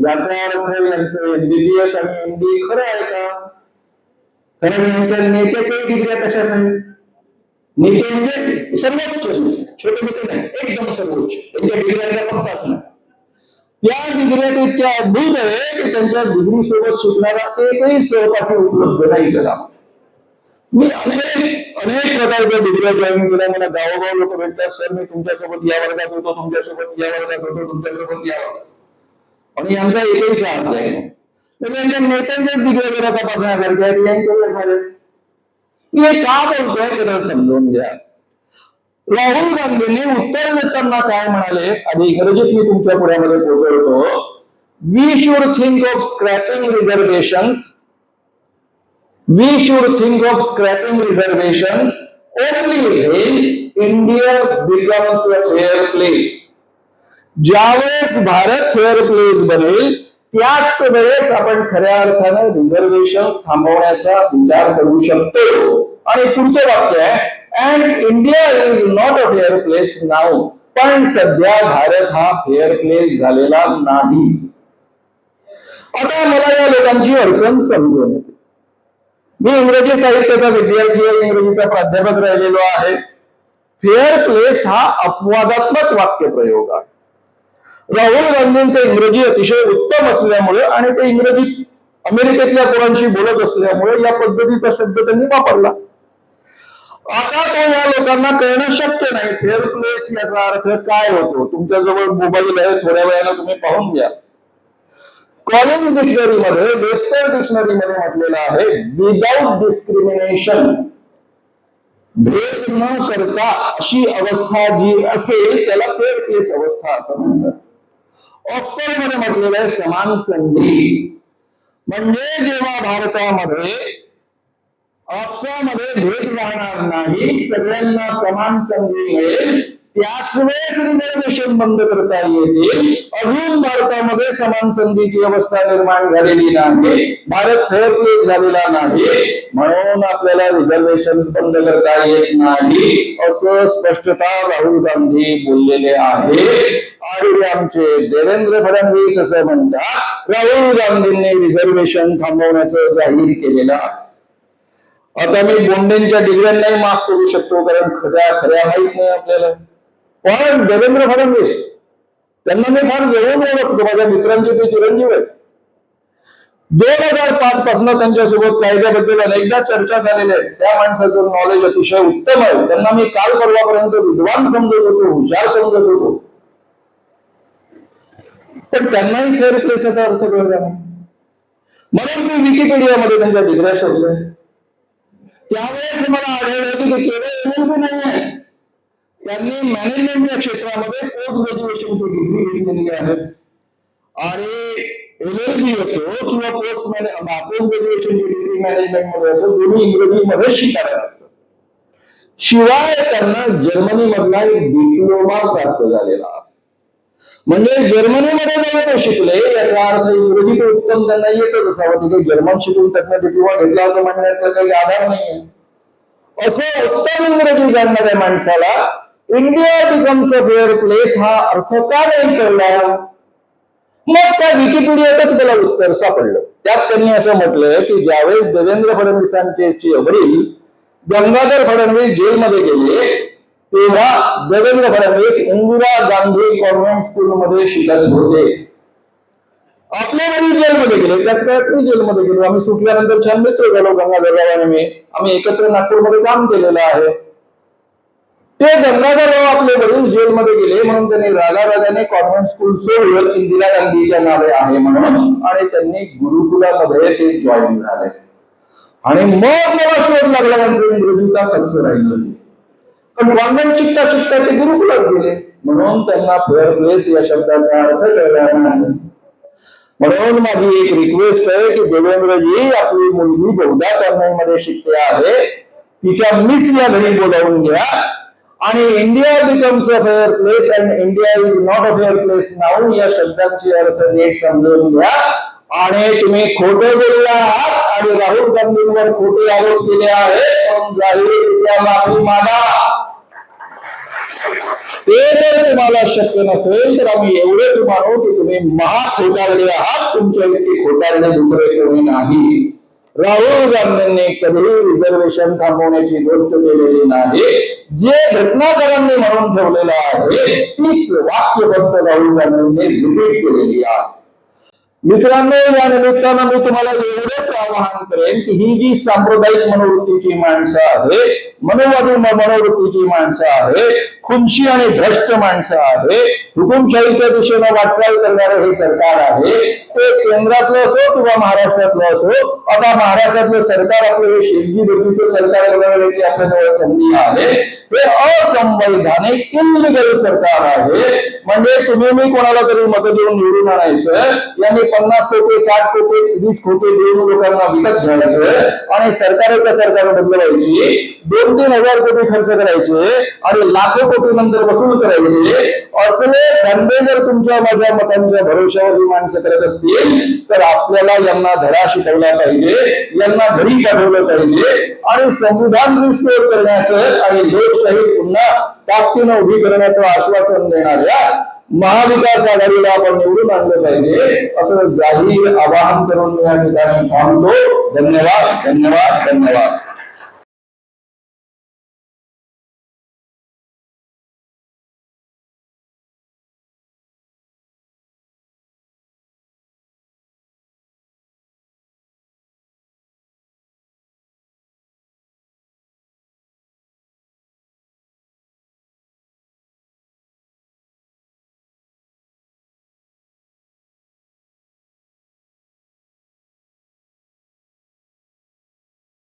याचा अर्थ यांचं एमबीबीएस आणि एमडी खरं आहे का? कारण यांच्या नेत्याच्या डिग्र्या कशाच आहेत? नेते म्हणजे सर्वोच्च, छोटे मोठे नाही, एकदम सर्वोच्च. त्यांच्या डिग्र्यांचा पत्ताच नाही. त्या डिग्र्या इतक्या अद्भुत आहे की त्यांच्या डिग्री सोबत शिकणारा एकही सहपाठी उपलब्ध नाही त्याला. मी अनेक प्रकारच्या डिग्र्या जॉईन केल्या, मला गावोगाव लोक भेटतात, सर मी तुमच्यासोबत या वर्गात होतो, तुमच्यासोबत या वर्गात होतो, तुमच्यासोबत या वर्गात, आणि यांचा एकही स्वार्थ नाही. त्यांच्या नेत्यांच्याच डिग्र्या जरा तपासण्यासारख्या आहेत, यांच्या सारे. मी हे का बोलतोय त्याला समजून घ्या. राहुल गांधींनी उत्तर देताना काय म्हणाले, आधी इंग्रजीत मी तुमच्या पुढ्यामध्ये पोहोचवतो. We should think of scrapping reservations. We should think of scrapping reservations only when India becomes a fair place. ज्यावेळेस भारत फेअर प्लेस बनेल त्याच वेळेस आपण खऱ्या अर्थानं रिझर्वेशन थांबवण्याचा विचार करू शकतो. आणि पुढचं वाक्य आहे, and India is not a fair place now. पण सध्या भारत हा फेअर प्लेस झालेला नाही. आता मला या लोकांची अडचण समजून येते. मी इंग्रजी साहित्याचा विद्यार्थी आहे, इंग्रजीचा प्राध्यापक राहिलेलो आहे. फेअर प्लेस हा अपवादात्मक वाक्यप्रयोग आहे. राहुल गांधींचं इंग्रजी अतिशय उत्तम असल्यामुळे आणि ते इंग्रजीत अमेरिकेतल्या पोरांशी बोलत असल्यामुळे या पद्धतीचा शब्द त्यांनी वापरला. आता तो या लोकांना कळणं शक्य नाही. फेअर प्लेस याचा अर्थ काय होतो? तुमच्याजवळ मोबाईल आहे, थोड्या वेळानं तुम्ही पाहून घ्या. कॉलिंग डिक्शनरीमध्ये, वेस्टर्न डिक्शनरीमध्ये म्हटलेलं आहे, विदाउट डिस्क्रिमिनेशन, भेद न करता अशी अवस्था जी असेल त्याला फेअर प्लेस अवस्था असं म्हणतात. ऑक्सफर्ड मध्ये म्हटलेलं आहे समान संधी. म्हणजे जेव्हा भारतामध्ये आपसामध्ये भेद राहणार नाही, सगळ्यांना समान संधी मिळेल, त्याच वेळेस रिझर्वेशन बंद करता येतील. अजून भारतामध्ये समान संधीची अवस्था निर्माण झालेली नाही, भारत फेअर प्लेस झालेला नाही, म्हणून आपल्याला रिझर्वेशन बंद करता येत नाही असं स्पष्टता राहुल गांधी बोललेले आहे. आणि आमचे देवेंद्र फडणवीस असं म्हणतात, राहुल गांधींनी रिझर्वेशन थांबवण्याचं जाहीर केलेलं आहे. आता मी बोंडेंच्या डिग्र्यांनाही माफ करू शकतो, कारण खऱ्या माहित नाही आपल्याला. पण देवेंद्र फडणवीस, त्यांना मी फार जवळून ओळखतो, माझ्या मित्रांचे ते चिरंजीव आहेत. 2005 पासून त्यांच्यासोबत कायद्याबद्दल अनेकदा चर्चा झालेल्या आहेत. त्या माणसाचं नॉलेज अतिशय उत्तम आहे. त्यांना मी काल परवापर्यंत विद्वान समजत होतो, हुशार समजत होतो, पण त्यांनाही फेअर प्लेसचा अर्थ कळला नाही. म्हणून मी विकिपीडियामध्ये त्यांच्या डिग्र्या शोधल्या. त्यावेळेस मला आढळलं की ते केवळ LLB नाही आहे, त्यांनी मॅनेजमेंट या क्षेत्रामध्ये पोस्ट ग्रॅज्युएशनची डिग्री घेतलेली आहे. आणि LLB असो किंवा पोस्ट ग्रॅज्युएशनची डिग्री मॅनेजमेंट मध्ये असो, दोन्ही इंग्रजीमध्ये शिकायला लागतं. शिवाय त्यांना जर्मनी मधला एक डिप्लोमा प्राप्त झालेला. म्हणजे जर्मनीमध्ये जाऊन ते शिकले, याचा अर्थ इंग्रजी तर उत्तम त्यांना येतच असावं. तिथे जर्मन शिकून त्यांना डिप्लोमा घेतला असं म्हणण्याचा काही आधार नाहीये. असं उत्तम इंग्रजी जाणणाऱ्या माणसाला India becomes a fair place हा अर्थ का नाही कळला? मग त्या विकिपीडियातच त्याला उत्तर सापडलं. त्यात त्यांनी असं म्हटलं की ज्यावेळेस देवेंद्र फडणवीसांचे वडील गंगाधर फडणवीस जेलमध्ये गेले, तेव्हा देवेंद्र फडणवीस इंदिरा गांधी कॉन्व्हेंट स्कूलमध्ये शिकत होते. आपले वडील जेलमध्ये गेले, त्याच काळात मी जेलमध्ये गेलो. आम्ही सुटल्यानंतर छान मित्र झालो, गंगाधरराव आणि मी. आम्ही एकत्र नागपूरमध्ये काम केलेलं आहे. ते गंगाधरराव आपले वडील जेलमध्ये गेले म्हणून त्यांनी रागारागाने कॉन्व्हेंट स्कूल सोडलं, इंदिरा गांधीच्या नावे आहे म्हणून, आणि त्यांनी गुरुकुलामध्ये ते जॉईन झाले. आणि मग मला शोध लागला त्यांचं इंग्रजीचा खर्च राहिलं. पण कॉन्व्हेंट शिकता शिकता ते गुरुकुलात गेले, म्हणून त्यांना फेअर प्लेस या शब्दाचा अर्थ कळला नाही. म्हणून माझी एक रिक्वेस्ट आहे की देवेंद्रजी, आपली मुलगी बहुधा कॉन्व्हेंटमध्ये शिकते आहे, तिच्या मिसला घरी बोलावून घ्या आणि India becomes a fair place and India is not a fair place now या शब्दांचे अर्थ नीट समजून घ्या. आणि तुम्ही खोटे बोलला आहात आणि राहुल गांधींवर खोटे आरोप केले आहेत, म्हणून जाहीररित्या माफी मागा. ते जर तुम्हाला शक्य नसेल तर आम्ही एवढेच मानू की तुम्ही महाखोटारडे आहात. तुमच्या इतके खोटारडे दुसरे कोणी नाही. राहुल गांधींनी कधीही रिझर्वेशन थांबवण्याची गोष्ट केलेली नाही. जे घटनाकारांनी म्हणून ठेवलेलं आहे तीच वाक्य फक्त राहुल गांधींनी रिपीट केलेली आहे. मित्रांनो, या निमित्तानं मी तुम्हाला एवढंच आवाहन करेन की ही जी सांप्रदायिक मनोवृत्तीची माणसं आहे, मनोवादी मनोवृत्तीची माणसं आहे, खुमशी आणि भ्रष्ट माणसं आहे, हुकुमशाहीच्या दिशेनं वाटचाल करणारं हे सरकार आहे, ते केंद्रातलं असो किंवा महाराष्ट्रातलं असो. आता महाराष्ट्रातलं सरकार आपलं हे शेलजी बेटीचं सरकार बनवण्याची आपल्याजवळ संधी आहे. हे असंवैधानिक इल्लिगल सरकार आहे. म्हणजे तुम्ही मी कोणाला तरी मत देऊन निवडून आणायचं, यांनी 50 कोटी 60 कोटी 20 कोटी देऊन लोकांना विकत घ्यायचं आणि सरकारच्या सरकार बदलवायची, 2-3 हजार कोटी खर्च करायचे आणि लाखो कोटी नंतर वसूल करायचे. असले धंदे जर तुमच्या माझ्या मतांच्या भरोश्यावर ही माणसं करत असतील तर आपल्याला यांना धडा शिकवला पाहिजे, यांना घरी पाठवलं पाहिजे आणि संविधान रिस्टोर करण्याचं आणि लोकशाही पुन्हा ताकदीनं उभी करण्याचं आश्वासन देणाऱ्या महाविकास आघाडीला आपण निवडून आणलं पाहिजे, असं जाहीर आवाहन करून मी या ठिकाणी थांबतो. धन्यवाद, धन्यवाद, धन्यवाद.